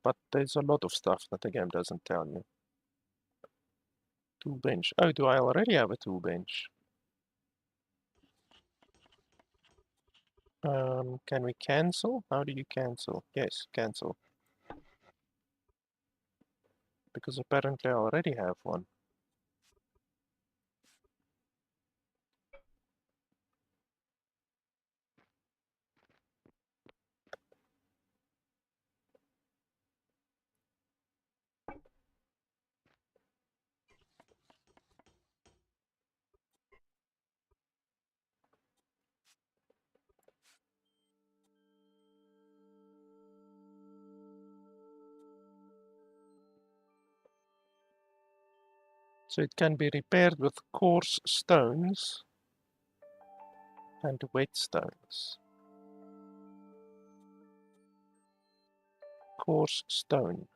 But there's a lot of stuff that the game doesn't tell you. Tool bench. Oh, do I already have a tool bench? Can we cancel? How do you cancel? Yes, cancel. Because apparently I already have one. So it can be repaired with coarse stones and wet stones. Coarse stone.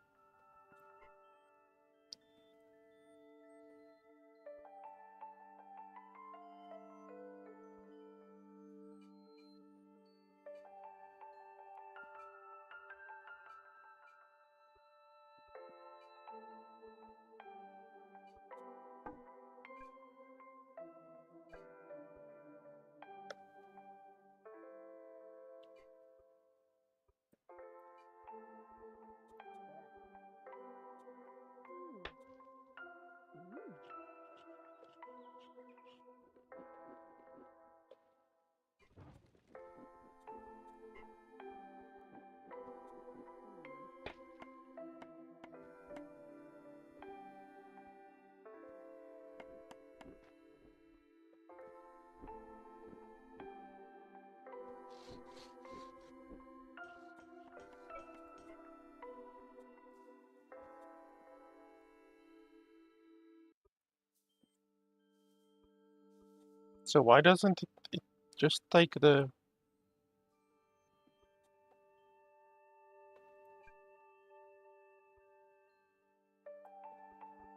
So why doesn't it just take the...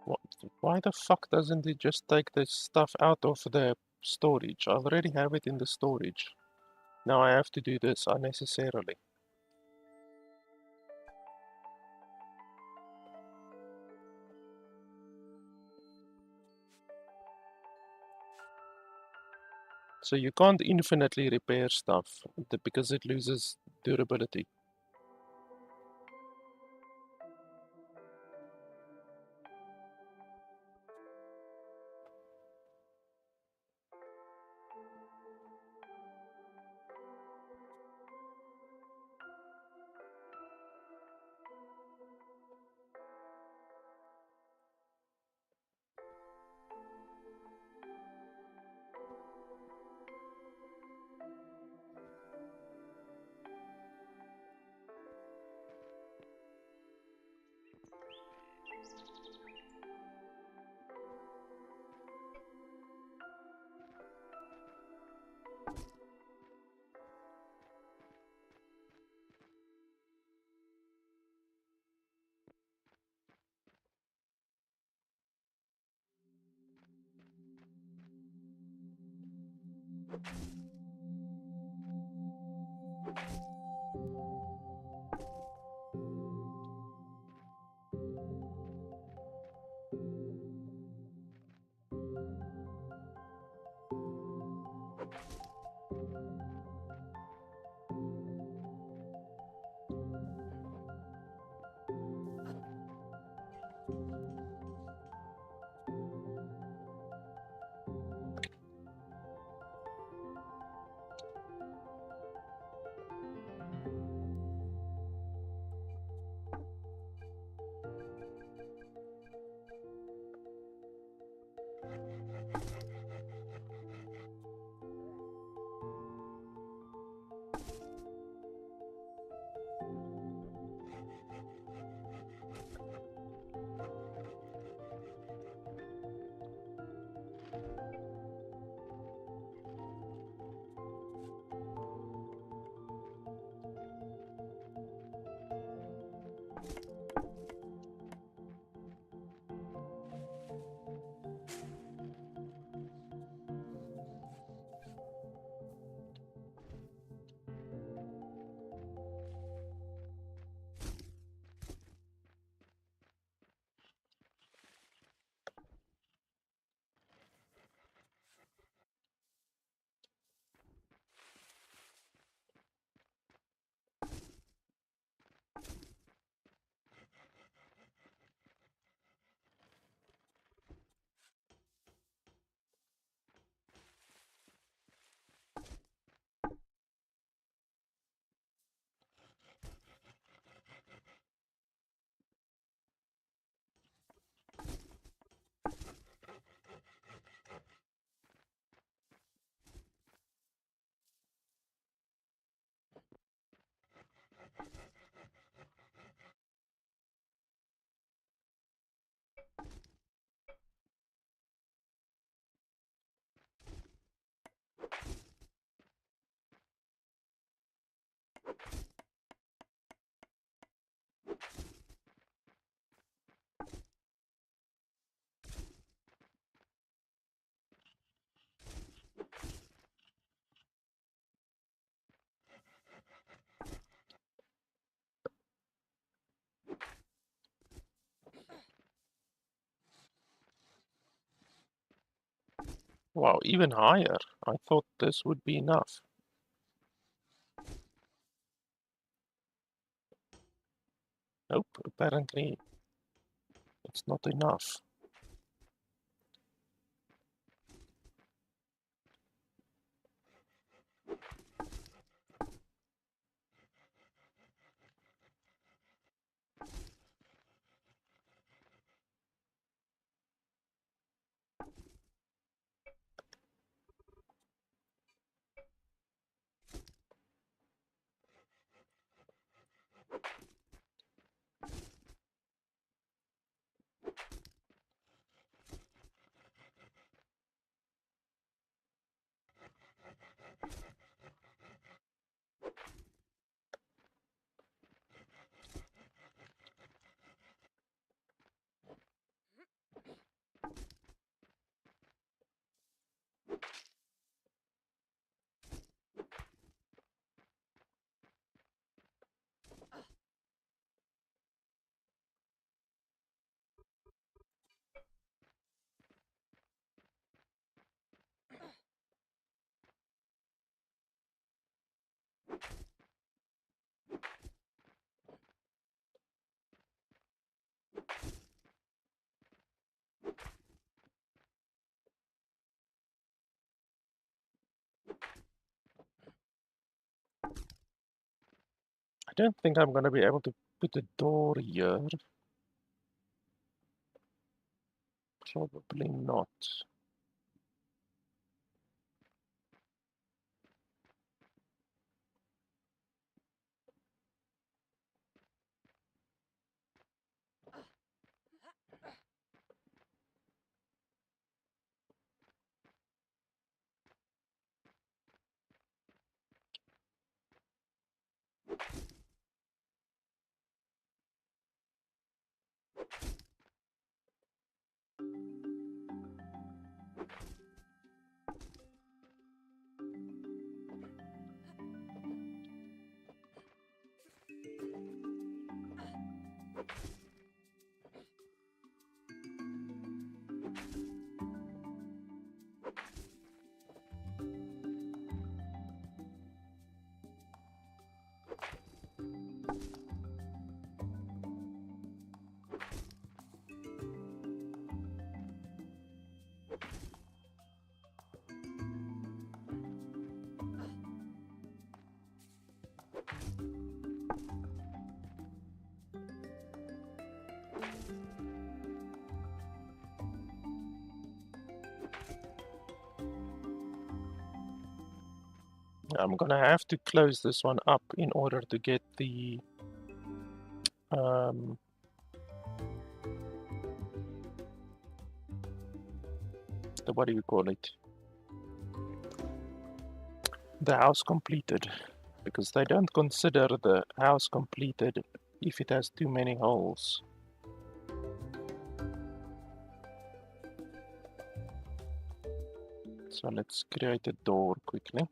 What, why the fuck doesn't it just take the stuff out of the storage? I already have it in the storage. Now I have to do this unnecessarily. So you can't infinitely repair stuff because it loses durability. Wow, even higher. I thought this would be enough. Nope, apparently it's not enough. don't think I'm going to be able to put a door here. Probably not. I'm gonna have to close this one up in order to get the what do you call it? The house completed, because they don't consider the house completed if it has too many holes. So let's create a door quickly.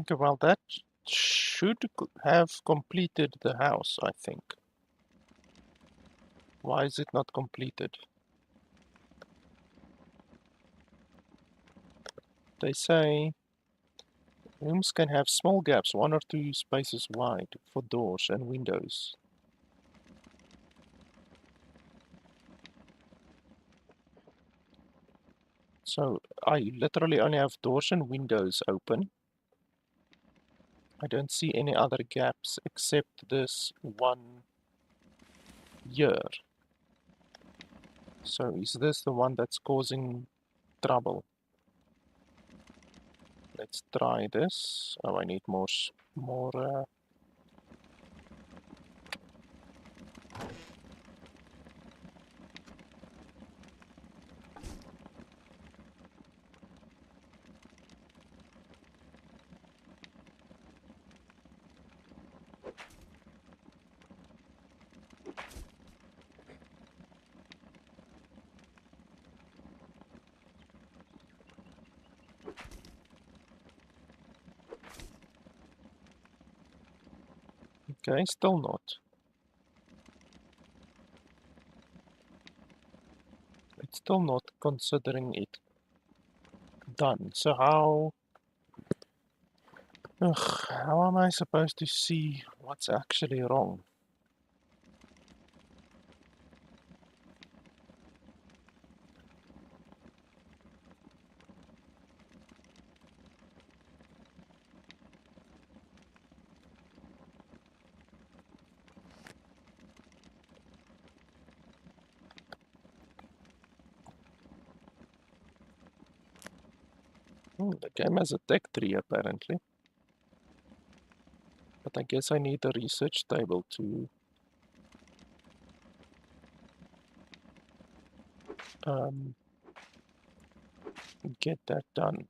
Okay, well, that should have completed the house, I think. Why is it not completed? They say rooms can have small gaps, 1 or 2 spaces wide, for doors and windows. So I literally only have doors and windows open. I don't see any other gaps except this one here. So is this the one that's causing trouble? Let's try this. Oh, I need more. Okay, still not. It's still not considering it done. So how am I supposed to see what's actually wrong? The game has a tech tree apparently, but I guess I need a research table to um, get that done.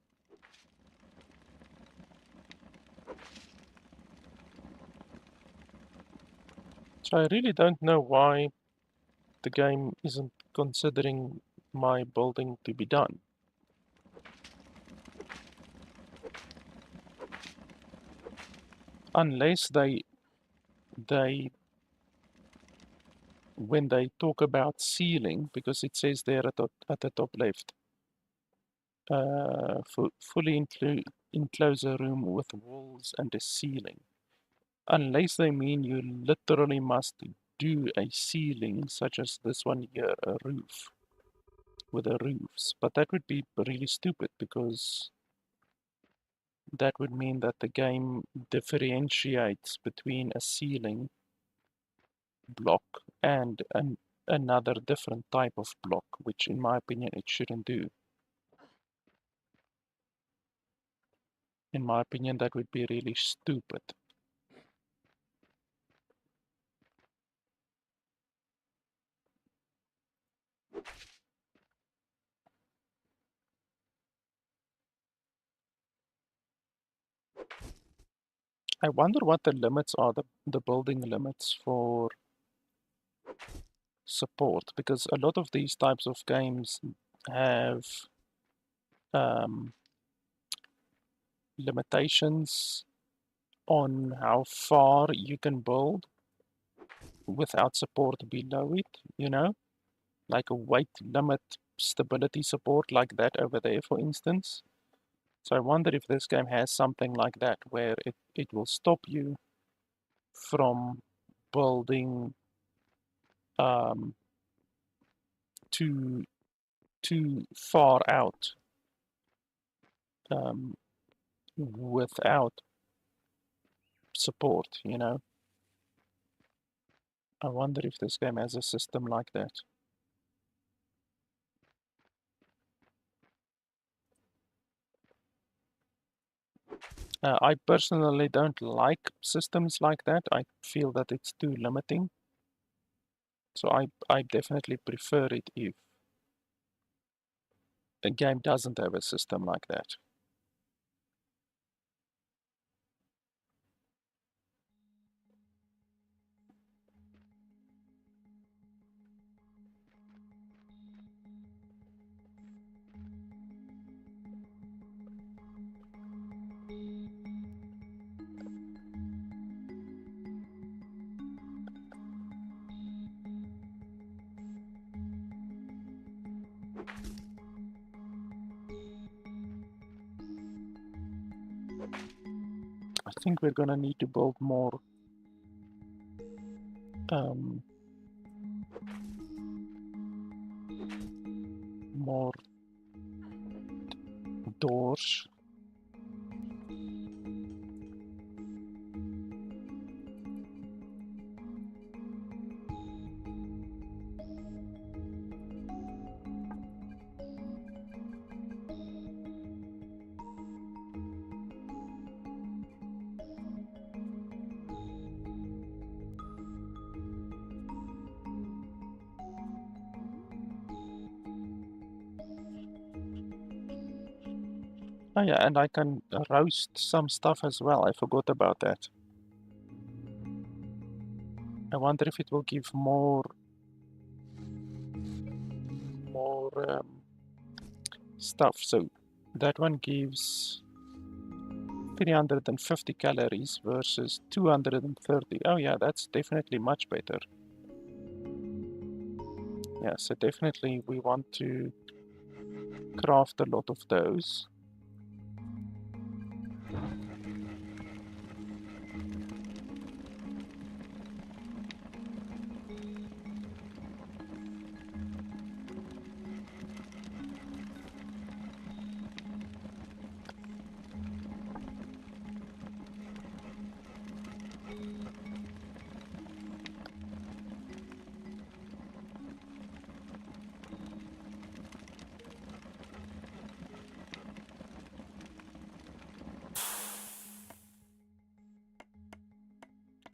So I really don't know why the game isn't considering my building to be done. Unless they when they talk about ceiling, because it says there at the top left, fully enclose a room with walls and a ceiling. Unless they mean you literally must do a ceiling, such as this one here, a roof, with the roofs. But that would be really stupid, because that would mean that the game differentiates between a ceiling block and another different type of block, which in my opinion it shouldn't do. In my opinion, that would be really stupid. I wonder what the limits are, the building limits for support, because a lot of these types of games have um, limitations on how far you can build without support below it, you know, like a weight limit, stability support, like that over there, for instance. So I wonder if this game has something like that, where it will stop you from building um, too too far out um, without support, you know. I wonder if this game has a system like that. I personally don't like systems like that. I feel that it's too limiting. So I definitely prefer it if a game doesn't have a system like that. I think we're gonna need to build um, more doors. Oh yeah, and I can roast some stuff as well. I forgot about that. I wonder if it will give more stuff. So that one gives 350 calories versus 230. Oh yeah, that's definitely much better. Yeah, so definitely we want to craft a lot of those.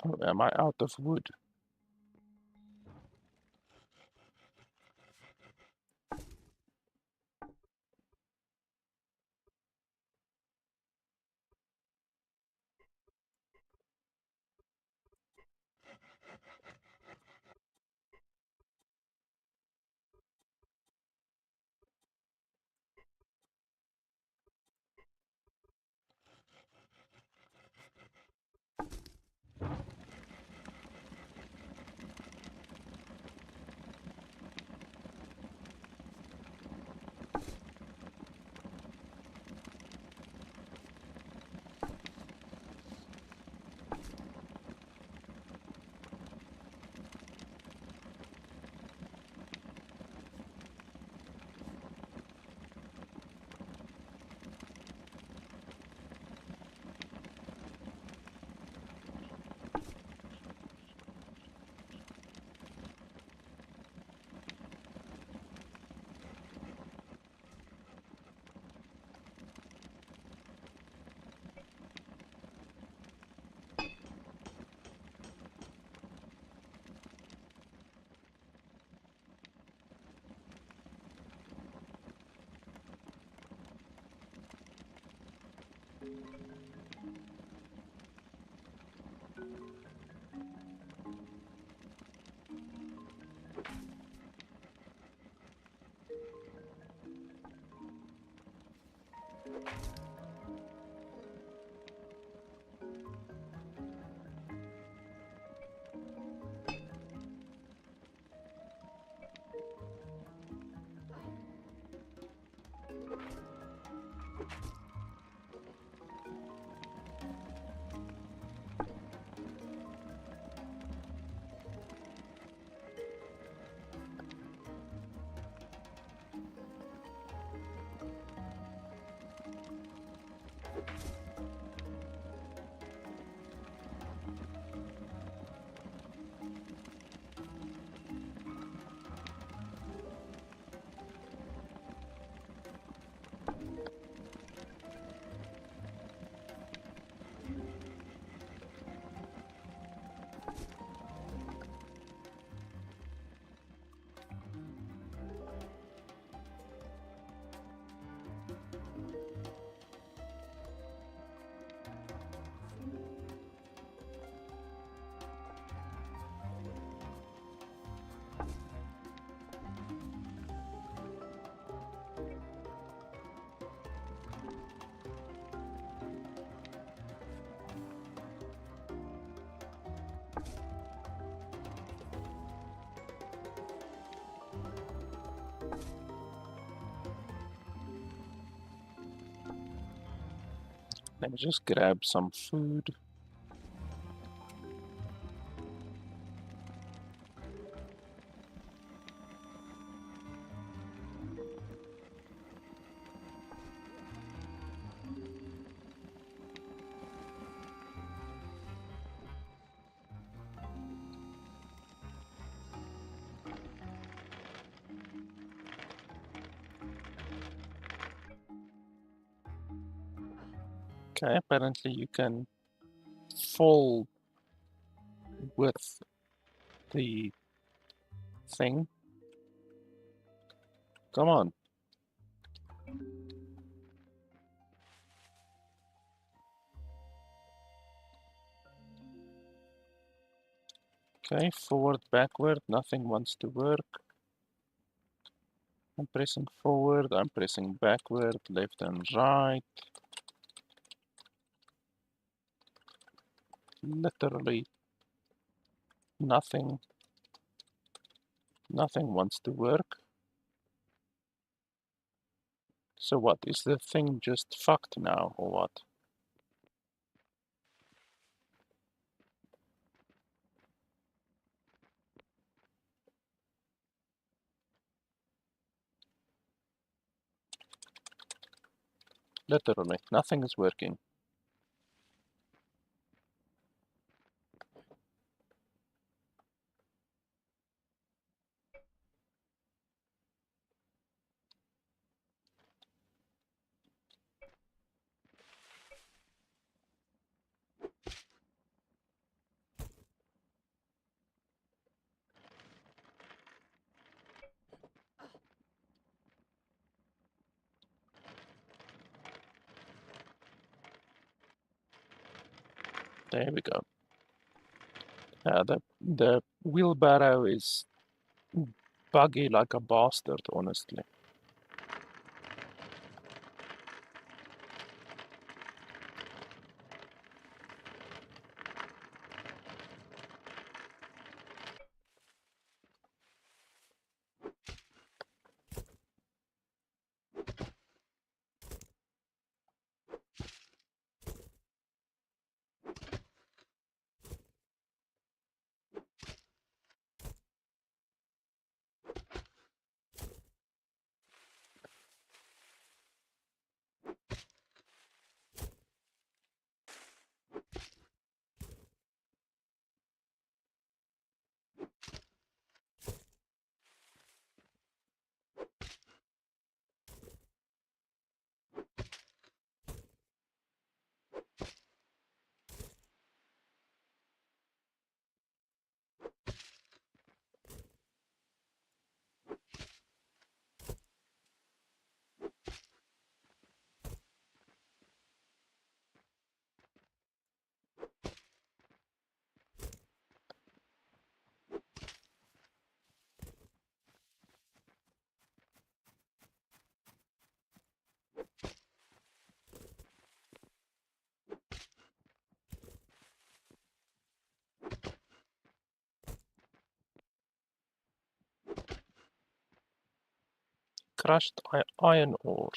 Oh, am I out of wood? Let me just grab some food. Okay, apparently you can fall with the thing. Come on. Okay, forward, backward, nothing wants to work. I'm pressing forward, I'm pressing backward, left and right. literally nothing wants to work. So what, is the thing just fucked now or what? Literally, nothing is working. There we go. The wheelbarrow is buggy like a bastard, honestly. Crushed iron ore.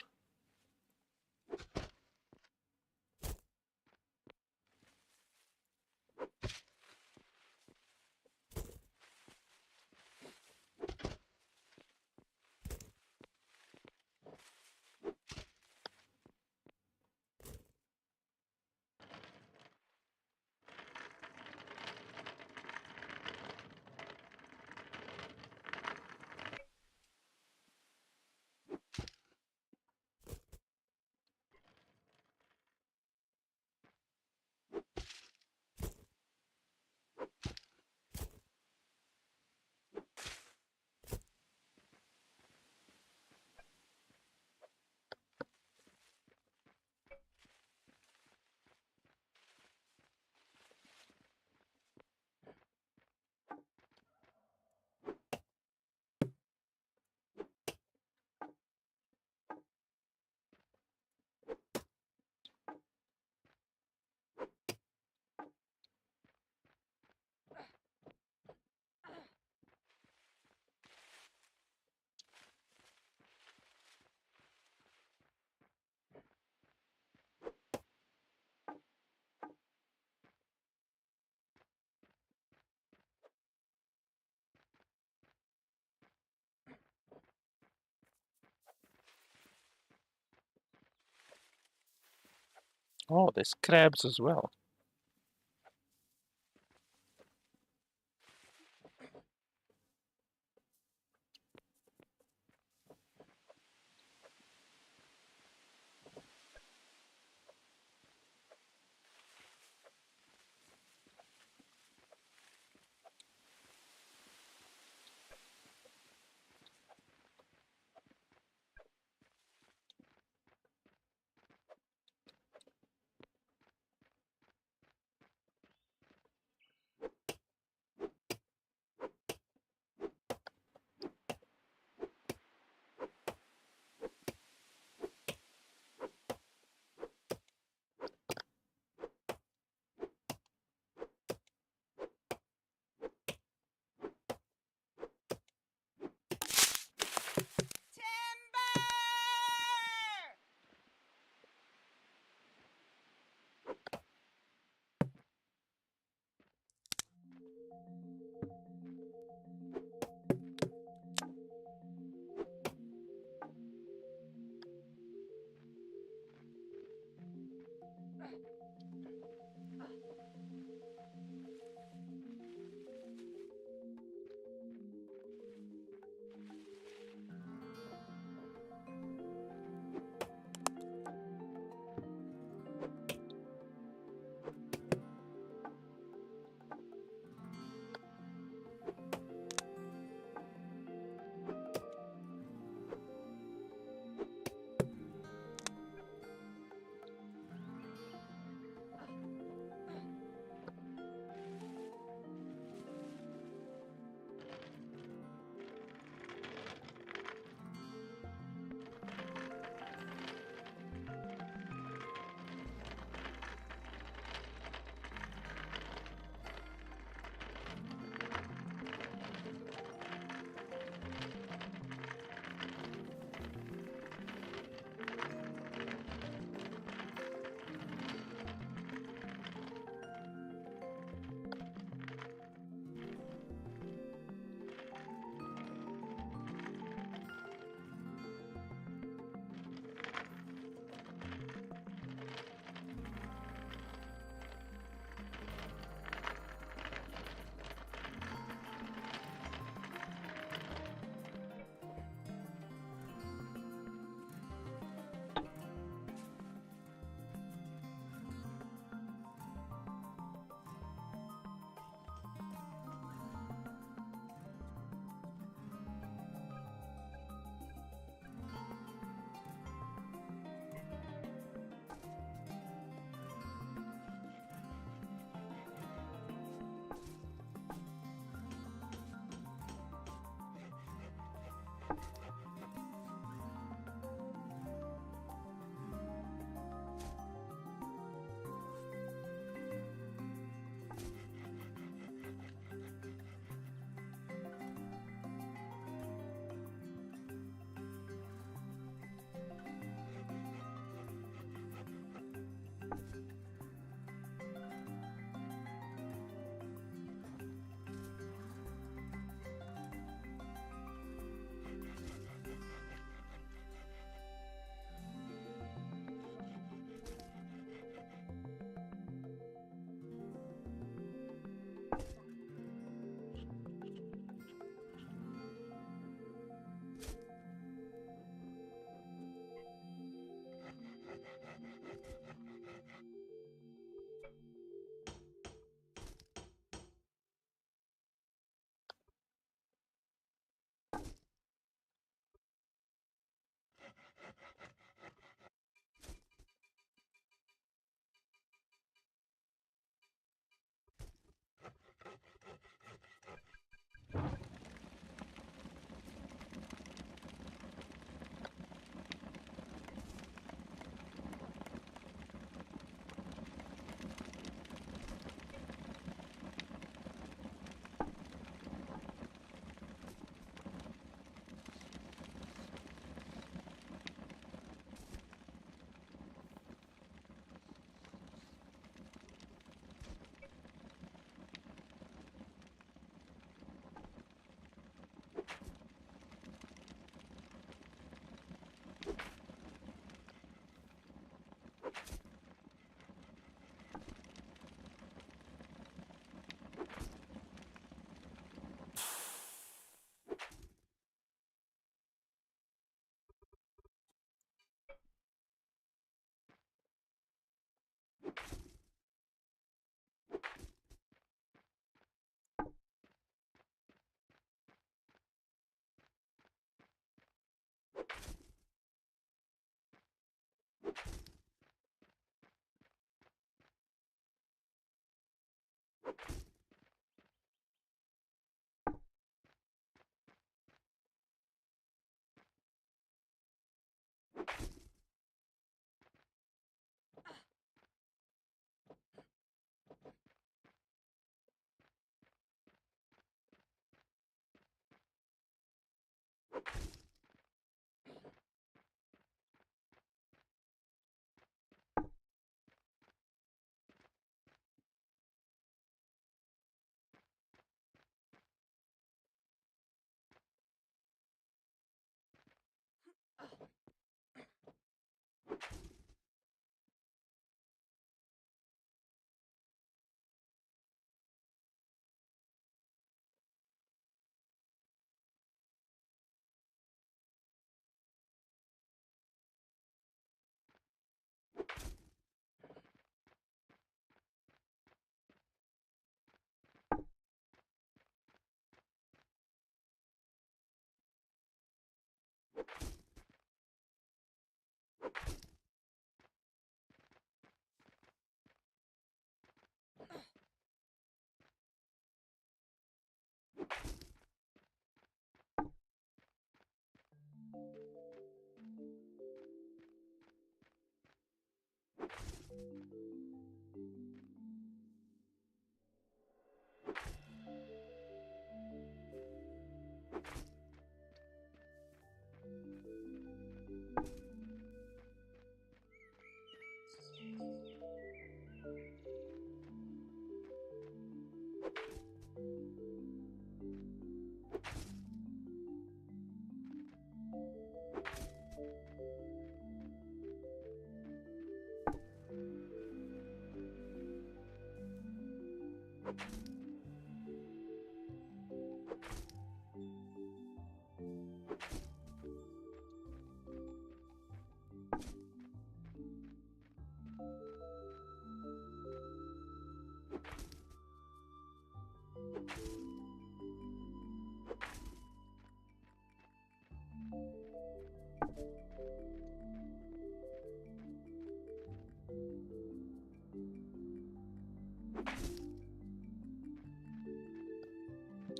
Oh, there's crabs as well.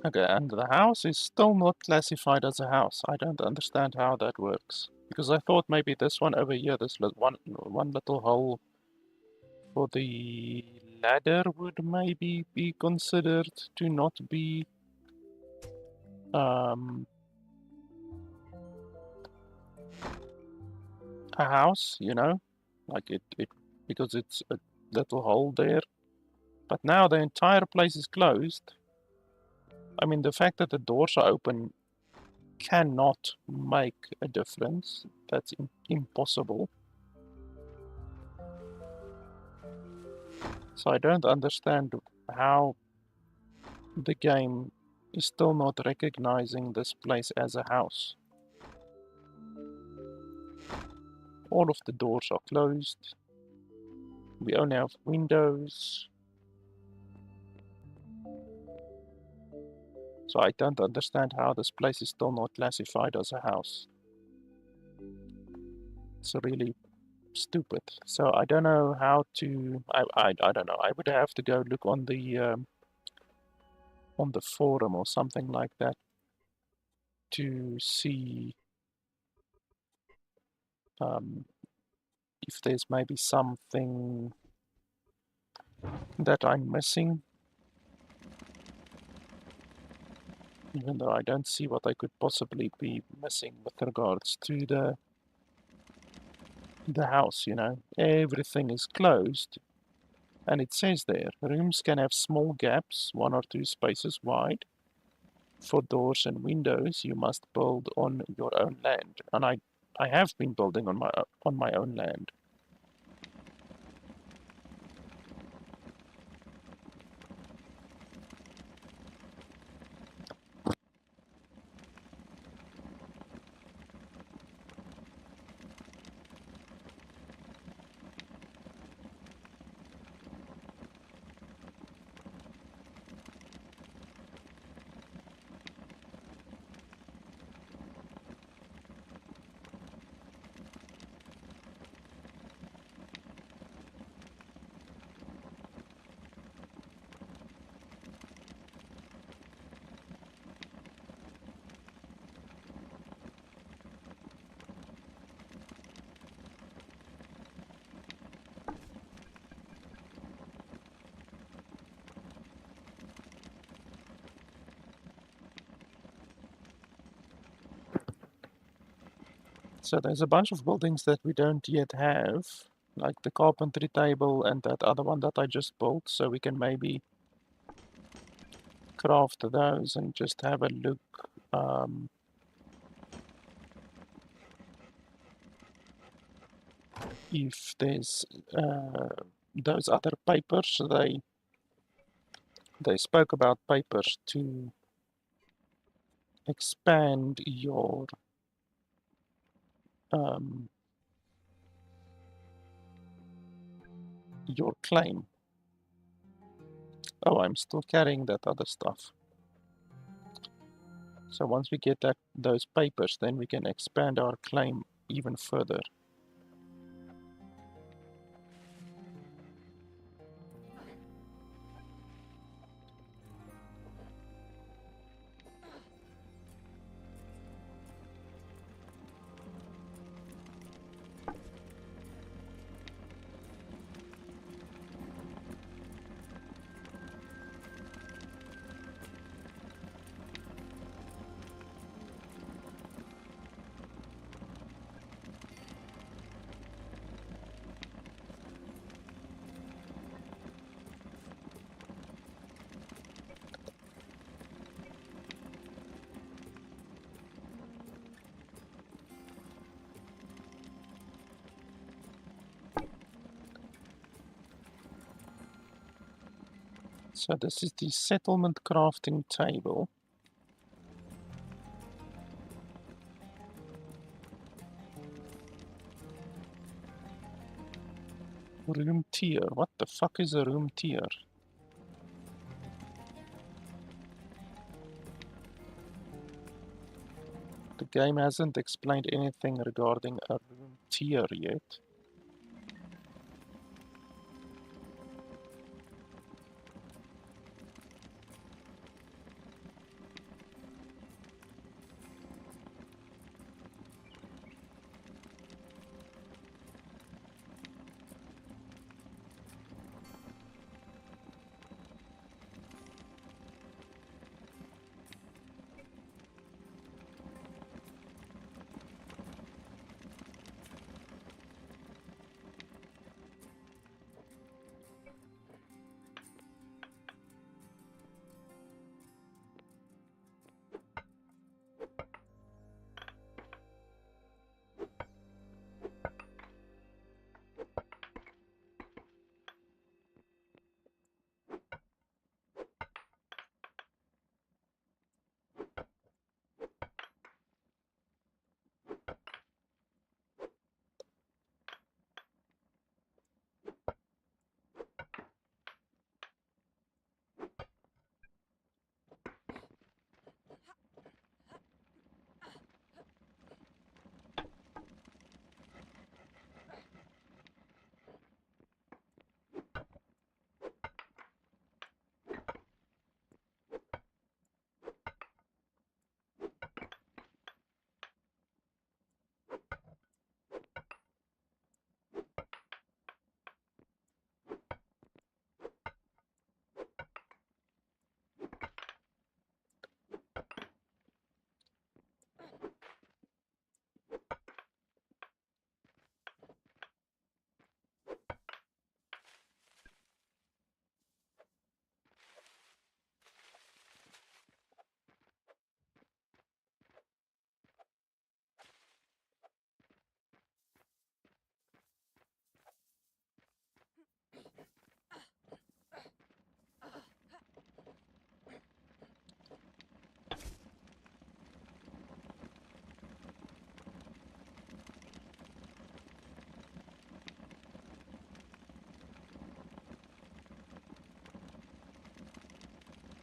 Okay, and the house is still not classified as a house. I don't understand how that works. Because I thought maybe this one over here, this one little hole for the ladder would maybe be considered to not be um, a house, you know? Like it because it's a little hole there. But now the entire place is closed. I mean, the fact that the doors are open cannot make a difference. That's impossible. So I don't understand how the game is still not recognizing this place as a house. All of the doors are closed. We only have windows. So I don't understand how this place is still not classified as a house. It's really stupid. So I don't know how to. I don't know. I would have to go look on the forum or something like that to see um, if there's maybe something that I'm missing, even though I don't see what I could possibly be missing with regards to the house, you know. Everything is closed, and it says there, rooms can have small gaps, 1 or 2 spaces wide. For doors and windows, you must build on your own land. And I have been building on my own land. So there's a bunch of buildings that we don't yet have, like the carpentry table and that other one that I just built, so we can maybe craft those and just have a look if there's those other papers. They spoke about papers to expand um, your claim. Oh, I'm still carrying that other stuff. So once we get those papers, then we can expand our claim even further. So this is the settlement crafting table. Room tier. What the fuck is a room tier? The game hasn't explained anything regarding a room tier yet.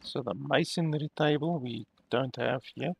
So the masonry table we don't have yet.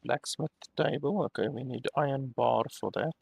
Blacksmith table, okay, we need iron bar for that.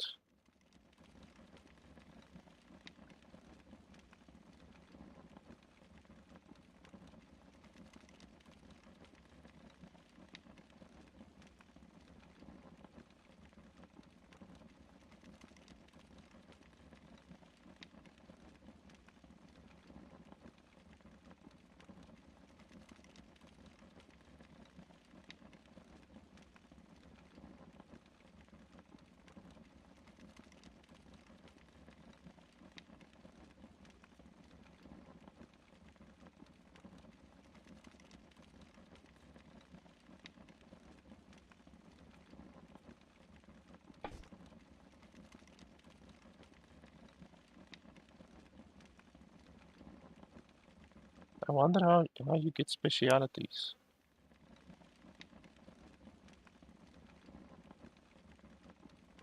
I wonder how you get specialities.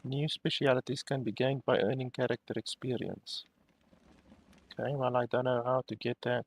New specialities can be gained by earning character experience. Okay, well, I don't know how to get that.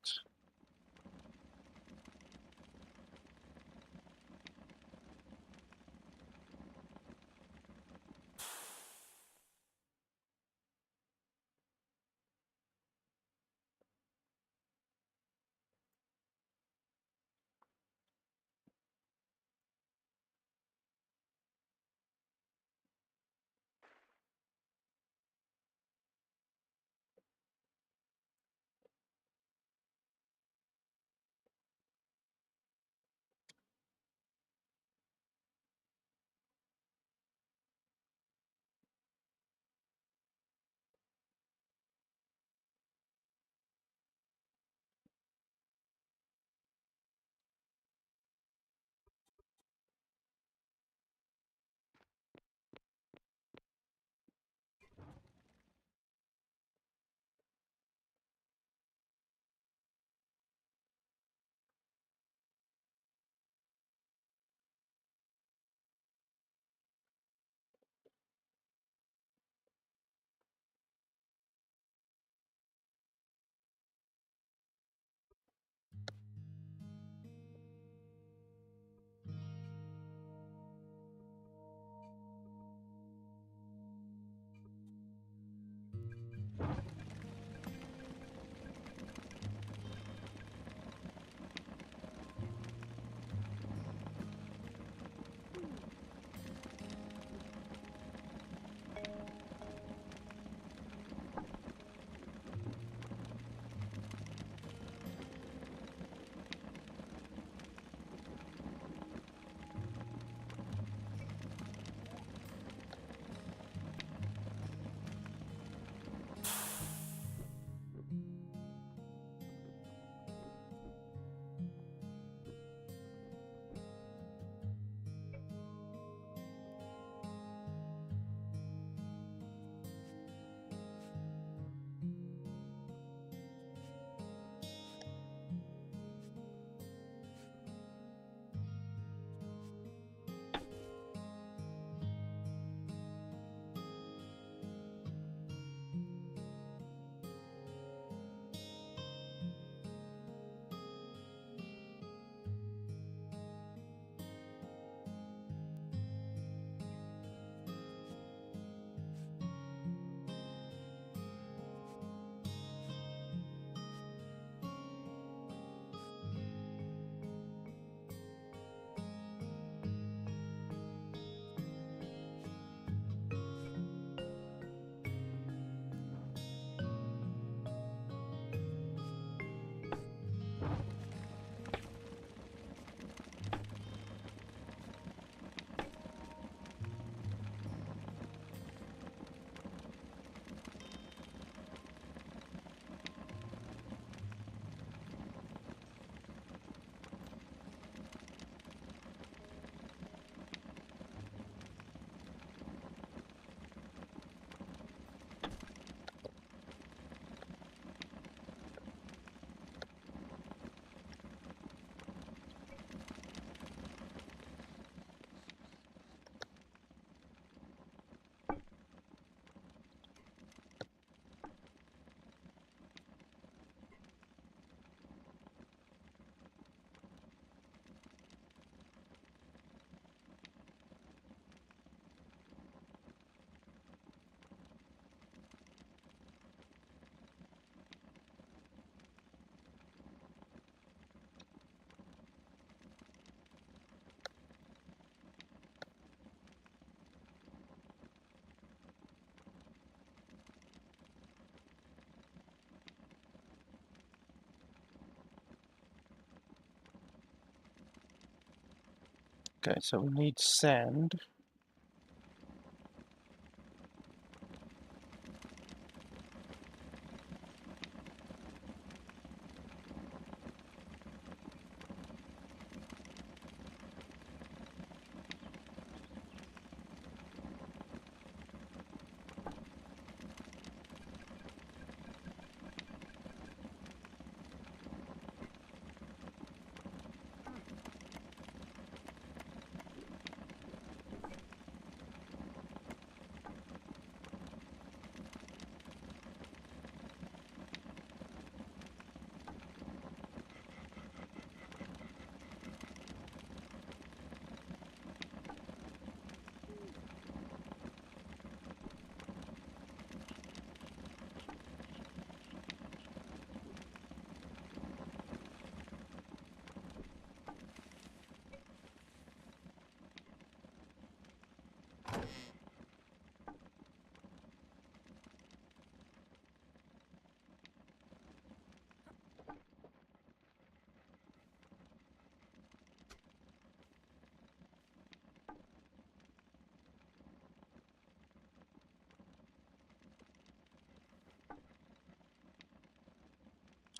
Okay, so we need sand.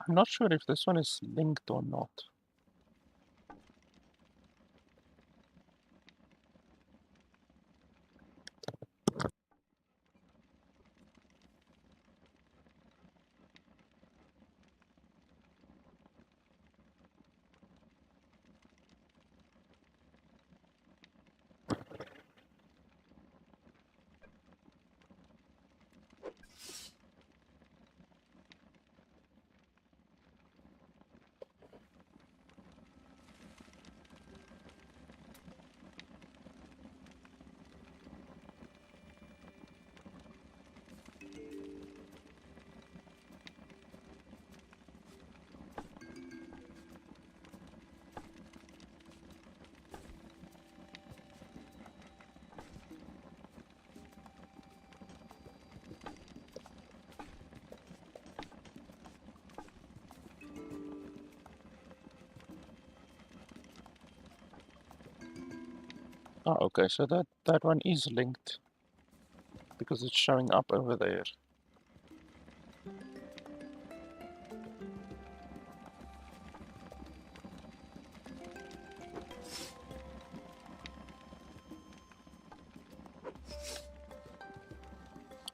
I'm not sure if this one is linked or not. Oh, okay, so that one is linked because it's showing up over there.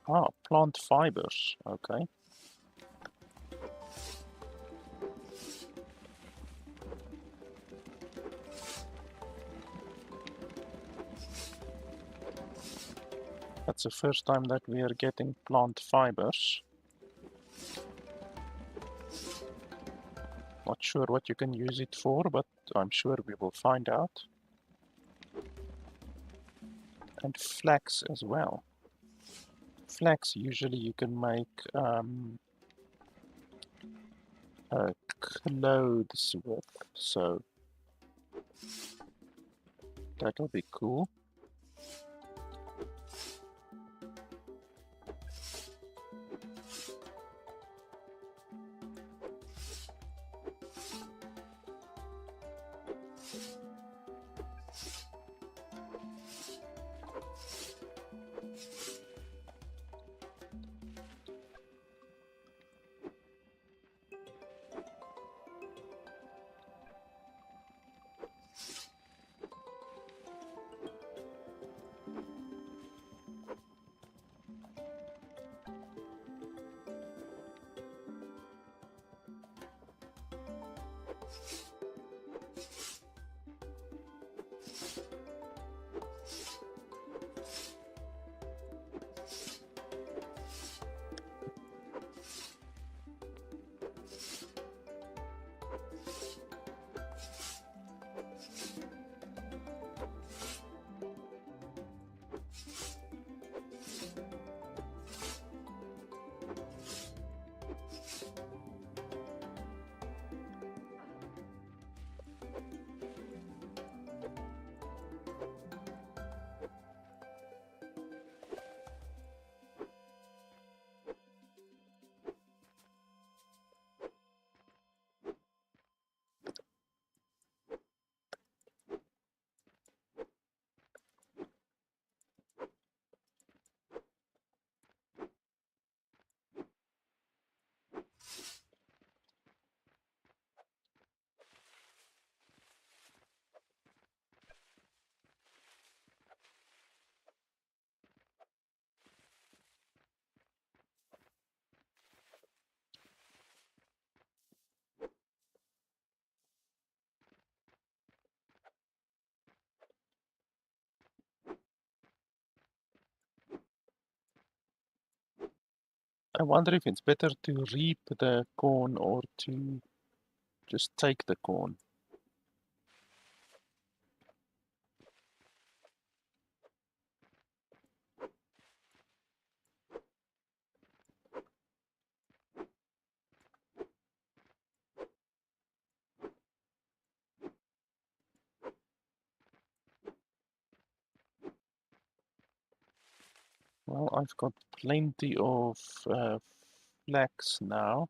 Ah, plant fibers. Okay. That's the first time that we are getting plant fibers. Not sure what you can use it for, but I'm sure we will find out. And flax as well. Flax usually you can make clothes with, so that'll be cool. I wonder if it's better to reap the corn or to just take the corn. Well, I've got plenty of flax now,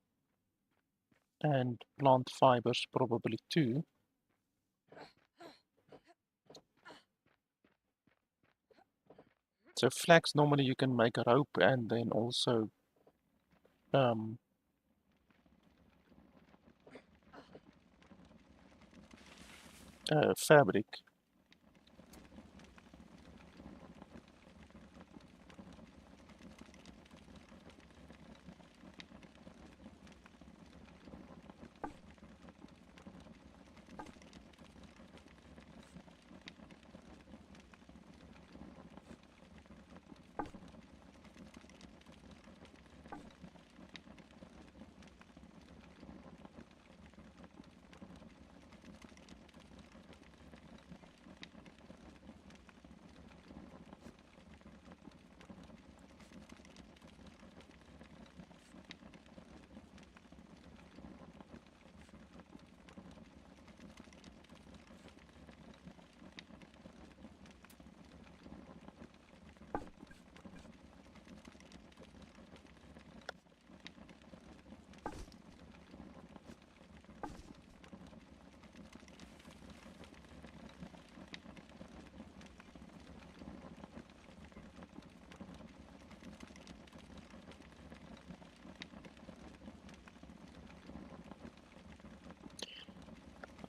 and plant fibers probably too. So flax, normally you can make a rope and then also um, fabric.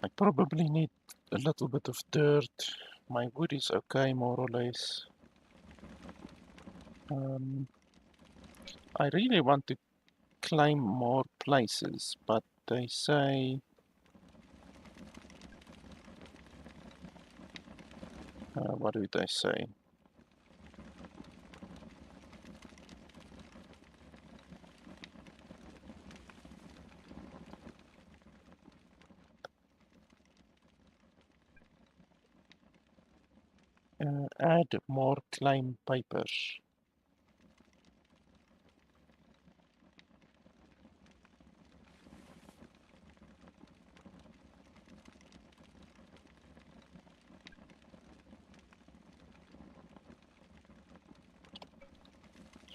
I probably need a little bit of dirt. My wood is okay, more or less. I really want to claim more places, but they say, what do they say? Add more claim papers.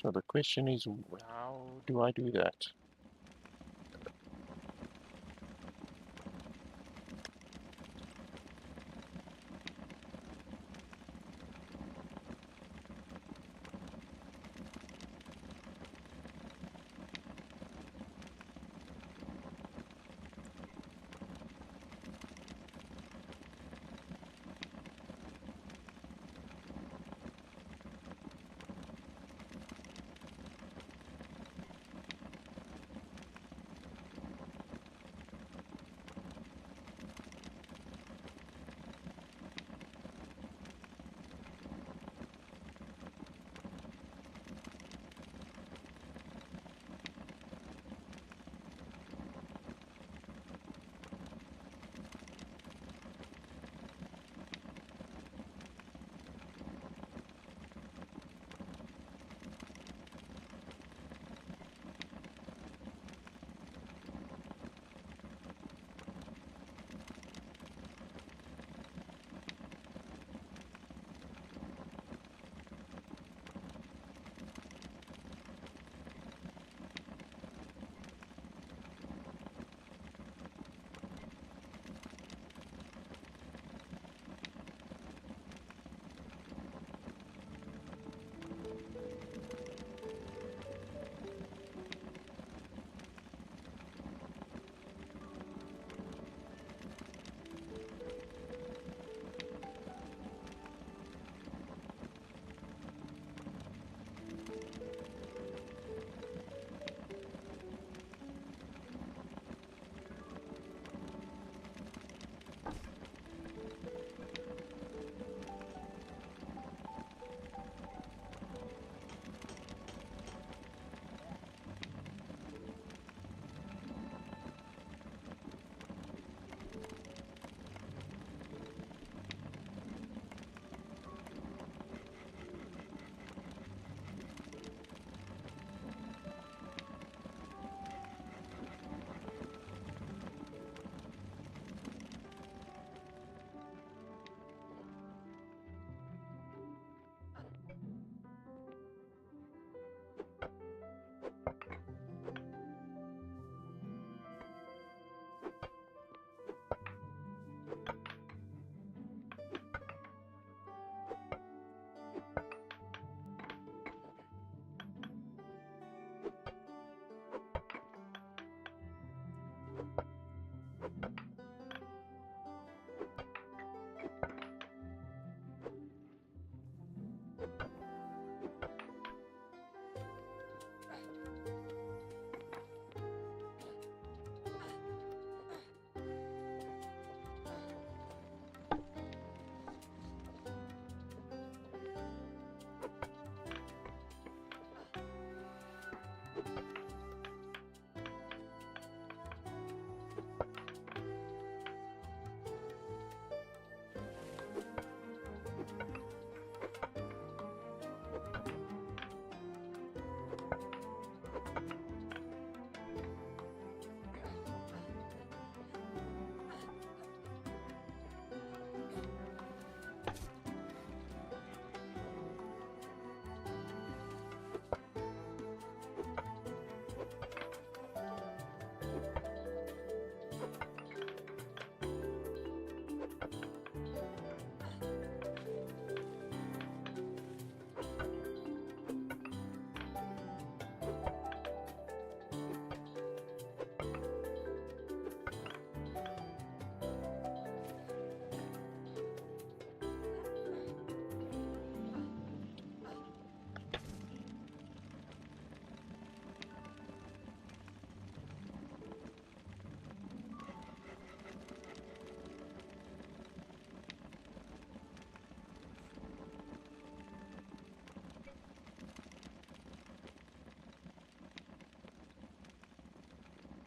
So the question is, how do I do that?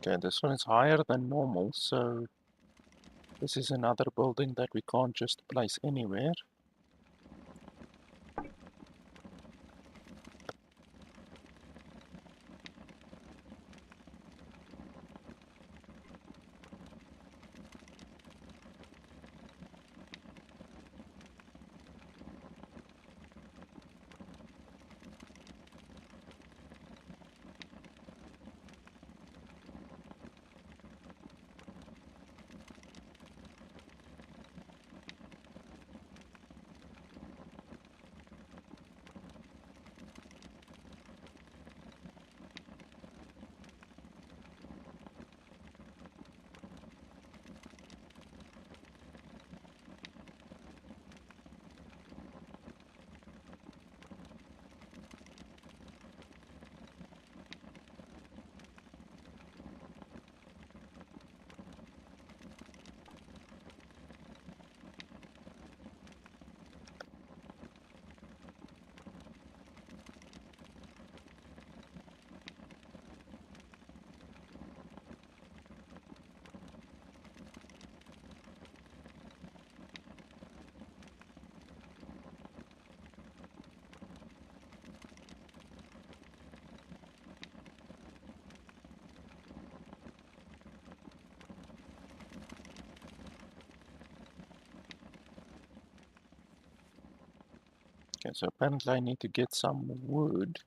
Okay, this one is higher than normal, so this is another building that we can't just place anywhere. Okay, so apparently I need to get some wood.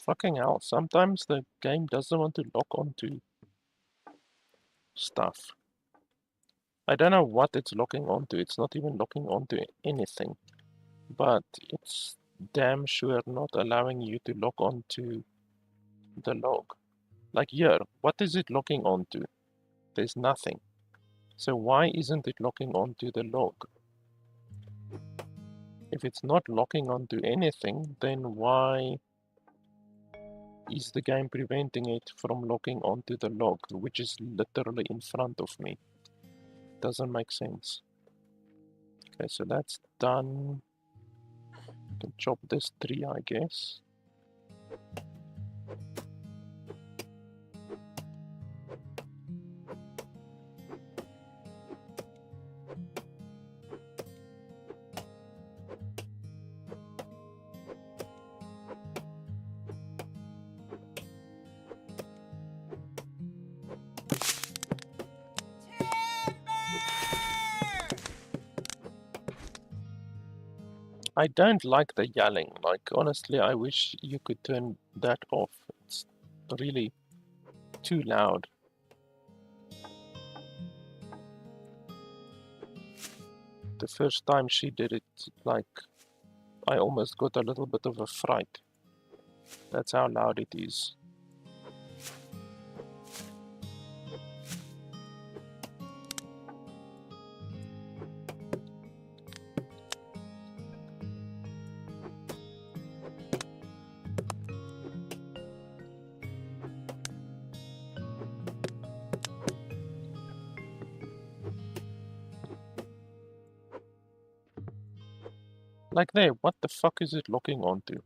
Fucking hell, sometimes the game doesn't want to lock onto stuff. I don't know what it's locking onto, it's not even locking onto anything. But it's damn sure not allowing you to lock onto the log. Like here, what is it locking onto? There's nothing. So why isn't it locking onto the log? If it's not locking onto anything, then why is the game preventing it from locking onto the log, which is literally in front of me? Doesn't make sense. Okay, so that's done. Can chop this tree, I guess. I don't like the yelling. Like, honestly, I wish you could turn that off. It's really too loud. The first time she did it, like, I almost got a little bit of a fright. That's how loud it is. Like there, what the fuck is it locking onto?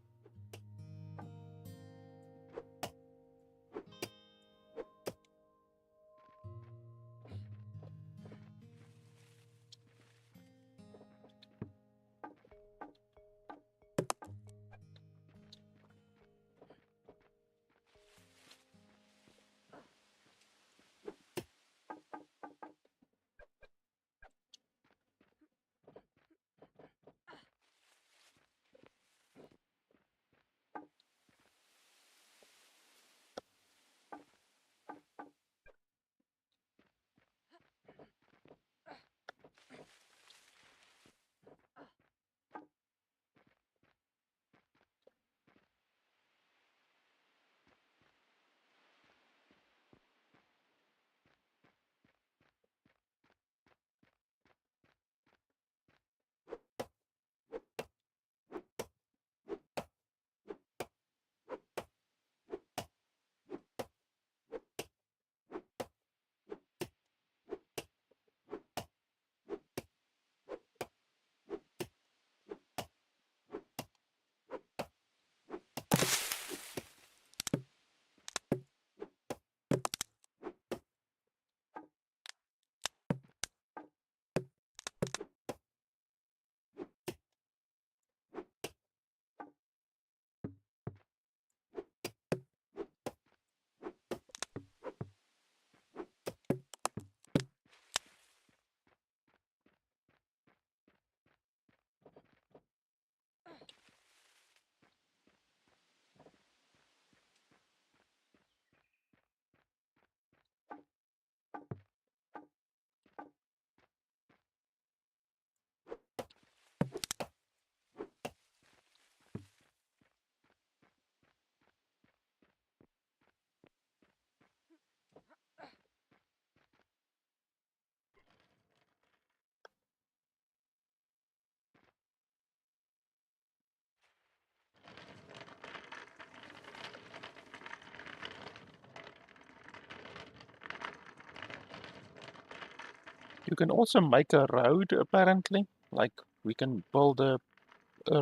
You can also make a road, apparently. Like, we can build a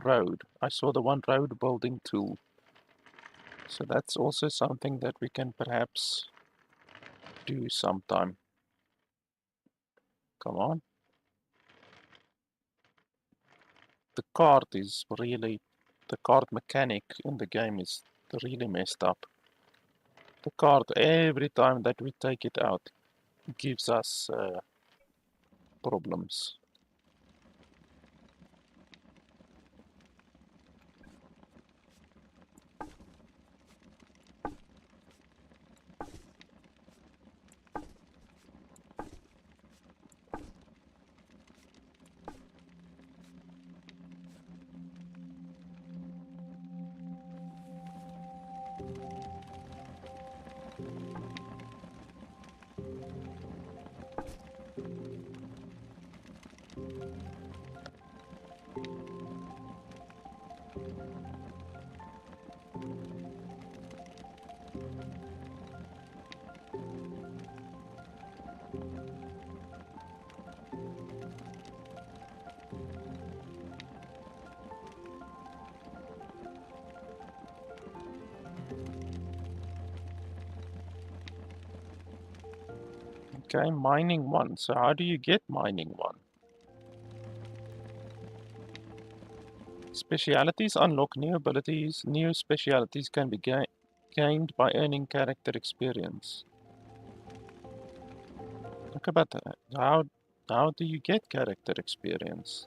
road. I saw the one road building tool. So that's also something that we can perhaps do sometime. Come on. The card is really... The card mechanic in the game is really messed up. The card, every time that we take it out, gives us problems. Okay, mining 1. So how do you get mining 1? Specialities unlock new abilities. New specialities can be gained by earning character experience. Look about that. How do you get character experience?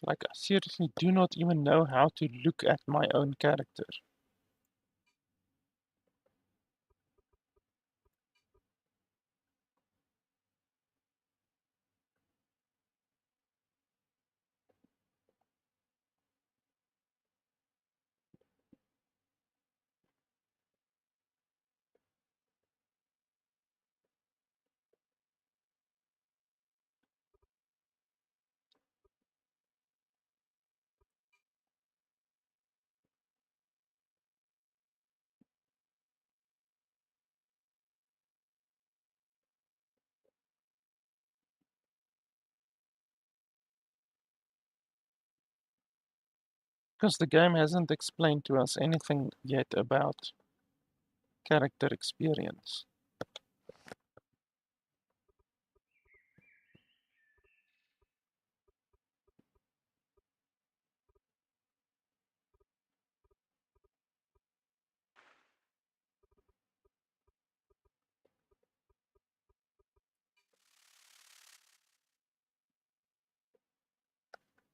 Like, I seriously do not even know how to look at my own character. Because the game hasn't explained to us anything yet about character experience.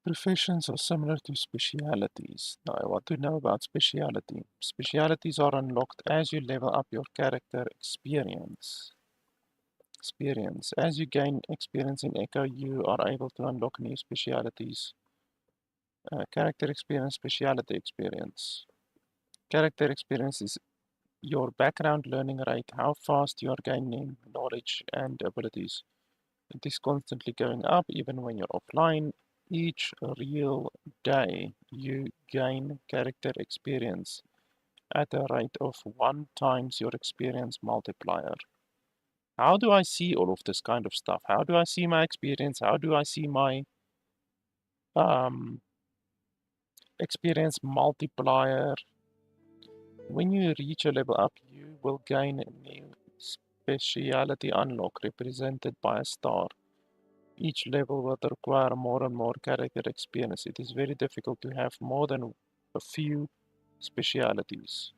Professions are similar to specialities. Now, I want to know about speciality. Specialities are unlocked as you level up your character experience. As you gain experience in Echo, you are able to unlock new specialities. Character experience, speciality experience. Character experience is your background learning rate, how fast you are gaining knowledge and abilities. It is constantly going up even when you're offline. Each real day, you gain character experience at a rate of 1 times your experience multiplier. How do I see all of this kind of stuff? How do I see my experience? How do I see my um, experience multiplier? When you reach a level up, you will gain a new speciality unlock represented by a star. Each level will require more and more character experience. It is very difficult to have more than a few specialities.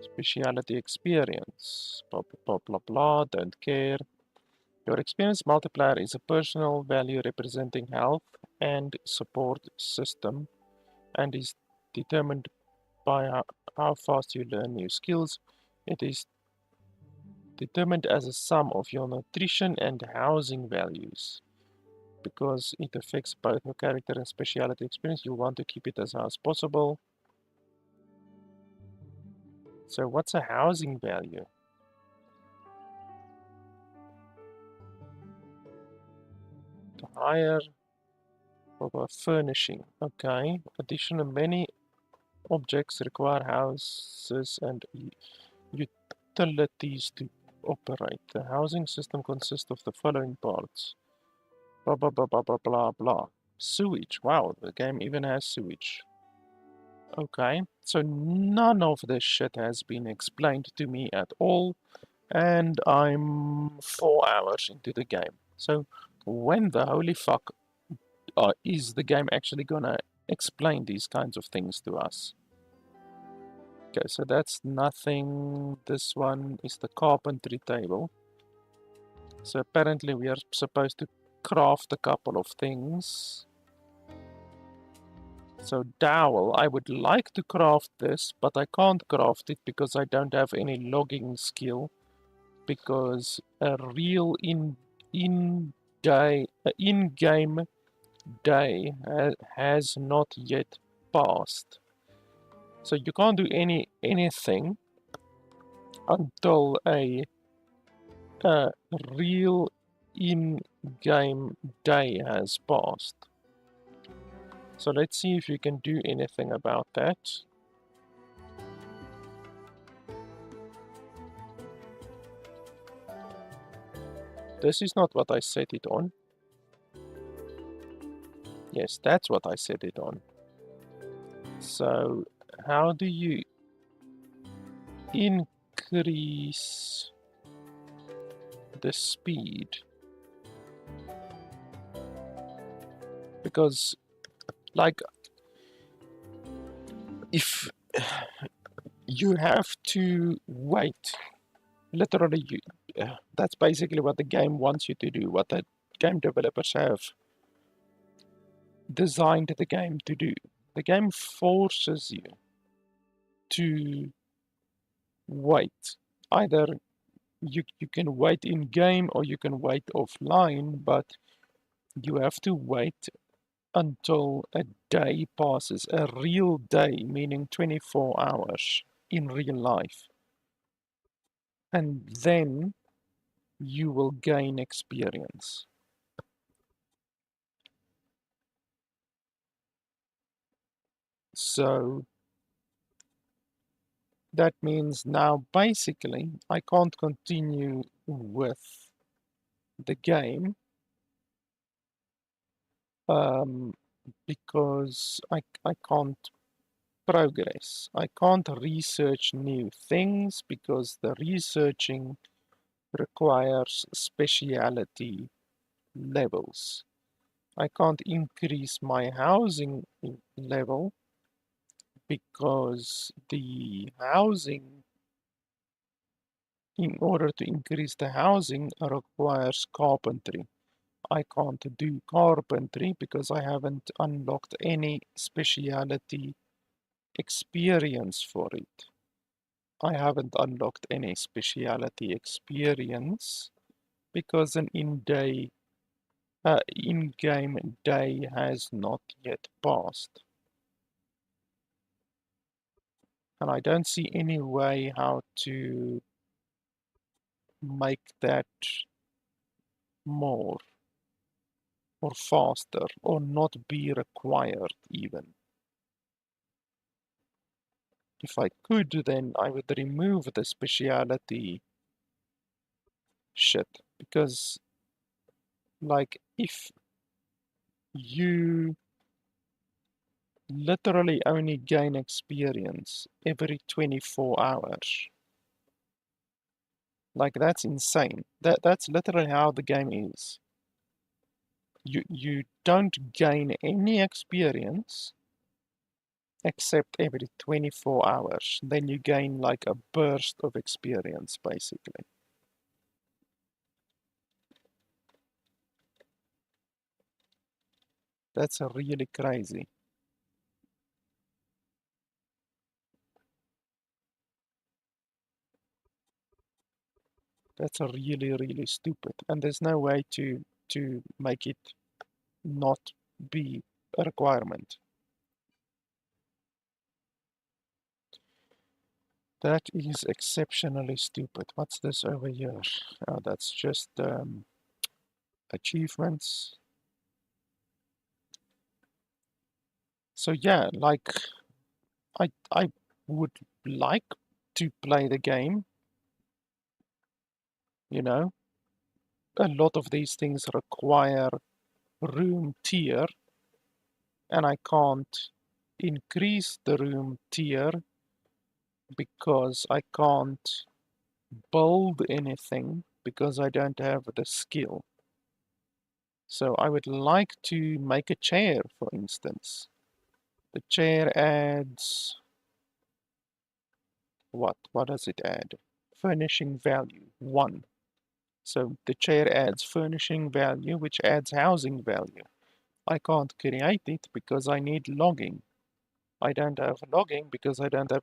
Speciality experience. Blah, blah, blah, blah, don't care. Your experience multiplier is a personal value representing health and support system and is determined by how fast you learn new skills. It is determined as a sum of your nutrition and housing values. Because it affects both your character and speciality experience, you want to keep it as high as possible. So what's a housing value? The higher of a furnishing. Okay. Additional many objects require houses and utilities to operate. The housing system consists of the following parts. Blah blah blah blah blah blah blah. Sewage. Wow, the game even has sewage. Okay, so none of this shit has been explained to me at all, and I'm 4 hours into the game. So when the holy fuck is the game actually gonna explain these kinds of things to us? Okay, so that's nothing. This one is the carpentry table. So apparently we are supposed to craft a couple of things. So dowel, I would like to craft this, but I can't craft it because I don't have any logging skill. Because a real in day in-game day has not yet passed. So you can't do anything until a real in-game day has passed. So let's see if you can do anything about that. This is not what I set it on. Yes, that's what I set it on. So how do you increase the speed? Because like if you have to wait literally that's basically what the game wants you to do, what the game developers have designed the game to do. The game forces you to wait. Either you can wait in game or you can wait offline, but you have to wait until a day passes, a real day, meaning 24 hours in real life. And then you will gain experience. So that means now basically I can't continue with the game um, because I can't progress. I can't research new things because the researching requires speciality levels. I can't increase my housing level because the housing, in order to increase the housing, requires carpentry. I can't do carpentry because I haven't unlocked any speciality experience for it. I haven't unlocked any speciality experience because an in-game day has not yet passed. And I don't see any way how to make that more or faster or not be required even. If I could, then I would remove the speciality shit because, like, if you literally only gain experience every 24 hours, like, that's insane. That's literally how the game is. You don't gain any experience except every 24 hours. Then you gain like a burst of experience, basically. That's really crazy. That's really stupid. And there's no way to make it not be a requirement. That is exceptionally stupid. What's this over here? Oh, that's just achievements. So yeah, like I would like to play the game, you know. A lot of these things require room tier, and I can't increase the room tier because I can't build anything because I don't have the skill. So I would like to make a chair, for instance. The chair adds what? What does it add? Furnishing value, 1. So the chair adds furnishing value, which adds housing value. I can't create it because I need logging. I don't have logging because I don't have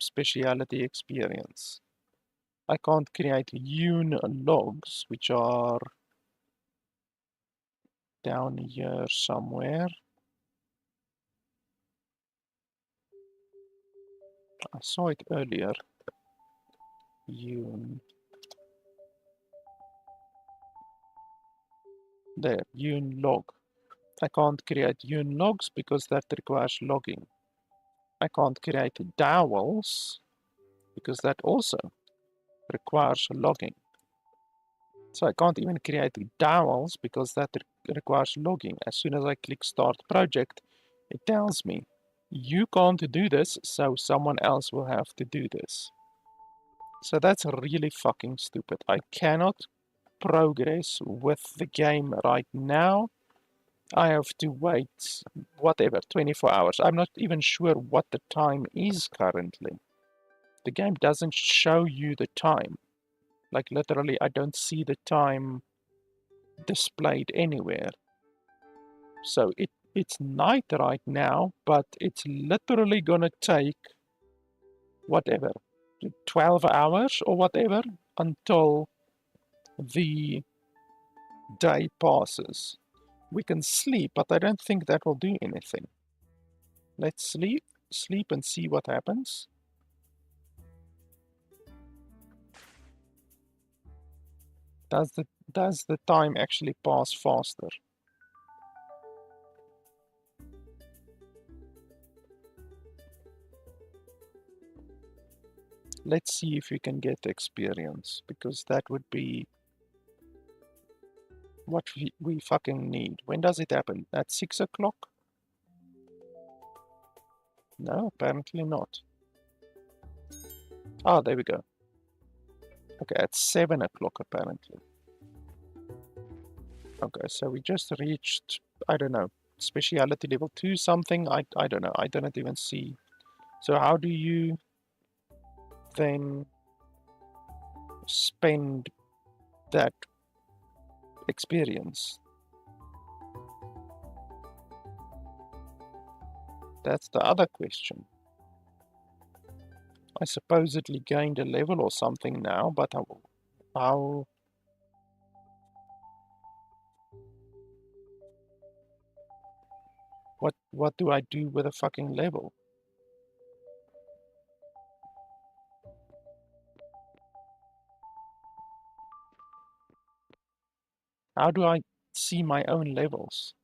speciality experience. I can't create Yoon logs, which are down here somewhere. I saw it earlier. Yoon. There, Yoon log. I can't create Yoon logs because that requires logging. I can't create dowels because that also requires logging. So I can't even create dowels because that requires logging. As soon as I click start project, it tells me, you can't do this, so someone else will have to do this. So that's really fucking stupid. I cannot progress with the game right now. I have to wait, whatever, 24 hours. I'm not even sure what the time is currently. The game doesn't show you the time. Like, literally, I don't see the time displayed anywhere. So it it's night right now, but it's literally gonna take whatever, 12 hours or whatever until the day passes. We can sleep, but I don't think that will do anything. Let's sleep and see what happens. Does the time actually pass faster? Let's see if we can get experience, because that would be what we fucking need. When does it happen? At 6 o'clock? No, apparently not. Ah, there we go. Okay, at 7 o'clock apparently. Okay, so we just reached, I don't know, speciality level 2 something. I don't know. I don't even see. So how do you then spend that experience? That's the other question. I supposedly gained a level or something now, but how what do I do with a fucking level? How do I see my own levels?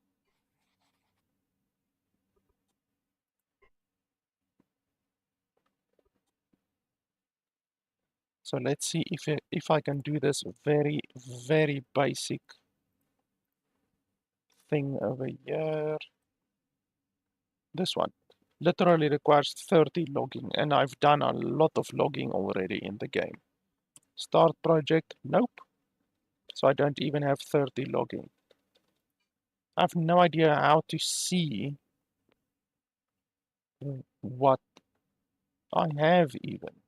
So let's see if I can do this very, very basic thing over here. This one literally requires 30 logging, and I've done a lot of logging already in the game. Start project, nope. So I don't even have 30 logging. I have no idea how to see what I have even.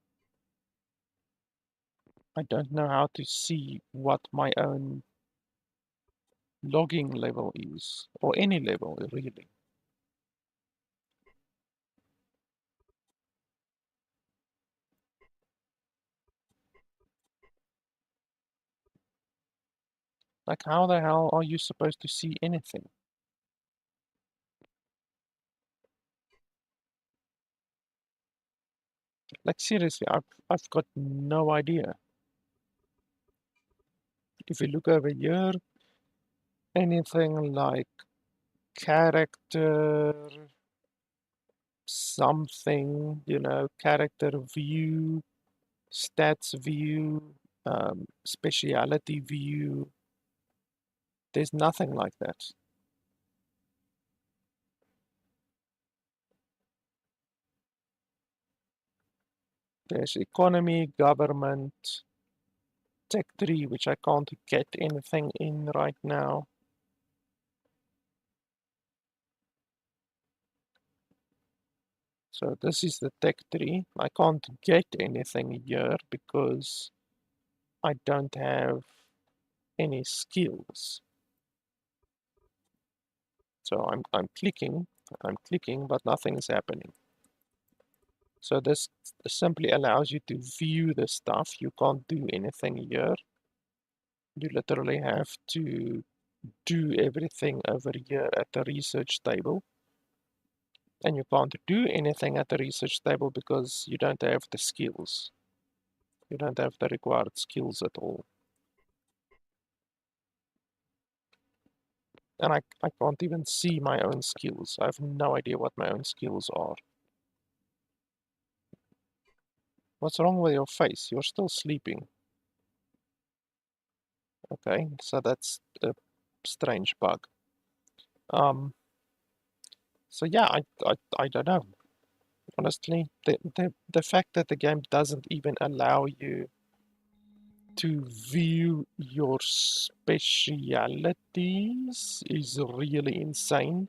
I don't know how to see what my own logging level is, or any level really. Like, how the hell are you supposed to see anything? Like, seriously, I've got no idea. If you look over here, anything like character something, you know, character view, stats view, speciality view, there's nothing like that. There's economy, government, tech tree, which I can't get anything in right now. So this is the tech tree. I can't get anything here because I don't have any skills. So I'm clicking, but nothing is happening. So this simply allows you to view the stuff. You can't do anything here. You literally have to do everything over here at the research table. And you can't do anything at the research table because you don't have the skills. You don't have the required skills at all. And I can't even see my own skills. I have no idea what my own skills are. What's wrong with your face? You're still sleeping. Okay, so that's a strange bug. So yeah, I don't know. Honestly, the fact that the game doesn't even allow you to view your specialities is really insane.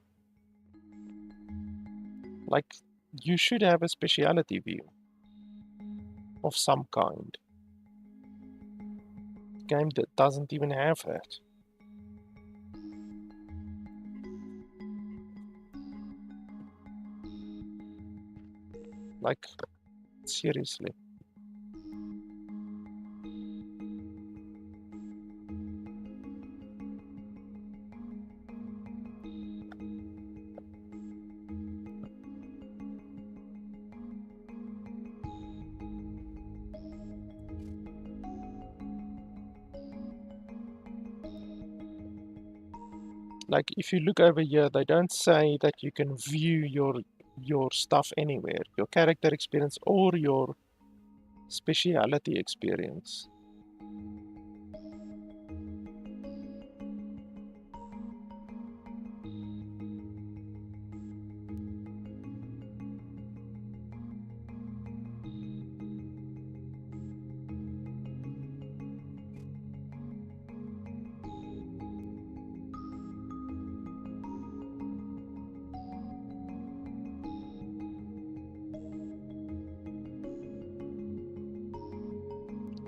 Like, you should have a speciality view of some kind. Game that doesn't even have that. Like, seriously. Like, if you look over here, they don't say that you can view your stuff anywhere, your character experience or your speciality experience.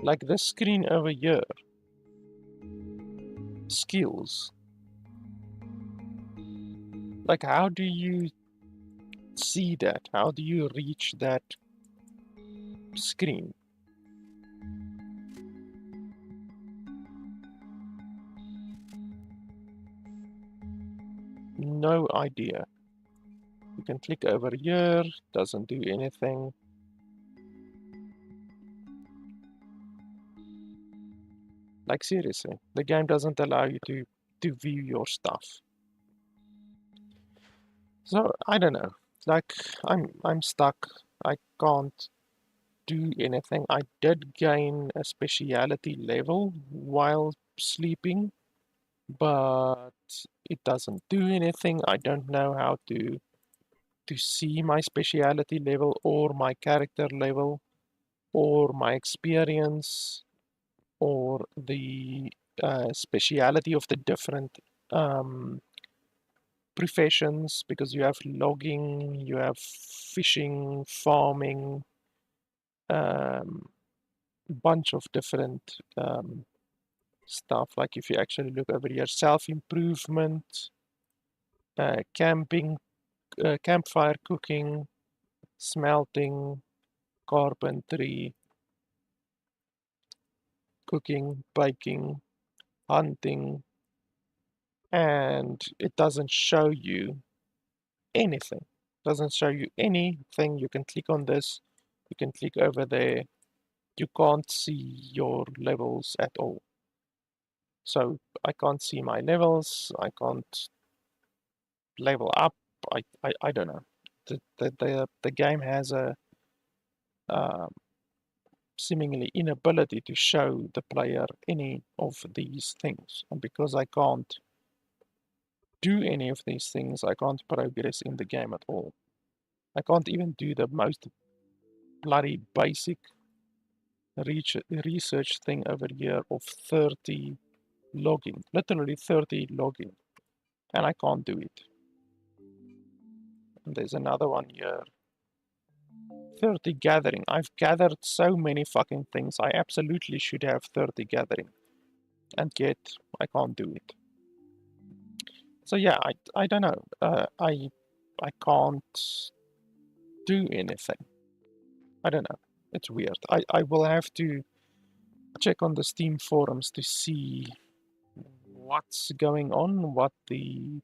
Like this screen over here, skills. Like, how do you see that? How do you reach that screen? No idea. You can click over here, doesn't do anything. Like, seriously, the game doesn't allow you to view your stuff. So I don't know. Like, I'm stuck. I can't do anything. I did gain a speciality level while sleeping, but it doesn't do anything. I don't know how to see my speciality level or my character level or my experience or the speciality of the different um, professions, because you have logging, you have fishing, farming, bunch of different stuff. Like if you actually look over here, self-improvement, camping, campfire cooking, smelting, carpentry, cooking, baking, hunting, and it doesn't show you anything. Doesn't show you anything. You can click on this, you can click over there. You can't see your levels at all. So I can't see my levels. I can't level up. I don't know. The game has a uh, seemingly inability to show the player any of these things, and because I can't do any of these things, I can't progress in the game at all. I can't even do the most bloody basic research thing over here of 30 logging, literally 30 logging, and I can't do it. And there's another one here, 30 gathering. I've gathered so many fucking things. I absolutely should have 30 gathering, and yet I can't do it. So yeah, I don't know. I can't do anything. I don't know. It's weird. I will have to check on the Steam forums to see what's going on, what the...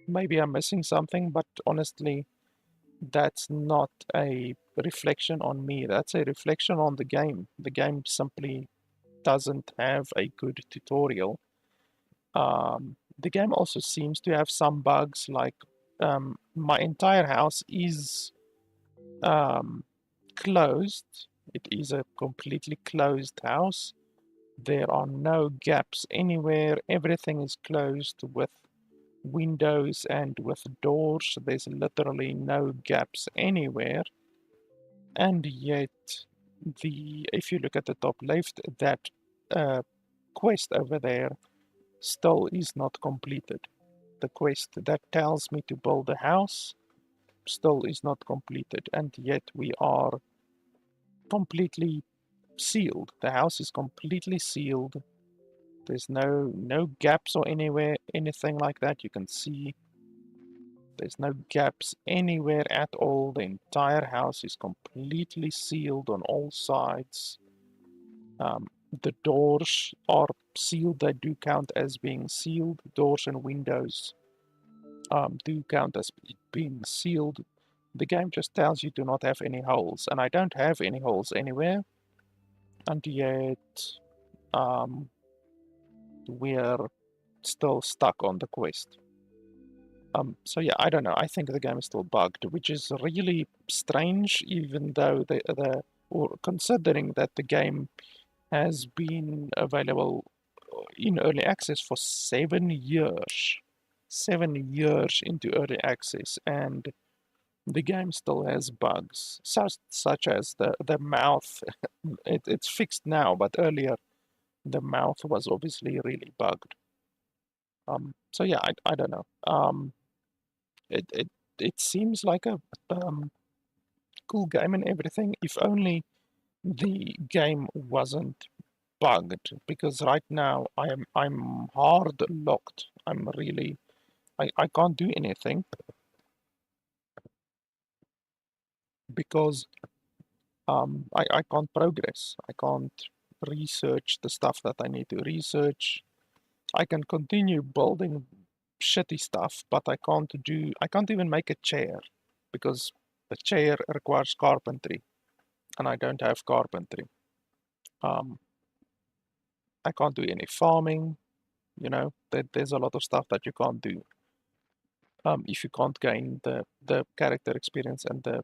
Maybe I'm missing something, but honestly, that's not a reflection on me. That's a reflection on the game. The game simply doesn't have a good tutorial. The game also seems to have some bugs, like my entire house is um, closed. It is a completely closed house. There are no gaps anywhere. Everything is closed with windows and with doors. There's literally no gaps anywhere. And yet, if you look at the top left, that uh, quest over there still is not completed. The quest that tells me to build a house still is not completed, and yet we are completely sealed. The house is completely sealed. There's no gaps or anywhere anything like that. You can see There's no gaps anywhere at all. The entire house is completely sealed on all sides. The doors are sealed. They do count as being sealed. Doors and windows do count as being sealed. The game just tells you do not have any holes, and I don't have any holes anywhere, and yet we're still stuck on the quest. So yeah, I don't know. I think the game is still bugged, which is really strange, even though or considering that the game has been available in early access for 7 years. 7 years into early access, and the game still has bugs, such as the mouth. It's fixed now, but earlier the mouth was obviously really bugged. So yeah, I don't know. It seems like a cool game and everything, if only the game wasn't bugged, because right now I'm hard locked. I can't do anything because I can't progress. I can't research the stuff that I need to research. I can continue building shitty stuff, but I can't even make a chair because the chair requires carpentry and I don't have carpentry. Um, I can't do any farming, there's a lot of stuff that you can't do if you can't gain the character experience and the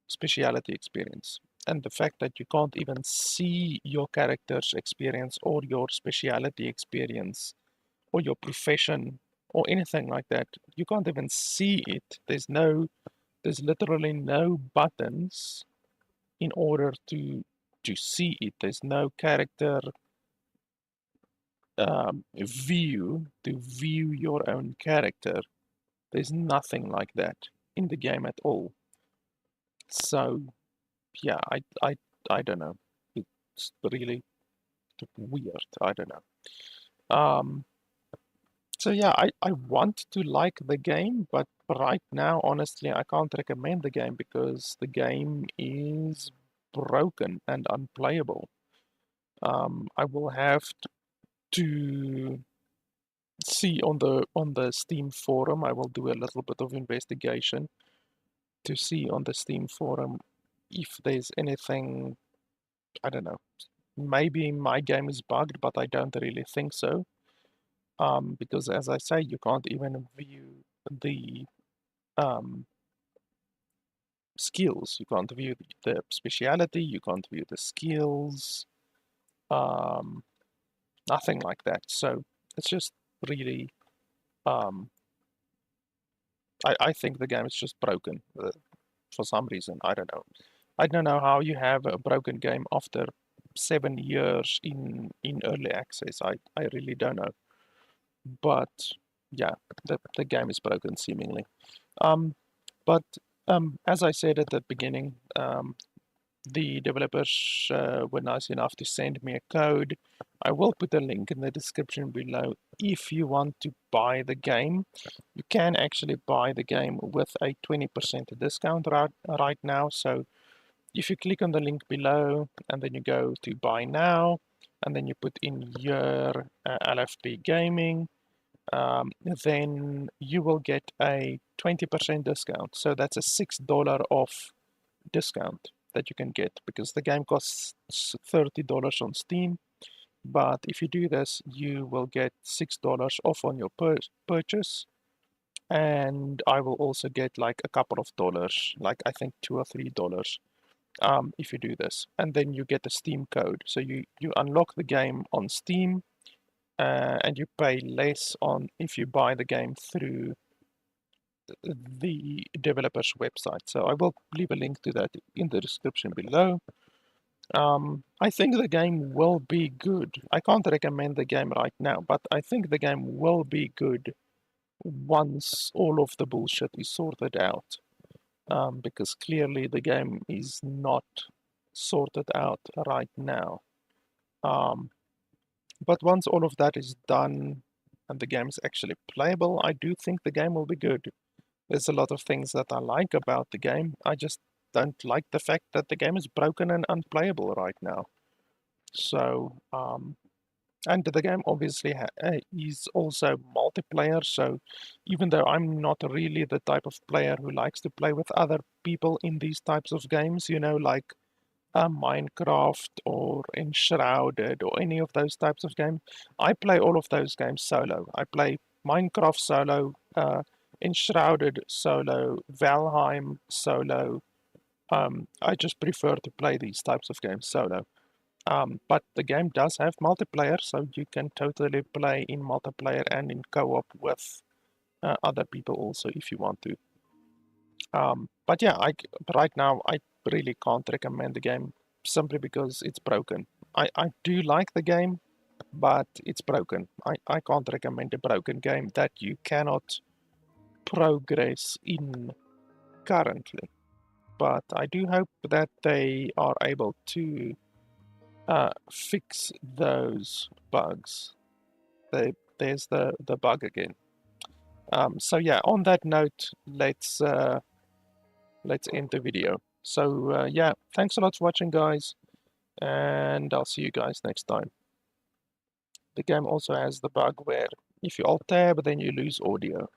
speciality experience. And the fact that you can't even see your character's experience or your speciality experience or your profession or anything like that, you can't even see it. There's literally no buttons in order to see it. There's no character view to view your own character. There's nothing like that in the game at all. So yeah, I don't know. It's really weird. I don't know. So yeah, I want to like the game, but right now, honestly, I can't recommend the game because the game is broken and unplayable. I will have to see on the Steam forum. I will do a little bit of investigation to see on the Steam forum if there's anything. I don't know. Maybe my game is bugged, but I don't really think so. Because as I say, you can't even view the um, skills. You can't view the speciality. You can't view the skills. Um, Nothing like that. So it's just really. Um, I think the game is just broken for some reason. I don't know. I don't know how you have a broken game after 7 years in early access. I really don't know. But yeah, the game is broken seemingly. Um, but as I said at the beginning, the developers were nice enough to send me a code. I will put a link in the description below. If you want to buy the game, you can actually buy the game with a 20% discount right now. So if you click on the link below and then you go to buy now, and then you put in your LFP gaming, then you will get a 20% discount. So that's a $6 off discount that you can get because the game costs $30 on Steam. But if you do this, you will get $6 off on your purchase. And I will also get like a couple of dollars, like I think $2 or $3, if you do this. And then you get the Steam code. So you unlock the game on Steam and you pay less on if you buy the game through the developer's website. So I will leave a link to that in the description below. I think the game will be good. I can't recommend the game right now, but I think the game will be good once all of the bullshit is sorted out. Because clearly the game is not sorted out right now. But once all of that is done and the game is actually playable, I do think the game will be good. There's a lot of things that I like about the game. I just don't like the fact that the game is broken and unplayable right now. So, and the game obviously is also multiplayer, so even though I'm not really the type of player who likes to play with other people in these types of games, you know, like Minecraft or Enshrouded or any of those types of games, I play all of those games solo. I play Minecraft solo, Enshrouded solo, Valheim solo. I just prefer to play these types of games solo. But the game does have multiplayer, so you can totally play in multiplayer and in co-op with other people also if you want to. But yeah, right now I really can't recommend the game simply because it's broken. I do like the game, but it's broken. I can't recommend a broken game that you cannot progress in currently. But I do hope that they are able to fix those bugs. There's the bug again. So yeah, on that note, let's end the video. So yeah, thanks a lot for watching, guys, and I'll see you guys next time. The game also has the bug where if you alt tab, then you lose audio.